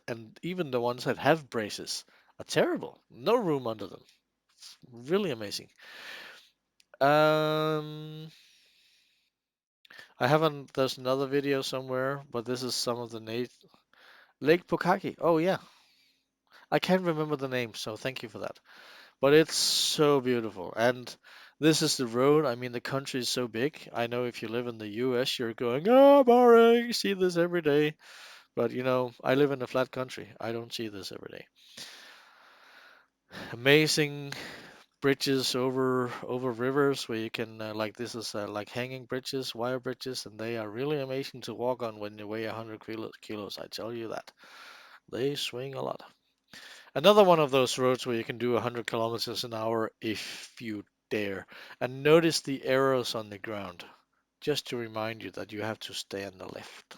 and even the ones that have braces are terrible. No room under them. Really amazing. Um, I haven't. There's another video somewhere, but this is some of the Lake Pukaki. Oh yeah, I can't remember the name, so thank you for that. But it's so beautiful, and this is the road. I mean, the country is so big. I know if you live in the U.S., you're going, oh, boring. See this every day. But I live in a flat country. I don't see this every day. Amazing bridges over rivers where you can like this is like hanging bridges, wire bridges, and they are really amazing to walk on when you weigh 100 kilos. I tell you that they swing a lot. Another one of those roads where you can do 100 kilometers an hour if you dare. And notice the arrows on the ground, just to remind you that you have to stay on the left.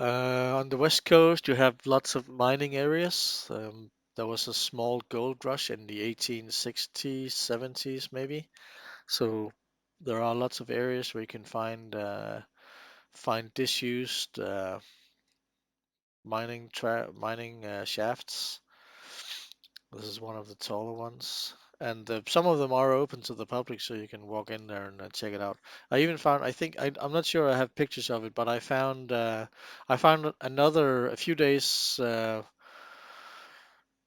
On the west coast, you have lots of mining areas. There was a small gold rush in the 1860s, 70s, maybe. So there are lots of areas where you can find disused mining shafts. This is one of the taller ones, and some of them are open to the public, so you can walk in there and check it out. I even found, I think, I'm not sure I have pictures of it, but I found another a few days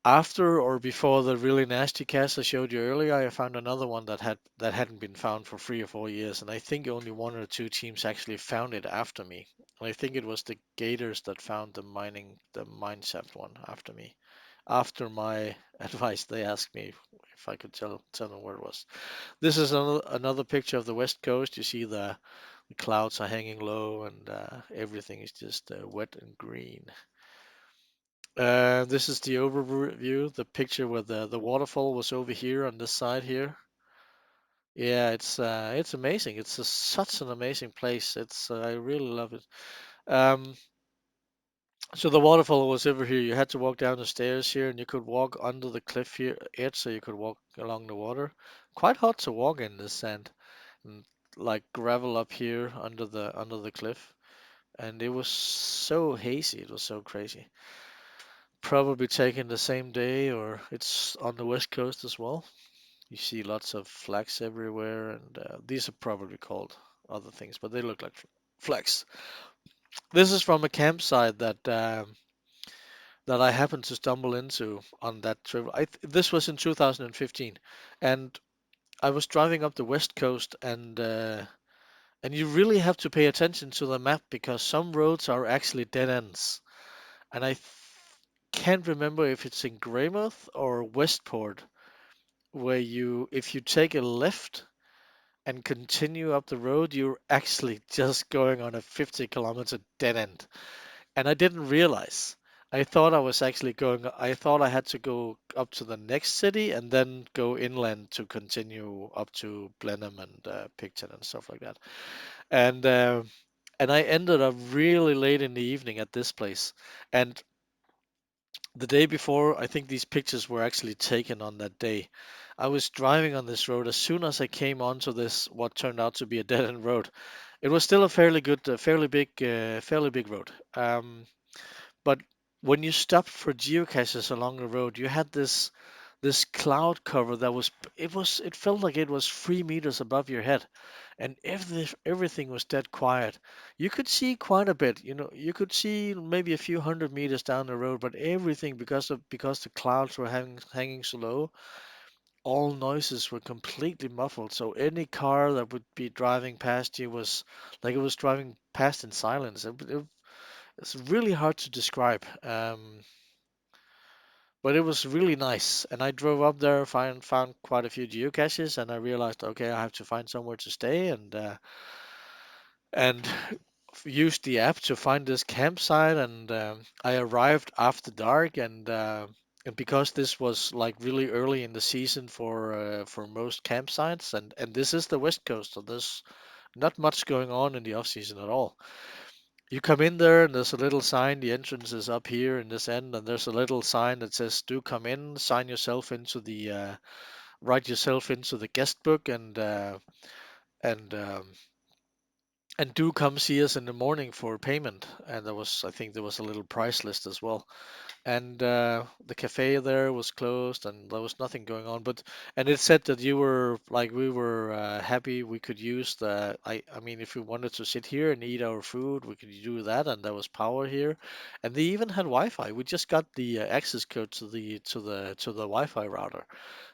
after or before the really nasty cast I showed you earlier. I found another one that hadn't been found for 3 or 4 years, and I think only one or two teams actually found it after me. And I think it was the Gators that found the mine shaft one after me. After my advice, they asked me if I could tell them where it was. This is another picture of the west coast. You see the clouds are hanging low, and everything is just wet and green. This is the overview, the picture where the waterfall was over here on this side here. Yeah, it's amazing. It's such an amazing place. I really love it. Um, so the waterfall was over here. You had to walk down the stairs here, and you could walk under the cliff here edge, so you could walk along the water. Quite hot to walk in this sand, and like gravel up here under the cliff. And it was so hazy. It was so crazy. Probably taken the same day, or it's on the west coast as well. You see lots of flags everywhere, and these are probably called other things, but they look like flags. This is from a campsite that I happened to stumble into on that trip. This was in 2015, and I was driving up the west coast, and you really have to pay attention to the map because some roads are actually dead ends, and can't remember if it's in Greymouth or Westport where if you take a left and continue up the road, you're actually just going on a 50-kilometer dead end. And I didn't realize. I thought I thought I had to go up to the next city and then go inland to continue up to Blenheim and Picton and stuff like that. And uh, and I ended up really late in the evening at this place. And the day before, I think these pictures were actually taken on that day. I was driving on this road. As soon as I came onto this, what turned out to be a dead end road, it was still a fairly good, fairly big road. But when you stopped for geocaches along the road, you had this cloud cover that it felt like it was 3 meters above your head, and everything was dead quiet. You could see quite a bit, you could see maybe a few hundred meters down the road, but everything, because the clouds were hanging so low, all noises were completely muffled. So any car that would be driving past you was like it was driving past in silence. It's really hard to describe. But it was really nice. And I drove up there, found quite a few geocaches, and I realized, okay, I have to find somewhere to stay, and used the app to find this campsite. And I arrived after dark, and because this was like really early in the season for most campsites, and this is the West Coast, so there's not much going on in the off season at all. You come in there and there's a little sign, the entrance is up here in this end, and there's a little sign that says, "Do come in, sign yourself into write yourself into the guest book, and um, and do come see us in the morning for payment." And I think there was a little price list as well. And the cafe there was closed, and there was nothing going on. And it said that we were happy we could use I mean, if we wanted to sit here and eat our food, we could do that, and there was power here, and they even had Wi-Fi. We just got the access code to the Wi-Fi router.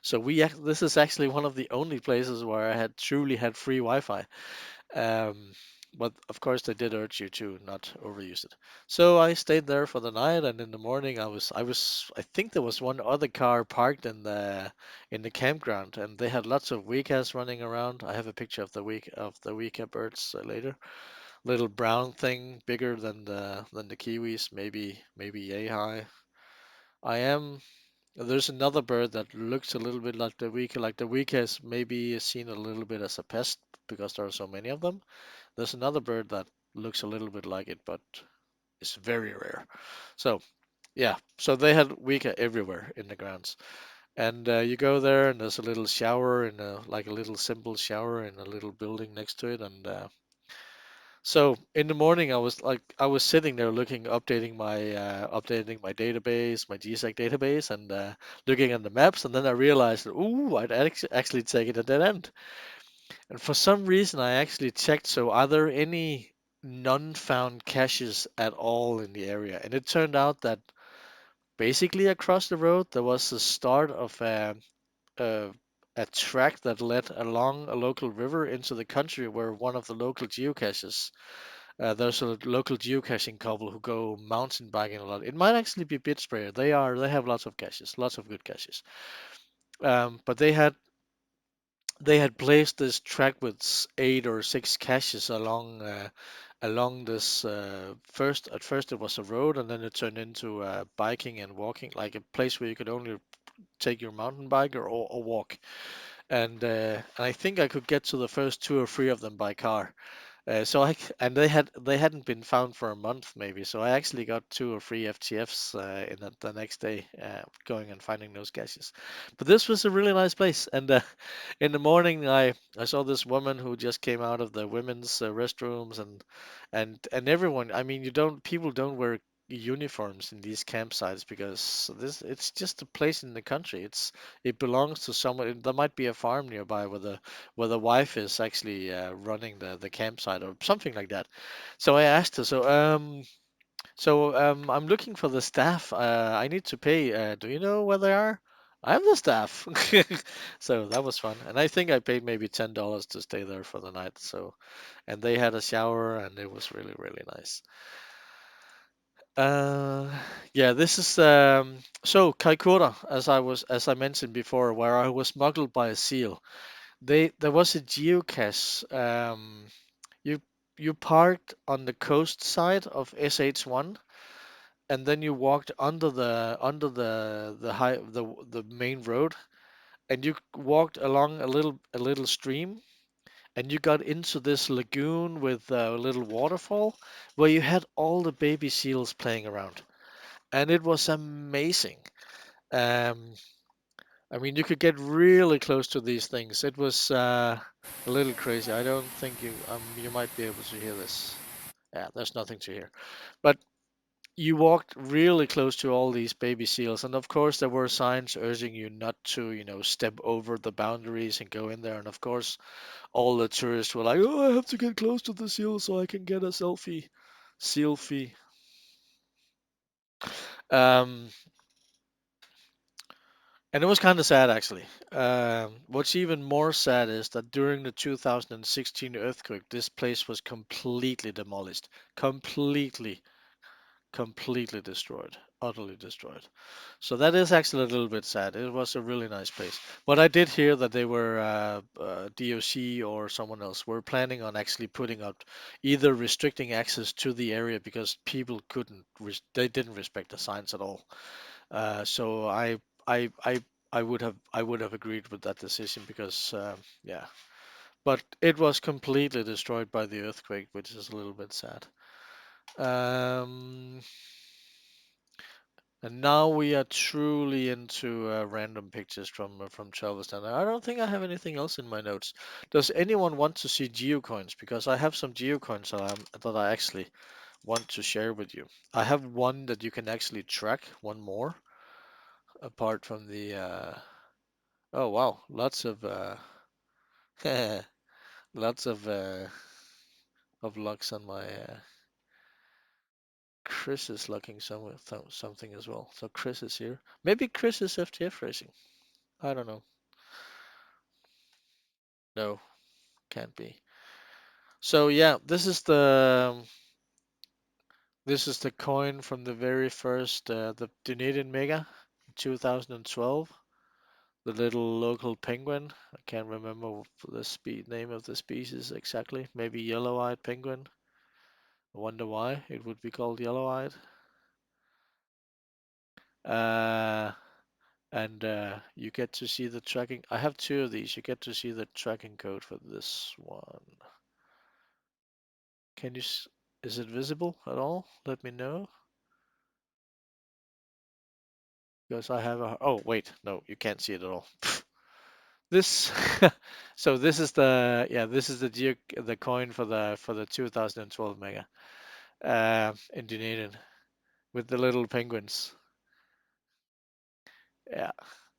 So this is actually one of the only places where I had truly had free Wi-Fi. Um, but of course, they did urge you to not overuse it. So I stayed there for the night, and in the morning, I think there was one other car parked in the campground, and they had lots of wekas running around. I have a picture of the weka birds later. Little brown thing, bigger than the kiwis, maybe yay high. I am. There's another bird that looks a little bit like the weka. Like the weka is maybe seen a little bit as a pest because there are so many of them. There's another bird that looks a little bit like it, but it's very rare. So yeah, so they had weka everywhere in the grounds, and you go there, and there's a little shower in like a little simple shower in a little building next to it, and so in the morning I was sitting there updating my database, my GSAC database, and looking at the maps, and then I realized, ooh, I'd actually taken a dead end. And for some reason, I actually checked, so are there any non-found caches at all in the area? And it turned out that basically across the road there was the start of a, a track that led along a local river into the country where one of the local geocaches, there's a local geocaching couple who go mountain biking a lot. It might actually be Bit Sprayer. They have lots of caches, lots of good caches. But they had placed this track with 8 or 6 caches along this first at first it was a road, and then it turned into biking and walking, like a place where you could only take your mountain bike or walk. And I think I could get to the first 2 or 3 of them by car. And they hadn't been found for a month maybe, so I actually got 2 or 3 FTFs in the next day, going and finding those caches. But this was a really nice place, and in the morning I saw this woman who just came out of the women's restrooms, and everyone. I mean, you don't people don't wear uniforms in these campsites because this it's just a place in the country. It belongs to someone. There might be a farm nearby where the wife is actually running the campsite or something like that. So I asked her, I'm looking for the staff. I need to pay. Do you know where they are? I'm the staff. So that was fun, and I think I paid maybe $10 to stay there for the night. And they had a shower, and it was really really nice. Uh, yeah, this is Kaikoura, as I mentioned before, where I was smuggled by a seal. There was a geocache. You you parked on the coast side of SH1, and then you walked under the main road, and you walked along a little stream, and you got into this lagoon with a little waterfall where you had all the baby seals playing around, and it was amazing. Um, I mean, you could get really close to these things. It was a little crazy. I don't think you might be able to hear this. Yeah, there's nothing to hear. But You walked really close to all these baby seals, and of course there were signs urging you not to, step over the boundaries and go in there. And of course, all the tourists were like, "Oh, I have to get close to the seal so I can get a selfie." Selfie. Um, and it was kind of sad actually. What's even more sad is that during the 2016 earthquake, this place was completely demolished, completely, completely destroyed, utterly destroyed. So that is actually a little bit sad. It was a really nice place. But I did hear that they were DOC or someone else were planning on actually putting up either restricting access to the area because people couldn't, they didn't respect the signs at all. So I, I, I would have agreed with that decision because yeah. But it was completely destroyed by the earthquake, which is a little bit sad. Um, And now we are truly into random pictures from Charleston. I don't think I have anything else in my notes. Does anyone want to see geocoins? Because I have some geocoins that I actually want to share with you. I have one that you can actually track, one more, apart from the. Oh wow, lots of lots of locks on my. Chris is looking something as well. So Chris is here. Maybe Chris is FTF racing. I don't know. No, can't be. So yeah, this is the coin from the very first the Dunedin Mega, 2012. The little local penguin. I can't remember the name of the species exactly. Maybe yellow-eyed penguin. I wonder why it would be called yellow-eyed. Uh, and you get to see the tracking. I have two of these. You get to see the tracking code for this one. Can you? Is it visible at all? Let me know. Because I have a. Oh wait, no, you can't see it at all. This. So this is the coin for the 2012 mega in Dunedin with the little penguins. Yeah.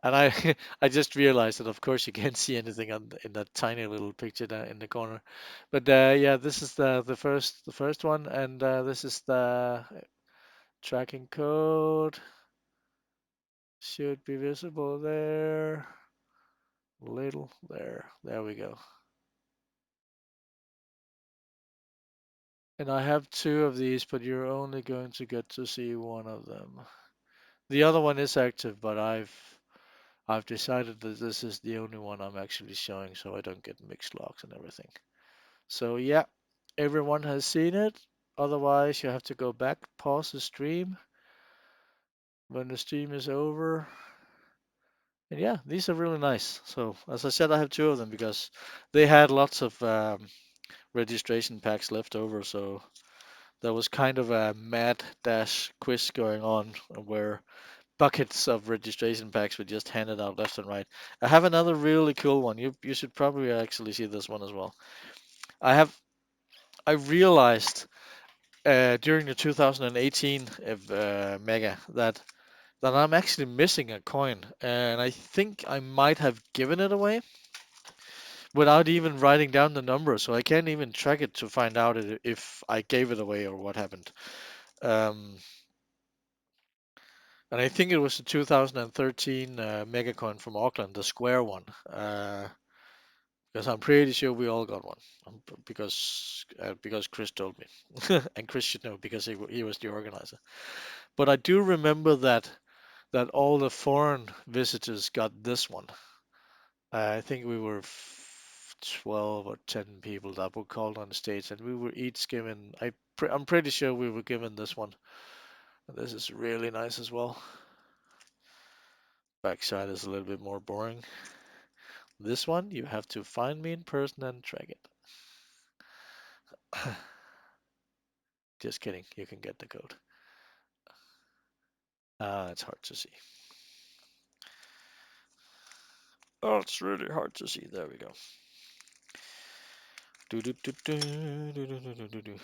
And I I just realized that of course you can't see anything in that tiny little picture there in the corner. But yeah, this is the first one, and this is the tracking code. Should be visible there. Little there. There we go. And I have two of these, but you're only going to get to see one of them. The other one is active, but I've decided that this is the only one I'm actually showing, so I don't get mixed logs and everything. So yeah, everyone has seen it. Otherwise, you have to go back, pause the stream when the stream is over. And yeah, these are really nice. So as I said, I have two of them because they had lots of registration packs left over, so there was kind of a mad dash quiz going on where buckets of registration packs were just handed out left and right. I have another really cool one. You should probably actually see this one as well. I have I realized during the 2018 mega that I'm actually missing a coin, and I think I might have given it away without even writing down the number, so I can't even track it to find out if I gave it away or what happened. Um, And I think it was the 2013 Megacoin from Auckland, the square one. Because I'm pretty sure we all got one. Because Chris told me, and Chris should know because he was the organizer. But I do remember that all the foreign visitors got this one. I think we were 12 or 10 people that were called on stage, and we were each given. I'm pretty sure we were given this one. And this is really nice as well. Backside is a little bit more boring. This one, you have to find me in person and track it. Just kidding, you can get the code. It's hard to see. Oh, it's really hard to see. There we go. Do, do, do, do, do, do, do, do, do.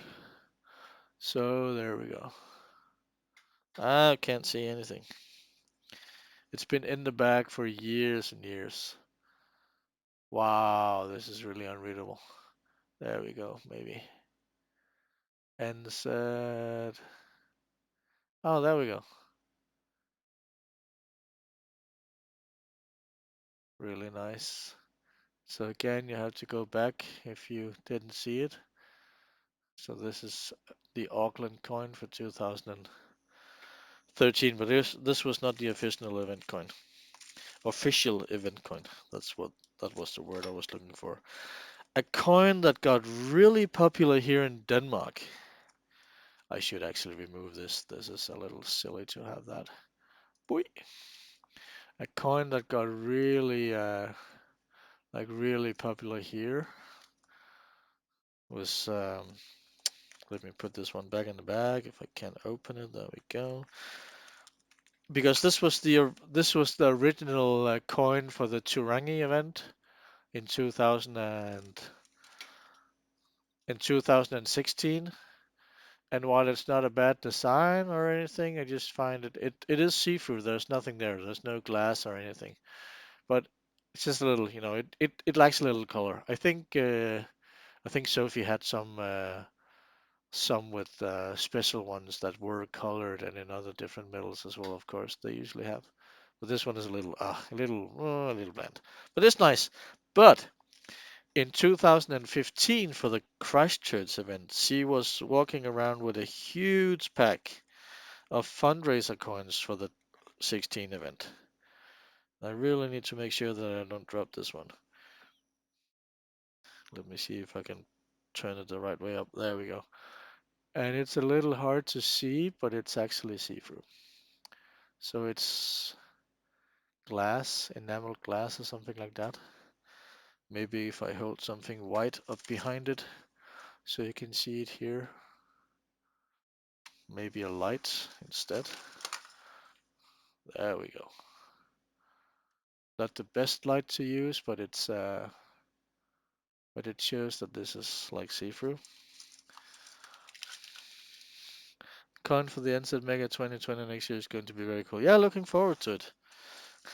So there we go. I can't see anything. It's been in the bag for years and years. Wow, this is really unreadable. There we go, maybe. And said, oh, there we go. Really nice. So again, you have to go back if you didn't see it. So this is the Auckland coin for 2013, but this was not the official event coin. Official event coin. That was the word I was looking for. A coin that got really popular here in Denmark. I should actually remove this. This is a little silly to have that. Boy. A coin that got really really popular here was let me put this one back in the bag if I can open it. There we go. Because this was the original coin for the Turangi event in 2000 and in 2016. And while it's not a bad design or anything, I just find it is see-through. There's nothing there. There's no glass or anything. But it's just a little, it lacks a little color. I think Sophie had some with special ones that were colored and in other different metals as well. Of course, they usually have. But this one is a little bland. But it's nice. But in 2015 for the Christchurch event, she was walking around with a huge pack of fundraiser coins for the 16 event. I really need to make sure that I don't drop this one. Let me see if I can turn it the right way up. There we go. And it's a little hard to see, but it's actually see-through. So it's glass, enameled glass or something like that. Maybe if I hold something white up behind it so you can see it here. Maybe a light instead. There we go. Not the best light to use, but it shows that this is like see-through. Con for the NZ Mega 2020 next year is going to be very cool. Yeah, looking forward to it.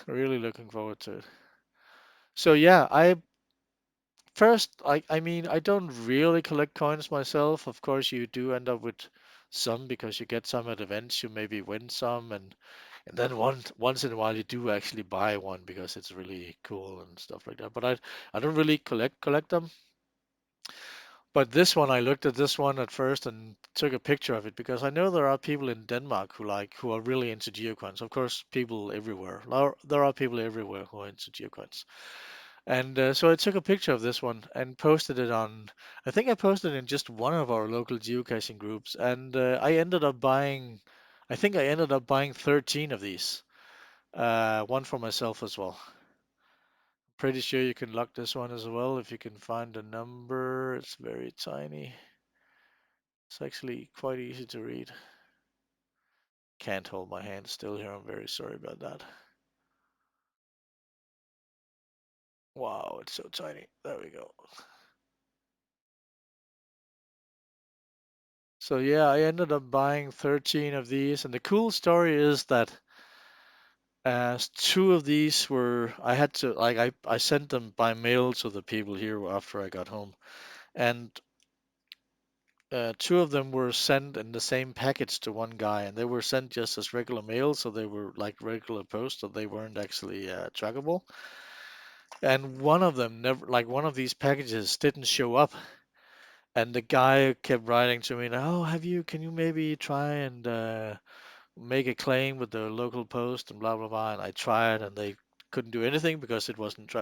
Really looking forward to it. So yeah, I mean, I don't really collect coins myself. Of course, you do end up with some because you get some at events. You maybe win some, and then once in a while you do actually buy one because it's really cool and stuff like that. But I don't really collect them. But this one, I looked at this one at first and took a picture of it because I know there are people in Denmark who are really into geocoins. Of course, people everywhere. There are people everywhere who are into geocoins. And so I took a picture of this one and posted it on. I think I posted it in just one of our local geocaching groups, and I think I ended up buying 13 of these. One for myself as well. Pretty sure you can lock this one as well if you can find the number. It's very tiny. It's actually quite easy to read. Can't hold my hand still here. I'm very sorry about that. Wow, it's so tiny. There we go. So yeah, I ended up buying 13 of these, and the cool story is that two of these were I had to like I sent them by mail to the people here after I got home, and two of them were sent in the same package to one guy, and they were sent just as regular mail, so they were like regular post, so they weren't actually trackable. And one of them never, like one of these packages didn't show up, and the guy kept writing to me, "Oh, can you maybe try and make a claim with the local post and blah blah blah." And I tried, and they couldn't do anything because it wasn't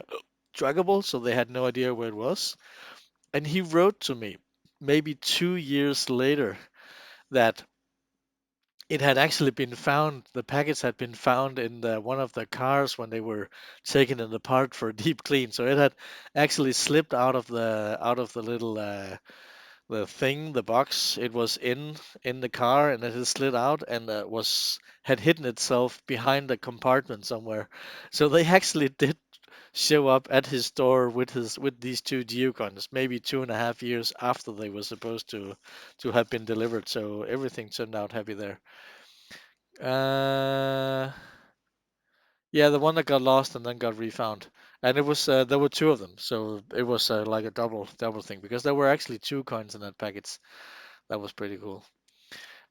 trackable, so they had no idea where it was. And he wrote to me maybe 2 years later that it had actually been found, the package had been found in one of the cars when they were taking it apart for a deep clean. So it had actually slipped out of the little the thing, the box it was in the car, and it had slid out and was had hidden itself behind a compartment somewhere. So they actually did show up at his door with these two geocons, maybe 2.5 years after they were supposed to have been delivered. So everything turned out happy there. Uh, yeah, the one that got lost and then got refound. And it was there were two of them, so it was like a double thing because there were actually two coins in that package. That was pretty cool.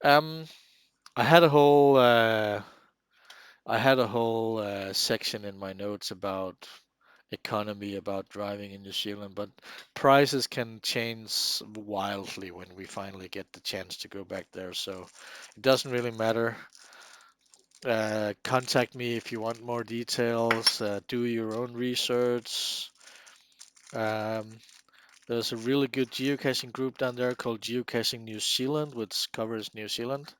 Um, I had a whole section in my notes about economy, about driving in New Zealand, but prices can change wildly when we finally get the chance to go back there. So it doesn't really matter. Contact me if you want more details. Do your own research. Um, there's a really good geocaching group down there called Geocaching New Zealand, which covers New Zealand.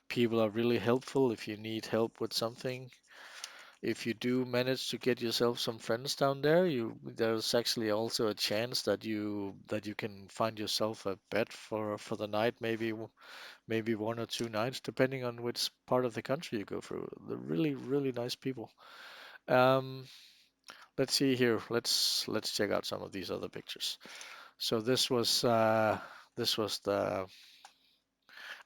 People are really helpful if you need help with something. If you do manage to get yourself some friends down there, there's actually also a chance that you can find yourself a bed for the night, maybe 1 or 2 nights, depending on which part of the country you go through. They're really really nice people. Um, let's see here. Let's check out some of these other pictures. So this was the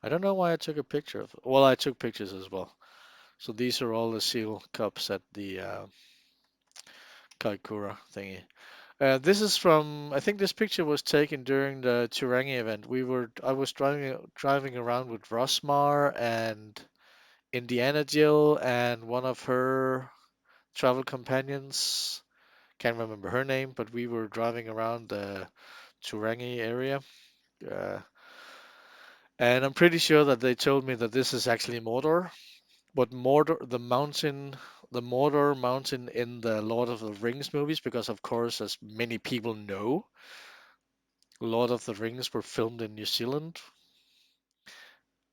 I don't know why I took a picture of. Well, I took pictures as well. So these are all the seal cups at the Kaikoura thingy. This is from, I think this picture was taken during the Turangi event. I was driving around with Rosmar and Indiana Jill and one of her travel companions. Can't remember her name, but we were driving around the Turangi area. Uh, and I'm pretty sure that they told me that this is actually Mordor. But Mordor, the Mordor mountain in the Lord of the Rings movies, because of course, as many people know, Lord of the Rings were filmed in New Zealand.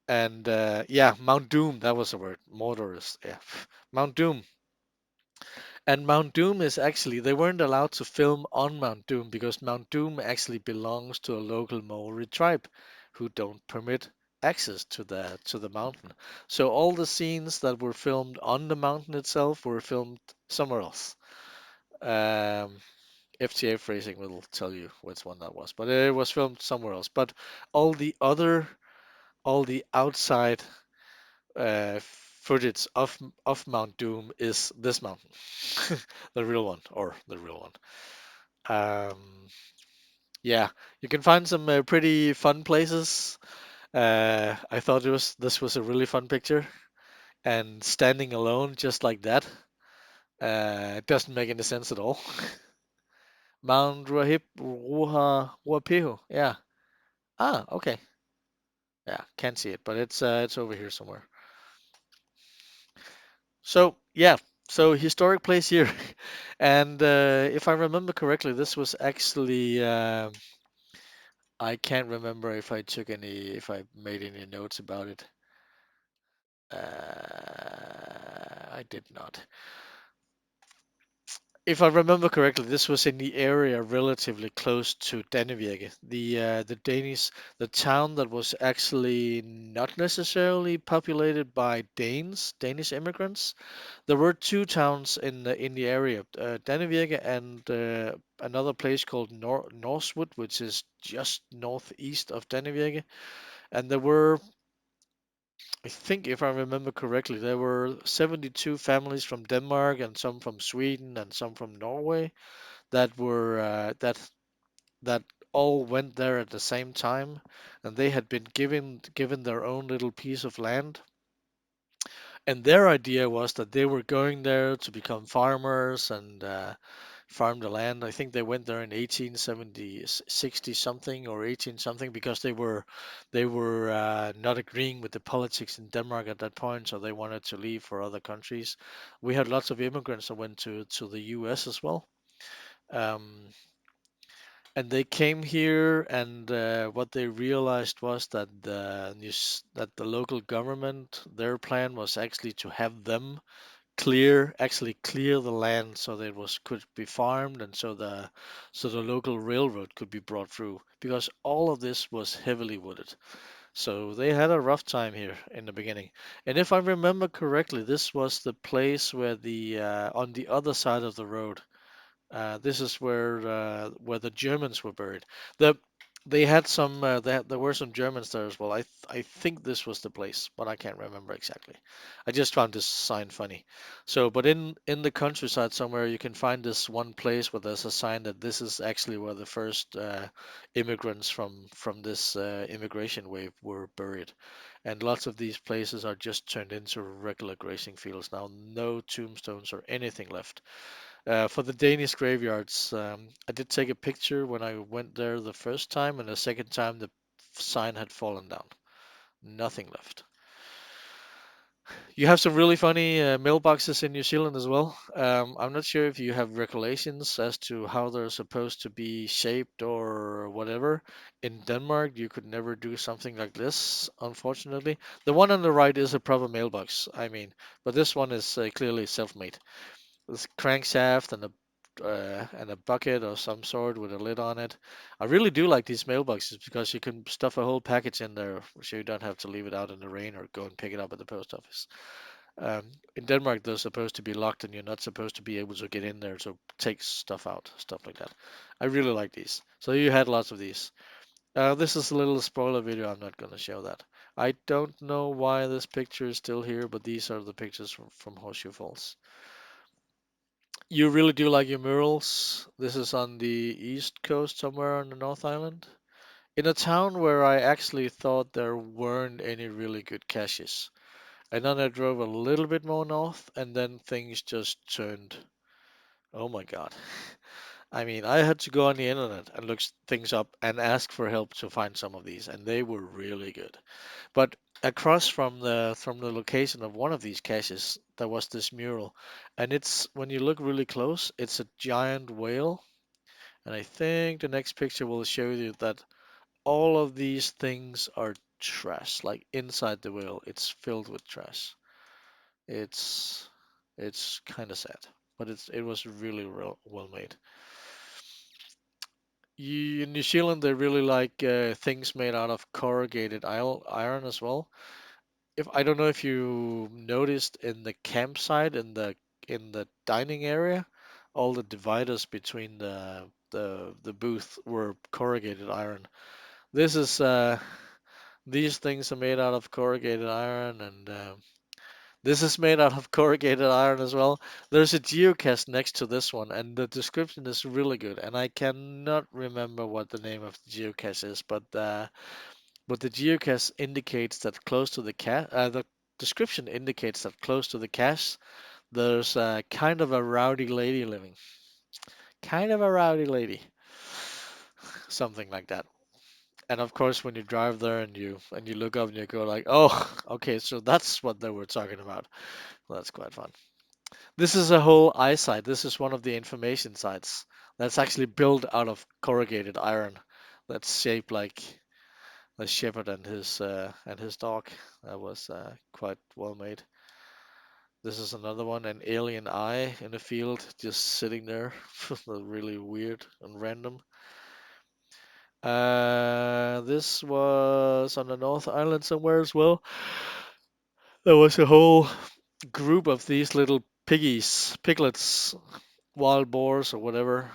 And yeah, Mount Doom, that was the word. Mordor is, yeah. Mount Doom. And Mount Doom is actually, they weren't allowed to film on Mount Doom because Mount Doom actually belongs to a local Maori tribe who don't permit access to the mountain. So all the scenes that were filmed on the mountain itself were filmed somewhere else. Um, FTA phrasing will tell you which one that was, but it was filmed somewhere else. But all the other, all the outside footage of Mount Doom is this mountain, the real one, or the real one. Um, yeah, you can find some pretty fun places. I thought this was a really fun picture, and standing alone just like that, it doesn't make any sense at all. Mount Ruapihu. Yeah. Ah, okay. Yeah, can't see it, but it's over here somewhere. So yeah, so historic place here, and if I remember correctly, this was actually I can't remember if if I made any notes about it. I did not. If I remember correctly, this was in the area relatively close to Dannevirke, the the town that was actually not necessarily populated by Danish immigrants. There were two towns in the area, Dannevirke and another place called Northwood, which is just northeast of Dannevirke. And there were, I think, if I remember correctly, there were 72 families from Denmark and some from Sweden and some from Norway that were that all went there at the same time, and they had been given their own little piece of land. And their idea was that they were going there to become farmers and farm the land. I think they went there in 1870, 60 something or 18 something because they were not agreeing with the politics in Denmark at that point, so they wanted to leave for other countries. We had lots of immigrants that went to the U.S. as well. Um, and they came here, and what they realized was that that the local government, their plan was actually to have them actually clear the land so that it was could be farmed, and so the local railroad could be brought through because all of this was heavily wooded. So they had a rough time here in the beginning. And if I remember correctly, this was the place where the on the other side of the road. This is where the Germans were buried. The They had some. There were some Germans there as well. I think this was the place, but I can't remember exactly. I just found this sign funny. So, but in the countryside somewhere, you can find this one place where there's a sign that this is actually where the first immigrants from this immigration wave were buried, and lots of these places are just turned into regular grazing fields now. No tombstones or anything left. For the Danish graveyards, I did take a picture when I went there the first time, and the second time the sign had fallen down. Nothing left. You have some really funny mailboxes in New Zealand as well. I'm not sure if you have regulations as to how they're supposed to be shaped or whatever. In Denmark, you could never do something like this, unfortunately. The one on the right is a proper mailbox, I mean, but this one is clearly self-made. This crankshaft and a bucket of some sort with a lid on it. I really do like these mailboxes because you can stuff a whole package in there, so you don't have to leave it out in the rain or go and pick it up at the post office. In Denmark, they're supposed to be locked, and you're not supposed to be able to get in there to take stuff out, stuff like that. I really like these. So you had lots of these. This is a little spoiler video. I'm not going to show that. I don't know why this picture is still here, but these are the pictures from Horseshoe Falls. You really do like your murals. This is on the east coast, somewhere on the North Island. In a town where I actually thought there weren't any really good caches. And then I drove a little bit more north, and then things just turned. Oh my God. I mean, I had to go on the internet and look things up and ask for help to find some of these, and they were really good. But across from the location of one of these caches, there was this mural, and it's when you look really close, it's a giant whale. And I think the next picture will show you that all of these things are trash. Like inside the whale, it's filled with trash. It's it's kind of sad, but it was really well made. In New Zealand, they really like things made out of corrugated iron as well. If I don't know if you noticed in the campsite in the dining area, all the dividers between the booth were corrugated iron. This is these things are made out of corrugated iron, and this is made out of corrugated iron as well. There's a geocache next to this one, and the description is really good. And I cannot remember what the name of the geocache is, but the geocache indicates that close to the description indicates that close to the cache, there's kind of a rowdy lady living. Kind of a rowdy lady. Something like that. And of course, when you drive there and you look up and you go like, oh, okay, so that's what they were talking about. Well, that's quite fun. This is a whole eyesite. This is one of the information sites that's actually built out of corrugated iron. That's shaped like a shepherd and his dog. That was quite well made. This is another one, an alien eye in a field, just sitting there, really weird and random. This was on the North Island somewhere as well. There was a whole group of these little piglets, wild boars or whatever,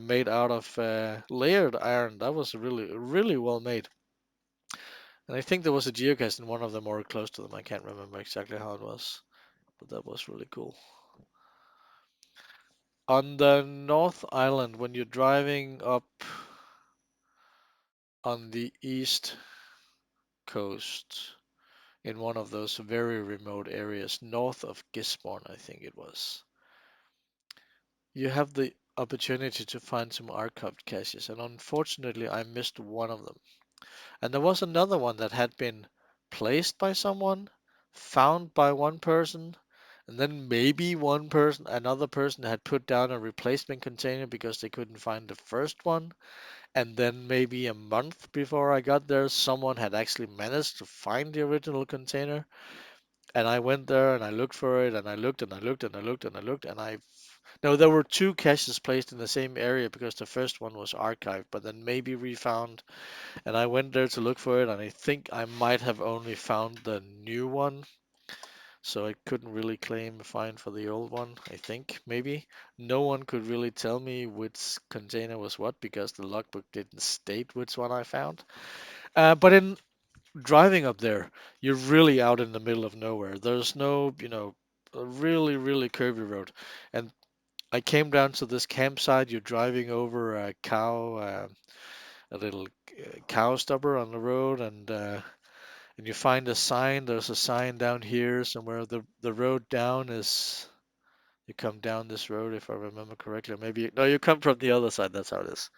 made out of layered iron. That was really well made. And I think there was a geocache in one of them or close to them. I can't remember exactly how it was, but that was really cool. On the North Island, when you're driving up on the east coast in one of those very remote areas north of Gisborne, I think it was, you have the opportunity to find some archived caches, and unfortunately, I missed one of them. And there was another one that had been placed by someone, found by one person, and then maybe another person had put down a replacement container because they couldn't find the first one. And then maybe a month before I got there, someone had actually managed to find the original container. And I went there and I looked for it and I looked and I looked and I looked and I looked and I no, there were two caches placed in the same area because the first one was archived, but then maybe refound. And I went there to look for it, and I think I might have only found the new one. so I couldn't really claim a fine for the old one, I think, maybe. No one could really tell me which container was what because the logbook didn't state which one I found. But in driving up there, you're really out in the middle of nowhere. There's no, a really, really curvy road. And I came down to this campsite. You're driving over a cow, a little cow stubber on the road, and you find a sign. There's a sign down here somewhere. The road down is you come down this road if I remember correctly. Maybe no, you come from the other side. That's how it is.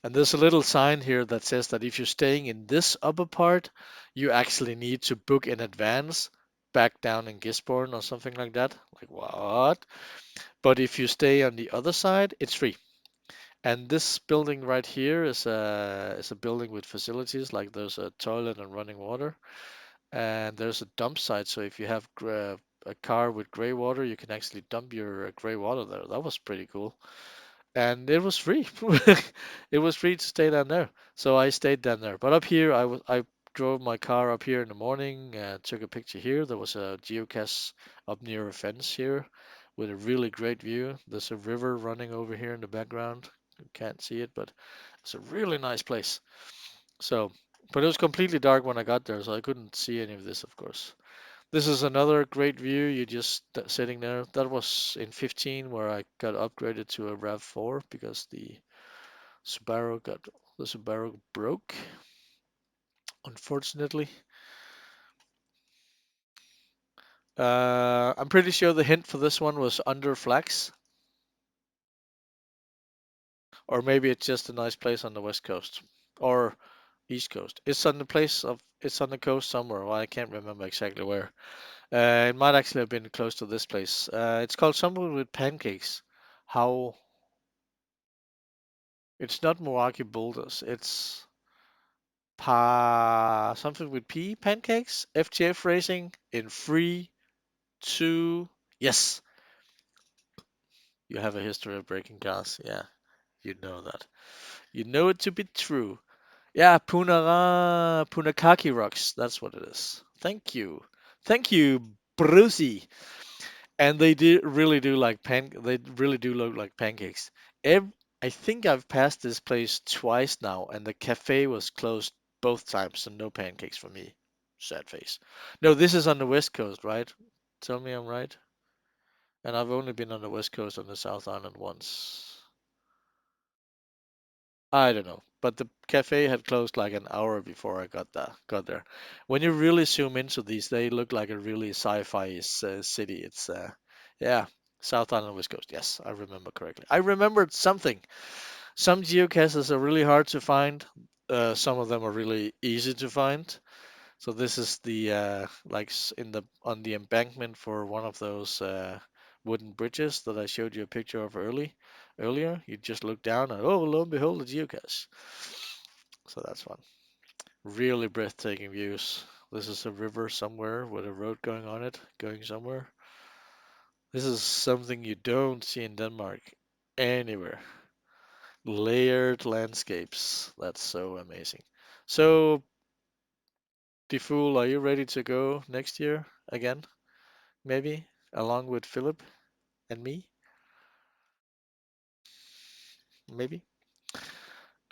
And there's a little sign here that says that if you're staying in this upper part, you actually need to book in advance back down in Gisborne or something like that. Like what? But if you stay on the other side, it's free. And this building right here is a building with facilities like there's a toilet and running water, and there's a dump site. So if you have a car with gray water, you can actually dump your gray water there. That was pretty cool, and it was free. It was free to stay down there, so I stayed down there. But up here, I drove my car up here in the morning, took a picture here. There was a geocache up near a fence here, with a really great view. There's a river running over here in the background. You can't see it, but it's a really nice place. So, but it was completely dark when I got there, so I couldn't see any of this, of course. This is another great view. You just sitting there. That was in 15 where I got upgraded to a RAV4 because the Subaru broke, unfortunately. I'm pretty sure the hint for this one was under flags, or maybe it's just a nice place on the west coast or east coast. It's on the coast somewhere. Well, I can't remember exactly where. It might actually have been close to this place. It's called somewhere with pancakes. How? It's not Milwaukee Boulders. It's something with P pancakes. FTF Racing in 3, 2. Yes, you have a history of breaking cars. Yeah, you know that. You know it to be true. Yeah, Punakaki Rocks. That's what it is. Thank you, Brucey. And they do really do like they really do look like pancakes. I think I've passed this place twice now, and the cafe was closed both times, so no pancakes for me. Sad face. No, this is on the West Coast, right? Tell me I'm right. And I've only been on the West Coast on the South Island once. I don't know, but the cafe had closed like an hour before I got there. When you really zoom into these, they look like a really sci-fi city. It's yeah, South Island, West Coast. Yes, I remember correctly. I remembered something. Some geocaches are really hard to find. Some of them are really easy to find. So this is the like in the on the embankment for one of those wooden bridges that I showed you a picture of earlier. You just look down and oh, lo and behold, a geocache. So that's one. Really breathtaking views. This is a river somewhere with a road going on it, going somewhere. This is something you don't see in Denmark anywhere. Layered landscapes. That's so amazing. So, Defool, are you ready to go next year again? Maybe along with Philip and me? Maybe.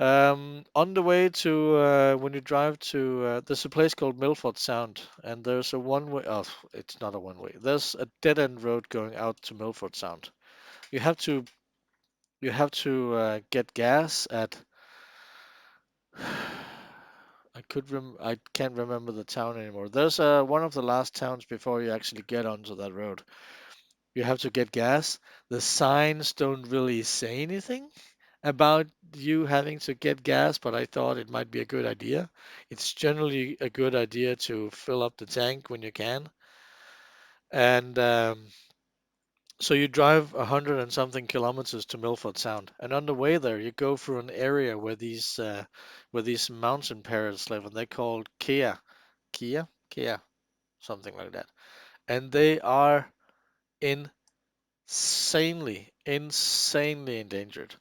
On the way to when you drive to there's a place called Milford Sound, and there's a one-way. Oh, it's not a one-way. There's a dead-end road going out to Milford Sound. You have to get gas at. I can't remember the town anymore. There's one of the last towns before you actually get onto that road. You have to get gas. The signs don't really say anything about you having to get gas, but I thought it might be a good idea. It's generally a good idea to fill up the tank when you can. And so you drive 100 and something kilometers to Milford Sound, and on the way there, you go through an area where these mountain parrots live, and they're called Kia, something like that. And they are insanely endangered.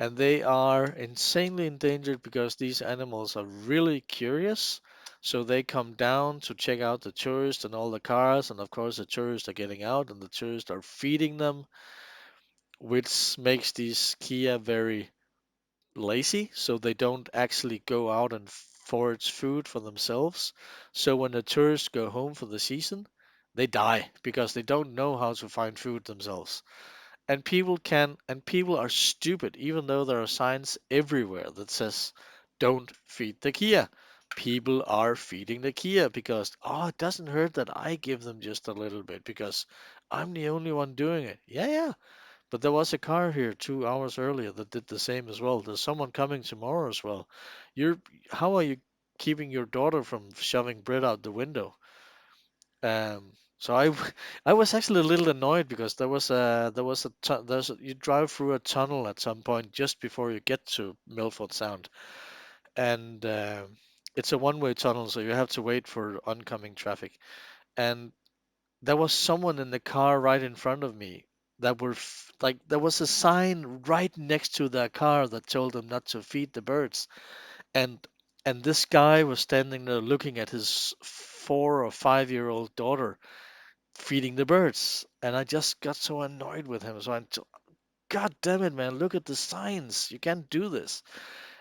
And they are insanely endangered because these animals are really curious. So they come down to check out the tourists and all the cars, and of course the tourists are getting out, and the tourists are feeding them, which makes these Kia very lazy, so they don't actually go out and forage food for themselves. So when the tourists go home for the season, they die because they don't know how to find food themselves. And people are stupid, even though there are signs everywhere that says don't feed the Kia. People are feeding the Kia because, oh, it doesn't hurt that I give them just a little bit because I'm the only one doing it. Yeah, yeah. But there was a car here 2 hours earlier that did the same as well. There's someone coming tomorrow as well. You're, how are you keeping your daughter from shoving bread out the window? So I was actually a little annoyed because you drive through a tunnel at some point just before you get to Milford Sound, and it's a one-way tunnel, so you have to wait for oncoming traffic. And there was someone in the car right in front of me that like there was a sign right next to their car that told them not to feed the birds, and this guy was standing there looking at his 4 or 5 year old daughter feeding the birds, and I just got so annoyed with him. So God damn it, man! Look at the signs. You can't do this.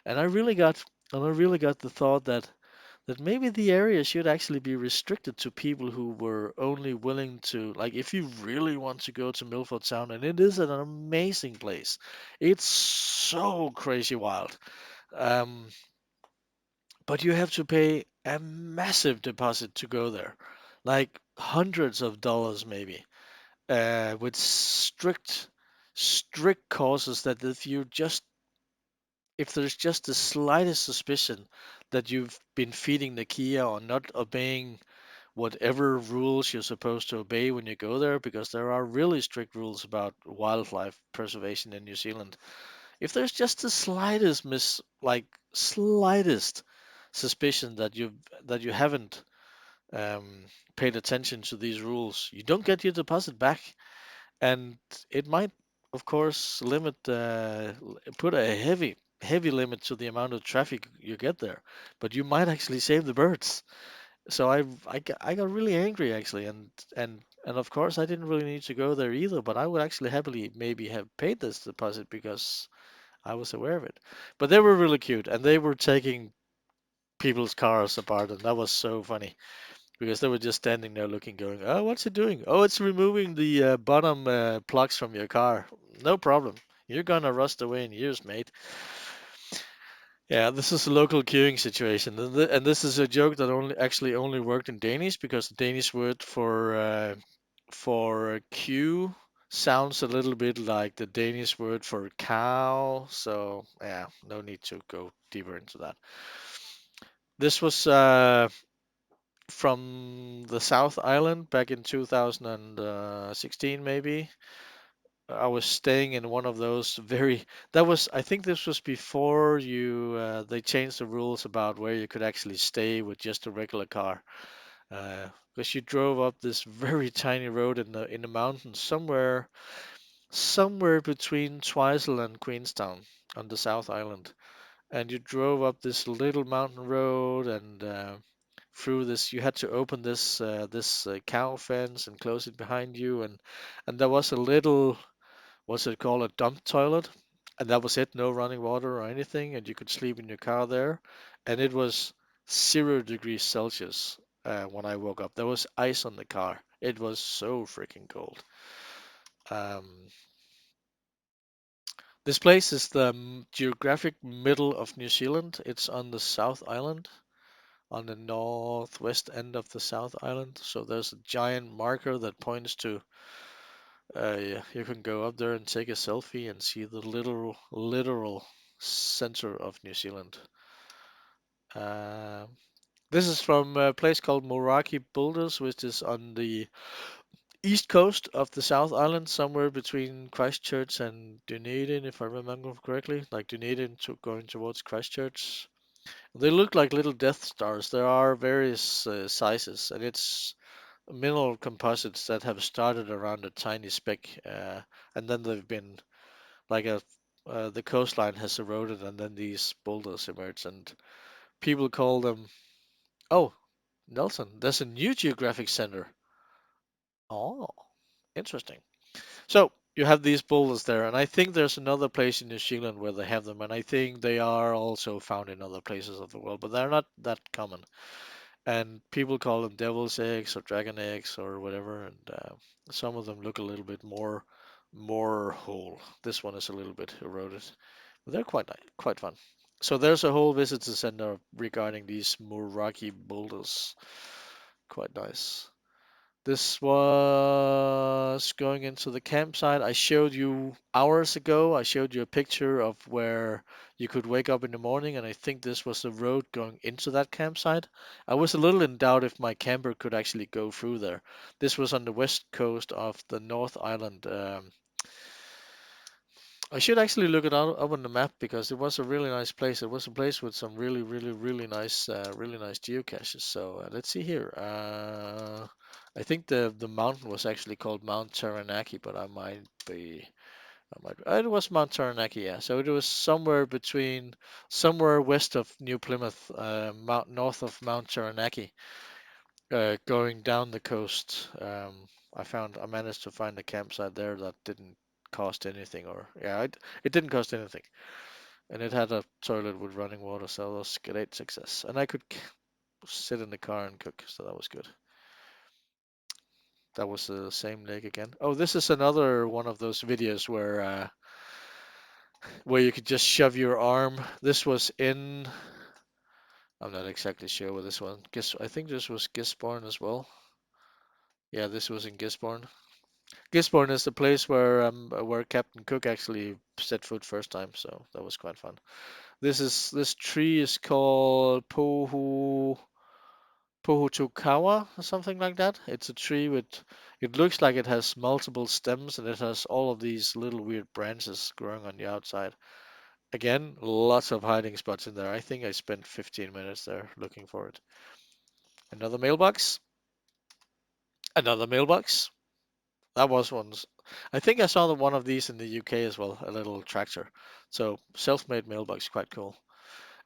And I really got the thought that maybe the area should actually be restricted to people who were only willing to, like, if you really want to go to Milford Sound, and it is an amazing place. It's so crazy wild. Um, but you have to pay a massive deposit to go there, like hundreds of dollars maybe, with strict causes that if there's just the slightest suspicion that you've been feeding the Kia or not obeying whatever rules you're supposed to obey when you go there, because there are really strict rules about wildlife preservation in New Zealand. If there's just the slightest slightest suspicion that you haven't um, paid attention to these rules, you don't get your deposit back, and it might, of course, put a heavy limit to the amount of traffic you get there, but you might actually save the birds. So I got really angry actually, and of course I didn't really need to go there either, but I would actually happily maybe have paid this deposit because I was aware of it. But they were really cute, and they were taking people's cars apart, and that was so funny because they were just standing there looking, going, "Oh, what's it doing? Oh, it's removing the bottom plugs from your car. No problem. You're gonna rust away in years, mate." Yeah, this is a local queuing situation, and this is a joke that only worked in Danish because the Danish word for queue sounds a little bit like the Danish word for cow. So yeah, no need to go deeper into that. This was from the South Island back in 2016, maybe. I was staying in one of those I think this was before they changed the rules about where you could actually stay with just a regular car. Because you drove up this very tiny road in the mountains somewhere between Twizel and Queenstown on the South Island. And you drove up this little mountain road and through this you had to open this cow fence and close it behind you, and there was a little, what's it called, a dump toilet, and that was it, no running water or anything, and you could sleep in your car there, and it was 0 degrees Celsius when I woke up. There was ice on the car. It was so freaking cold. Um, this place is the geographic middle of New Zealand. It's on the South Island, on the northwest end of the South Island. So there's a giant marker that points to. Yeah, you can go up there and take a selfie and see the literal center of New Zealand. Uh, this is from a place called Moraki Boulders, which is on the east coast of the South Island, somewhere between Christchurch and Dunedin, if I remember correctly. Like Dunedin to going towards Christchurch. They look like little Death Stars. There are various sizes, and it's mineral composites that have started around a tiny speck, and then they've been like the coastline has eroded, and then these boulders emerge, and people call them Oh, Nelson, there's a new geographic center. Oh, interesting. So you have these boulders there, and I think there's another place in New Zealand where they have them, and I think they are also found in other places of the world, but they're not that common. And people call them devil's eggs or dragon eggs or whatever, and some of them look a little bit more whole. This one is a little bit eroded, but they're quite nice, quite fun. So there's a whole visitor center regarding these more rocky boulders. Quite nice. This was going into the campsite. I showed you hours ago. I showed you a picture of where you could wake up in the morning, and I think this was the road going into that campsite. I was a little in doubt if my camper could actually go through there. This was on the west coast of the North Island. I should actually look it up on the map because it was a really nice place. It was a place with some really nice geocaches. So let's see here. I think the mountain was actually called Mount Taranaki, but it was Mount Taranaki, yeah. So it was somewhere west of New Plymouth, north of Mount Taranaki, going down the coast. I managed to find a campsite there that didn't cost anything, or yeah, it didn't cost anything, and it had a toilet with running water, so it was great success. And I could sit in the car and cook, so that was good. That was the same lake again. Oh, this is another one of those videos where you could just shove your arm. This was in. I'm not exactly sure what this one. I think this was Gisborne as well. Yeah, this was in Gisborne. Gisborne is the place where Captain Cook actually set foot first time, so that was quite fun. This tree is called Pohutukawa or something like that. It's a tree with it looks like it has multiple stems and it has all of these little weird branches growing on the outside. Again, lots of hiding spots in there. I think I spent 15 minutes there looking for it. Another mailbox. Another mailbox. That was once. I think I saw the one of these in the UK as well, a little tractor. So self-made mailbox, quite cool.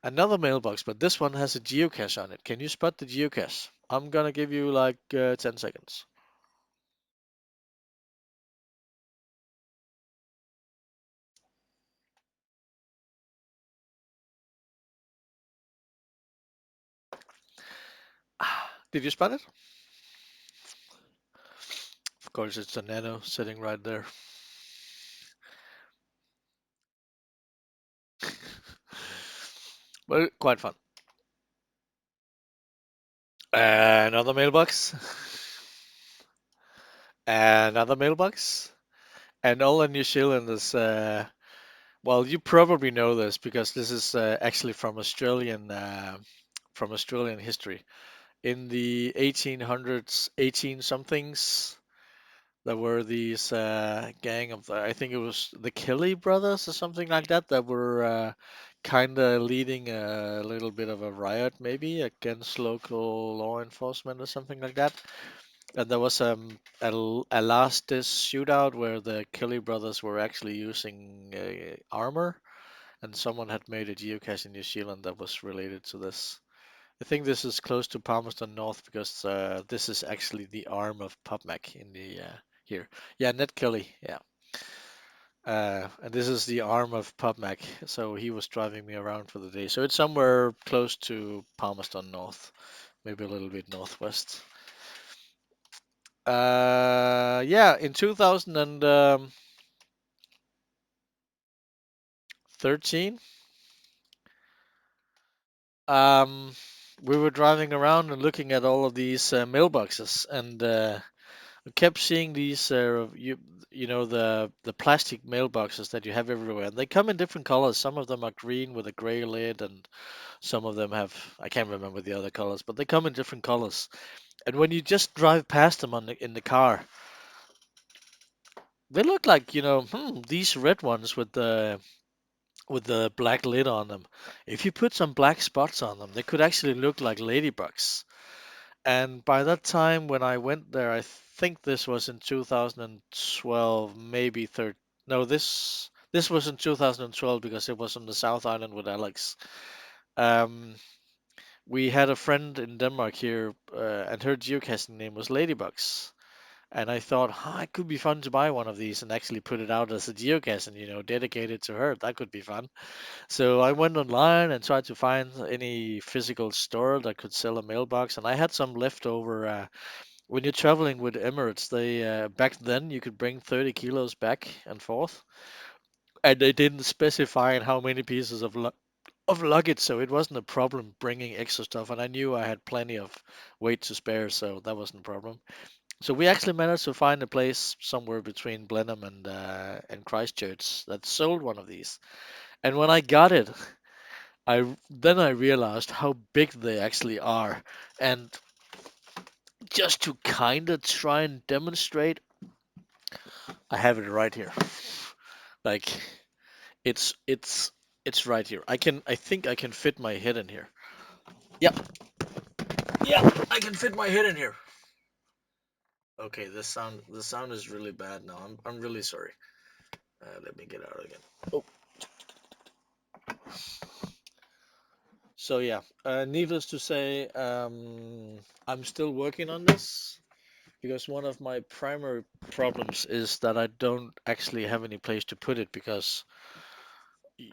Another mailbox, but this one has a geocache on it. Can you spot the geocache? I'm gonna give you like 10 seconds. Did you spot it? Of course, it's a nano sitting right there. But quite fun. Another mailbox. Another mailbox. And all in New Zealand is well, you probably know this because this is actually from Australian history. In the 1800s, 18 somethings, there were these gang of I think it was the Kelly brothers or something like that that were kind of leading a little bit of a riot maybe against local law enforcement or something like that. And there was a last dish shootout where the Kelly brothers were actually using armor, and someone had made a geocache in New Zealand that was related to this. I think this is close to Palmerston North because this is actually the arm of PubMac in the here. Yeah, Ned Kelly. Yeah. And this is the arm of PubMac. So he was driving me around for the day. So it's somewhere close to Palmerston North, maybe a little bit northwest. Yeah, in 2013, um, we were driving around and looking at all of these mailboxes, and I kept seeing these, you know, the plastic mailboxes that you have everywhere. And they come in different colors. Some of them are green with a gray lid, and some of them have I can't remember the other colors, but they come in different colors. And when you just drive past them in the car, they look like, these red ones with the black lid on them. If you put some black spots on them, they could actually look like ladybugs. And by that time, when I went there, I think this was in 2012, maybe third. No, this was in 2012 because it was on the South Island with Alex. Um, We had a friend in Denmark here, and her geocaching name was Ladybugs. And I thought, it could be fun to buy one of these and actually put it out as a geocache and, dedicate it to her. That could be fun. So I went online and tried to find any physical store that could sell a mailbox. And I had some leftover. When you're traveling with Emirates, they back then you could bring 30 kilos back and forth, and they didn't specify in how many pieces of luggage, so it wasn't a problem bringing extra stuff. And I knew I had plenty of weight to spare, so that wasn't a problem. So we actually managed to find a place somewhere between Blenheim and Christchurch that sold one of these. And when I got it, I realized how big they actually are. And just to kind of try and demonstrate, I have it right here. Like it's it's it's right here. I think I can fit my head in here. Yeah, yeah, I can fit my head in here. Okay, the sound is really bad now. I'm really sorry. Let me get out again. Oh, so yeah. Needless to say, I'm still working on this because one of my primary problems is that I don't actually have any place to put it because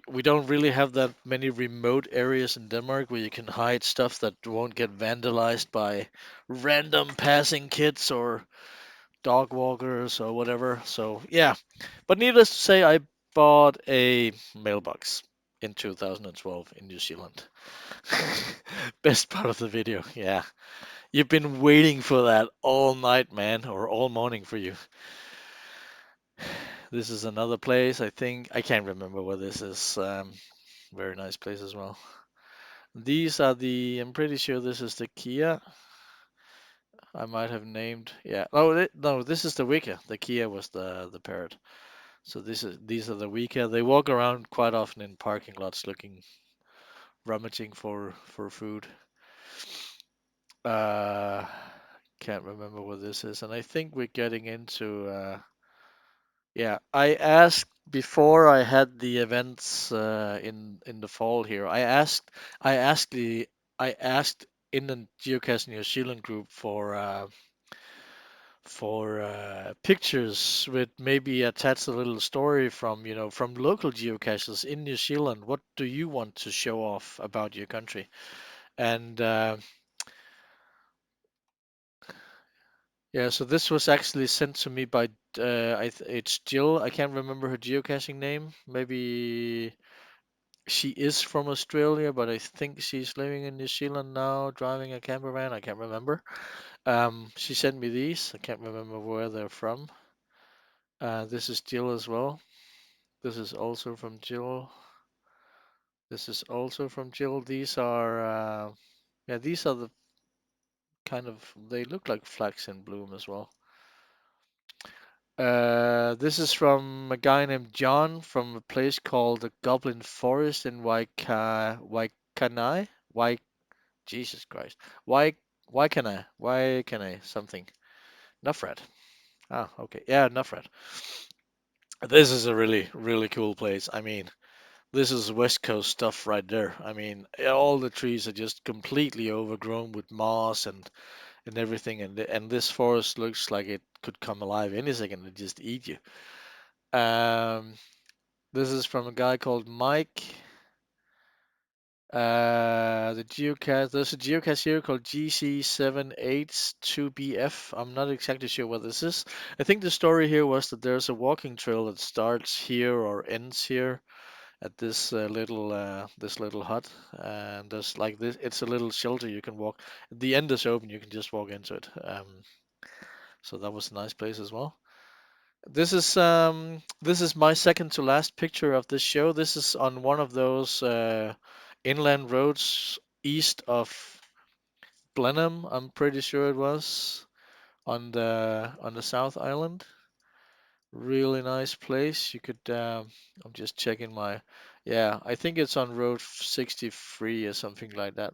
we don't really have that many remote areas in Denmark where you can hide stuff that won't get vandalized by random passing kids or dog walkers or whatever. So yeah, but needless to say, I bought a mailbox in 2012 in New Zealand. Best part of the video, yeah. You've been waiting for that all night, man, or all morning for you. This is another place, I think. I can't remember where this is. Very nice place as well. These are I'm pretty sure this is the Kia. I might have named, yeah. Oh, no, this is the Wika. The Kia was the parrot. So these are the Wika. They walk around quite often in parking lots looking, rummaging for food. Uh, can't remember what this is, and I think we're getting into yeah. I asked before I had the events in the fall here. I asked in the Geocache New Zealand group for pictures with maybe attach a little story from from local geocaches in New Zealand. What do you want to show off about your country? And yeah, so this was actually sent to me by it's Jill. I can't remember her geocaching name. Maybe she is from Australia, but I think she's living in New Zealand now, driving a camper van. I can't remember. She sent me these. I can't remember where they're from. This is Jill as well. This is also from Jill. This is also from Jill. Yeah, these are the they look like flags in bloom as well. This is from a guy named John from a place called the Goblin Forest in Waikanai. Wai, Jesus Christ. Wai, Waikanai something. Nuffred. Ah, okay. Yeah, Nuffred. This is a really, really cool place. I mean, this is West Coast stuff right there. I mean, all the trees are just completely overgrown with moss and everything, and this forest looks like it could come alive any second and just eat you. Um, this is from a guy called Mike. There's a geocache here called GC782BF. I'm not exactly sure what this is. I think the story here was that there's a walking trail that starts here or ends here at this little hut, and there's like this. It's a little shelter you can walk. The end is open. You can just walk into it. So that was a nice place as well. This is my second to last picture of this show. This is on one of those inland roads east of Blenheim. I'm pretty sure it was on the South Island. Really nice place. You could I'm just checking my yeah, I think it's on road 63 or something like that.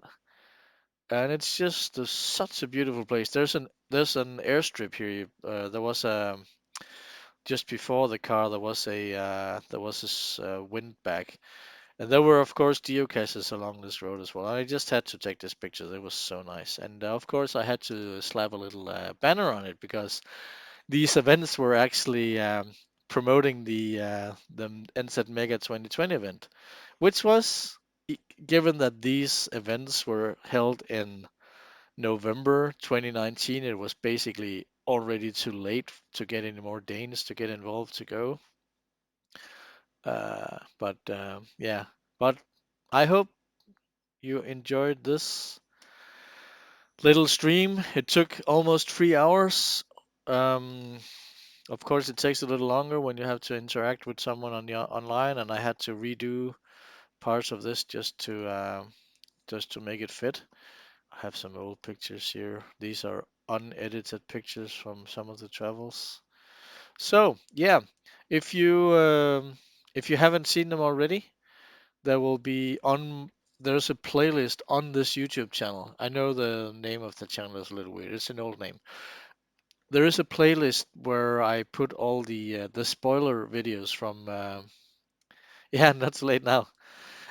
And it's just such a beautiful place. There's an airstrip here. There was just before the car there was this windbag, And there were, of course, geocaches along this road as well. I just had to take this picture. It was so nice. And of course, I had to slap a little banner on it because these events were actually promoting the NZ Mega 2020 event, which was, given that these events were held in November 2019, it was basically already too late to get any more Danes to get involved to go. But yeah, but I hope you enjoyed this little stream. It took almost 3 hours. Um, of course, it takes a little longer when you have to interact with someone on the online, and I had to redo parts of this just to make it fit. I have some old pictures here. These are unedited pictures from some of the travels. So yeah, if you um, if you haven't seen them already, there will be on there's a playlist on this YouTube channel. I know the name of the channel is a little weird. It's an old name. There is a playlist where I put all the spoiler videos from yeah, not so late now.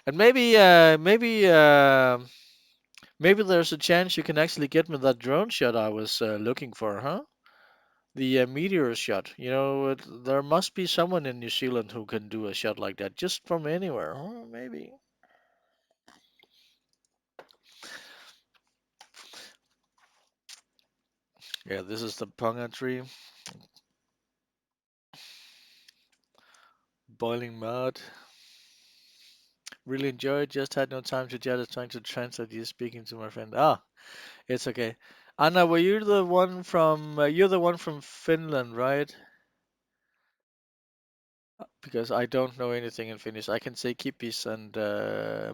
And maybe there's a chance you can actually get me that drone shot I was looking for, huh? The meteor shot. There must be someone in New Zealand who can do a shot like that just from anywhere, huh? Maybe. Yeah, this is the ponga tree. Boiling mud. Really enjoyed. Just had no time to chat. Trying to translate you speaking to my friend. Ah, it's okay. Anna, were you the one from? You're the one from Finland, right? Because I don't know anything in Finnish. I can say kippis and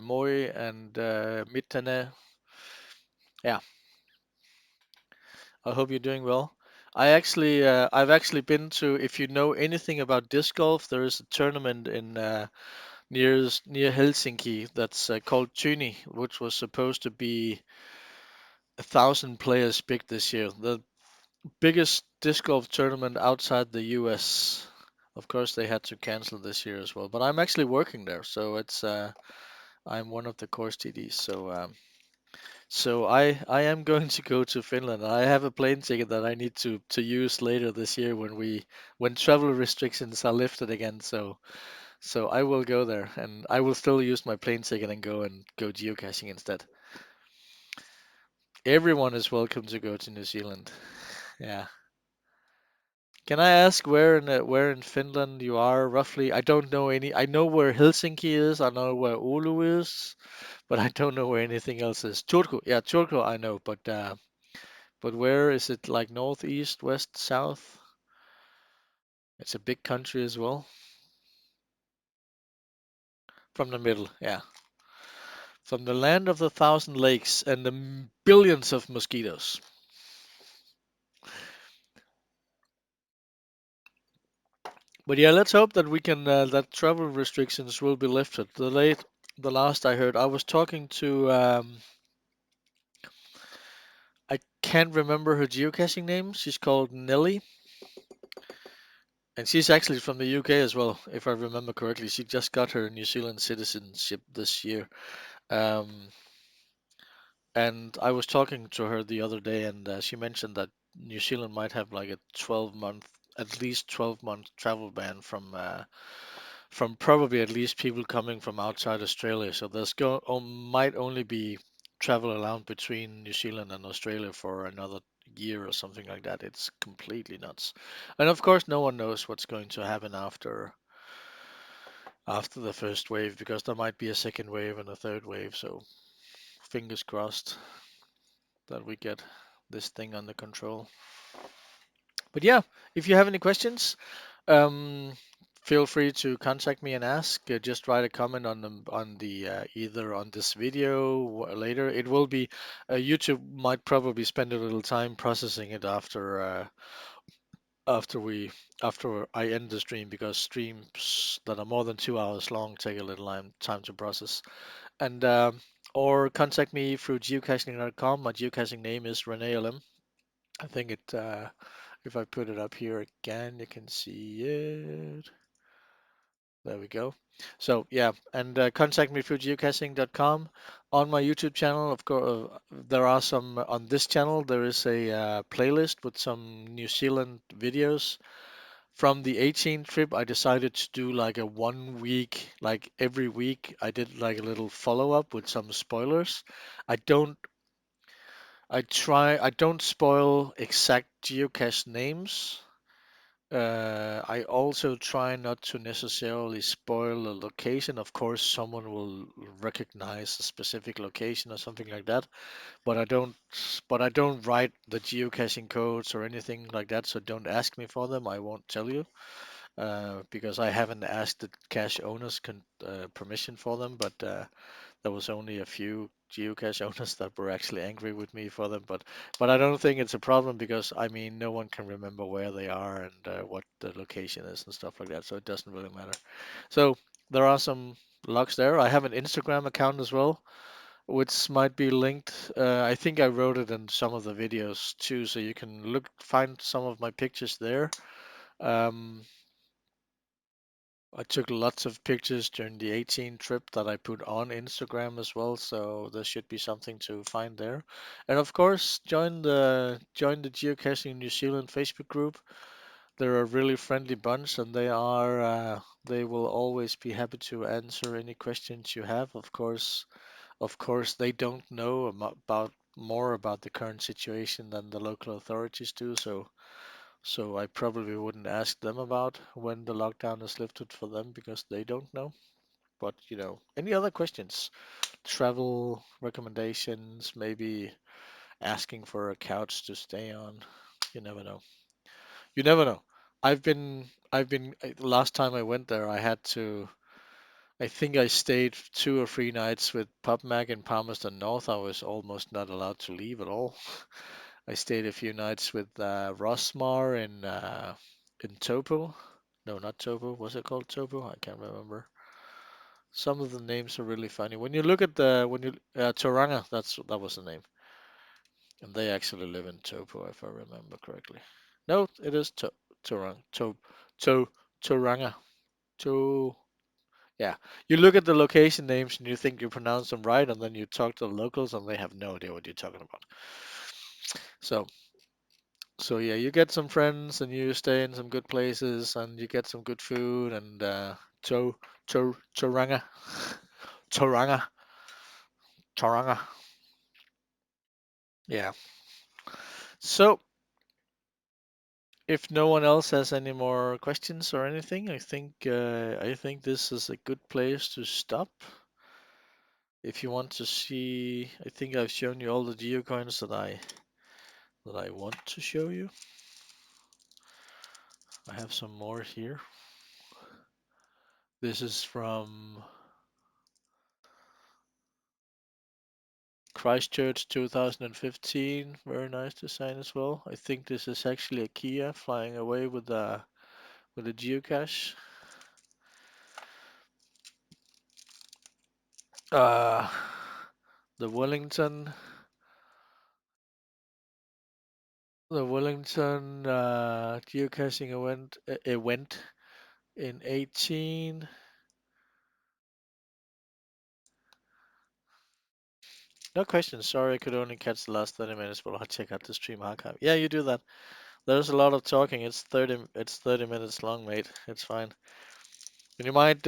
moi and mittene. Yeah, I hope you're doing well. I've actually been to. If you know anything about disc golf, there is a tournament in near Helsinki that's called Tyni, which was supposed to be 1,000 players big this year. The biggest disc golf tournament outside the US. Of course, they had to cancel this year as well. But I'm actually working there, so I'm one of the course TDs. So I am going to go to Finland. I have a plane ticket that I need to use later this year when travel restrictions are lifted again. So I will go there, and I will still use my plane ticket and go geocaching instead. Everyone is welcome to go to New Zealand. Yeah. Can I ask where in Finland you are roughly? I don't know any. I know where Helsinki is. I know where Oulu is, but I don't know where anything else is. Turku, yeah, Turku I know, but where is it? Like north, east, west, south? It's a big country as well. From the middle, yeah. From the land of the thousand lakes and the billions of mosquitoes. But yeah, let's hope that we can that travel restrictions will be lifted. The last I heard, I was talking to I can't remember her geocaching name. She's called Nelly, and she's actually from the UK as well, if I remember correctly. She just got her New Zealand citizenship this year. Um, and I was talking to her the other day, and she mentioned that New Zealand might have like a 12-month, at least 12-month travel ban from probably at least people coming from outside Australia. So might only be travel allowed between New Zealand and Australia for another year or something like that. It's completely nuts. And of course, no one knows what's going to happen after the first wave because there might be a second wave and a third wave. So fingers crossed that we get this thing under control. But yeah, if you have any questions, Um, feel free to contact me and ask. Just write a comment on the either on this video or later. It will be YouTube might probably spend a little time processing it after we after I end the stream because streams that are more than 2 hours long take a little time to process. And or contact me through geocaching.com. My geocaching name is renelm. I think if I put it up here again, you can see it. There we go. So yeah, and contact me through geocaching.com. On my YouTube channel, of course, there are some on this channel. There is a playlist with some New Zealand videos from the 18 trip. I decided to do like a 1 week, like every week. I did like a little follow up with some spoilers. I don't. I don't spoil exact geocache names. I also try not to necessarily spoil a location. Of course, someone will recognize a specific location or something like that, but I don't write the geocaching codes or anything like that, so don't ask me for them. I won't tell you, because I haven't asked the cache owners permission for them, but there was only a few geocache owners that were actually angry with me for them, but I don't think it's a problem because I mean no one can remember where they are and what the location is and stuff like that, so it doesn't really matter. So there are some logs there. I have an Instagram account as well, which might be linked. I think I wrote it in some of the videos too, so you can find some of my pictures there. Um, I took lots of pictures during the 18 trip that I put on Instagram as well, so there should be something to find there. And of course, join the Geocaching New Zealand Facebook group. They're a really friendly bunch, and they will always be happy to answer any questions you have. Of course, they don't know about more about the current situation than the local authorities do, so I probably wouldn't ask them about when the lockdown is lifted for them because they don't know. But any other questions? Travel recommendations, maybe asking for a couch to stay on. You never know. You never know. Last time I went there, I think I stayed 2 or 3 nights with PubMac in Palmerston North. I was almost not allowed to leave at all. I stayed a few nights with Rosmar in Topo. No, not Topo. Was it called Topo? I can't remember. Some of the names are really funny. When you look at the when you Toranga, that was the name, and they actually live in Topo, if I remember correctly. No, it is Torang to Toranga. To Yeah, you look at the location names and you think you pronounce them right, and then you talk to the locals and they have no idea what you're talking about. So So yeah, you get some friends and you stay in some good places and you get some good food and to Toranga, Toranga, Toranga. Yeah. So if no one else has any more questions or anything, I think this is a good place to stop. If you want to see, I think I've shown you all the geocoins that I want to show you. I have some more here. This is from Christchurch 2015, very nice design as well. I think this is actually a Kia flying away with a geocache. Uh, the Wellington, the Wellington geocaching event in 18. No questions. Sorry, I could only catch the last 30 minutes, but I'll check out the stream archive. Yeah, you do that. There's a lot of talking. It's 30 minutes long, mate. It's fine. And you might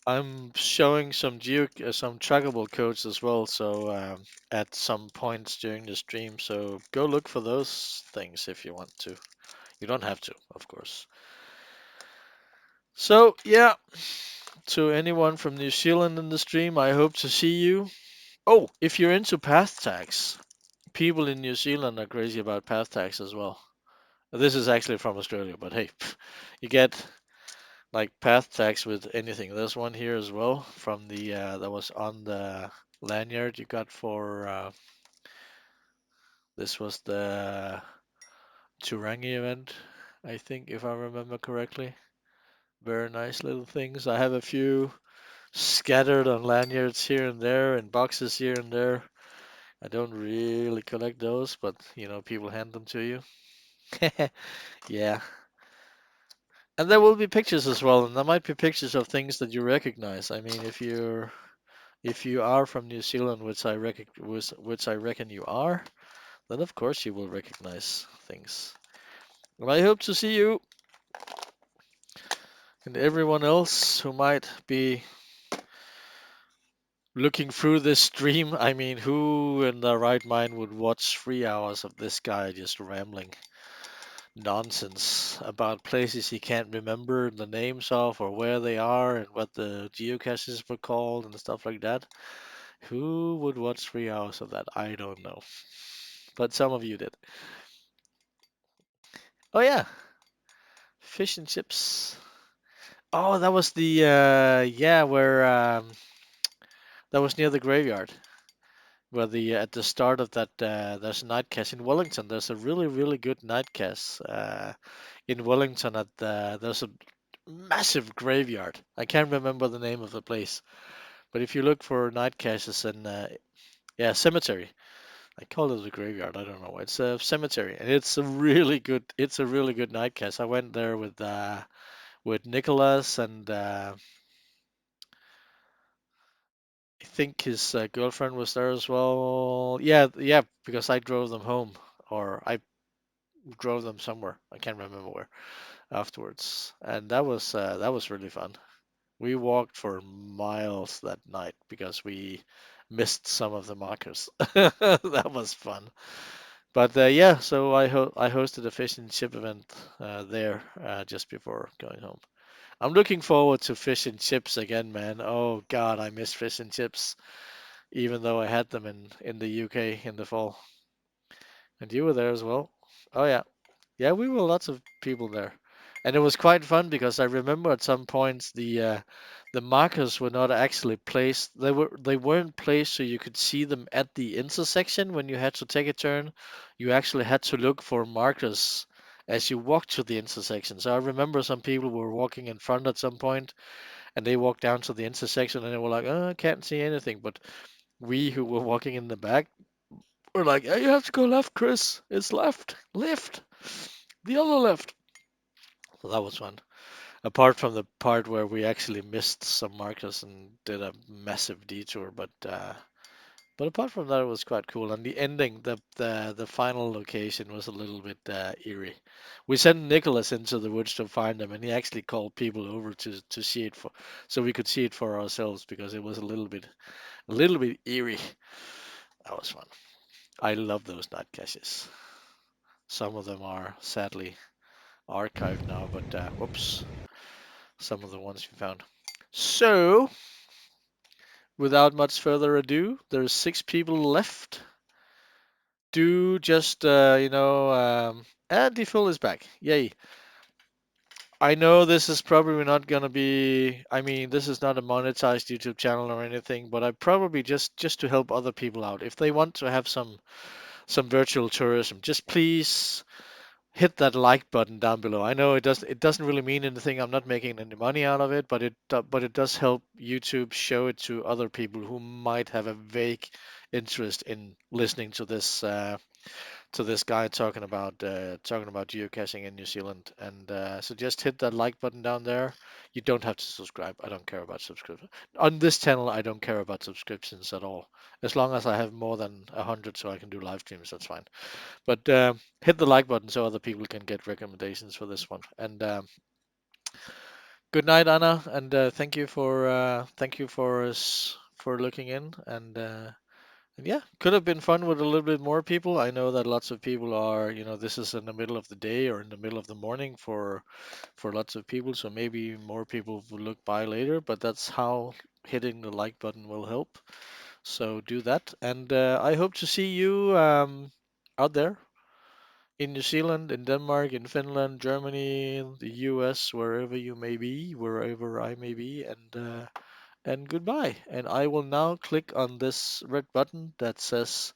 I'm showing some trackable codes as well, so at some points during the stream. So go look for those things if you want to. You don't have to, of course. So yeah, to anyone from New Zealand in the stream, I hope to see you. Oh, if you're into path tags, people in New Zealand are crazy about path tags as well. This is actually from Australia, but hey, you get like path tags with anything. There's one here as well from the that was on the lanyard you got for this was the Turangi event, I think, if I remember correctly. Very nice little things. I have a few scattered on lanyards here and there and boxes here and there. I don't really collect those, but people hand them to you. Yeah, And there will be pictures as well, and there might be pictures of things that you recognize. I mean, if you are from New Zealand, which I reckon you are, then of course you will recognize things. And I hope to see you and everyone else who might be looking through this stream. I mean, who in their right mind would watch 3 hours of this guy just rambling nonsense about places he can't remember the names of or where they are and what the geocaches were called and stuff like that? Who would watch 3 hours of that? I don't know. But some of you did. Oh yeah, fish and chips. Oh, that was the yeah, where that was near the graveyard. Where the at the start of that there's a night cache in Wellington. There's a really good night cache in Wellington at there's a massive graveyard. I can't remember the name of the place, but if you look for night caches in yeah, cemetery. I call it a graveyard. I don't know. It's a cemetery, and it's a really good night cache. I went there with Nicholas and I think his girlfriend was there as well. Yeah, yeah, because I drove them home, or I drove them somewhere. I can't remember where afterwards, and that was really fun. We walked for miles that night because we missed some of the markers. That was fun. But yeah, so I hosted a fish and chip event there just before going home. I'm looking forward to fish and chips again, man. Oh God, I miss fish and chips, even though I had them in the UK in the fall. And you were there as well. Oh yeah. Yeah, we were lots of people there, and it was quite fun because I remember at some points the markers were not actually placed. They weren't placed so you could see them at the intersection when you had to take a turn. You actually had to look for markers as you walked to the intersection. So I remember some people were walking in front at some point, and they walked down to the intersection and they were like, "Oh, I can't see anything." But we who were walking in the back were like, "Hey, you have to go left, Chris. It's left, the other left." So that was fun. Apart from the part where we actually missed some markers and did a massive detour, but apart from that, it was quite cool. And the ending, the final location was a little bit eerie. We sent Nicholas into the woods to find them, and he actually called people over to see it for, so we could see it for ourselves because it was a little bit eerie. That was fun. I love those night caches. Some of them are sadly archived now, but whoops, some of the ones we found. So, without much further ado, there's 6 people left. Do just, and Default is back. Yay. I know this is probably not gonna be, I mean, this is not a monetized YouTube channel or anything, but I probably just to help other people out. If they want to have some virtual tourism, just please hit that like button down below. I know it doesn't really mean anything. I'm not making any money out of it, but it does help YouTube show it to other people who might have a vague interest in listening to this guy talking about geocaching in New Zealand. And so just hit that like button down there. You don't have to subscribe. I don't care about subscription. On this channel, I don't care about subscriptions at all. As long as I have more than 100 so I can do live streams, that's fine. But hit the like button so other people can get recommendations for this one. And good night, Anna, and thank you for looking in. And yeah, could have been fun with a little bit more people. I know that lots of people are, this is in the middle of the day or in the middle of the morning for lots of people, so maybe more people will look by later. But that's how hitting the like button will help. So do that, and I hope to see you out there in New Zealand, in Denmark, in Finland, Germany, the US, wherever you may be, wherever I may be, and goodbye. And I will now click on this red button that says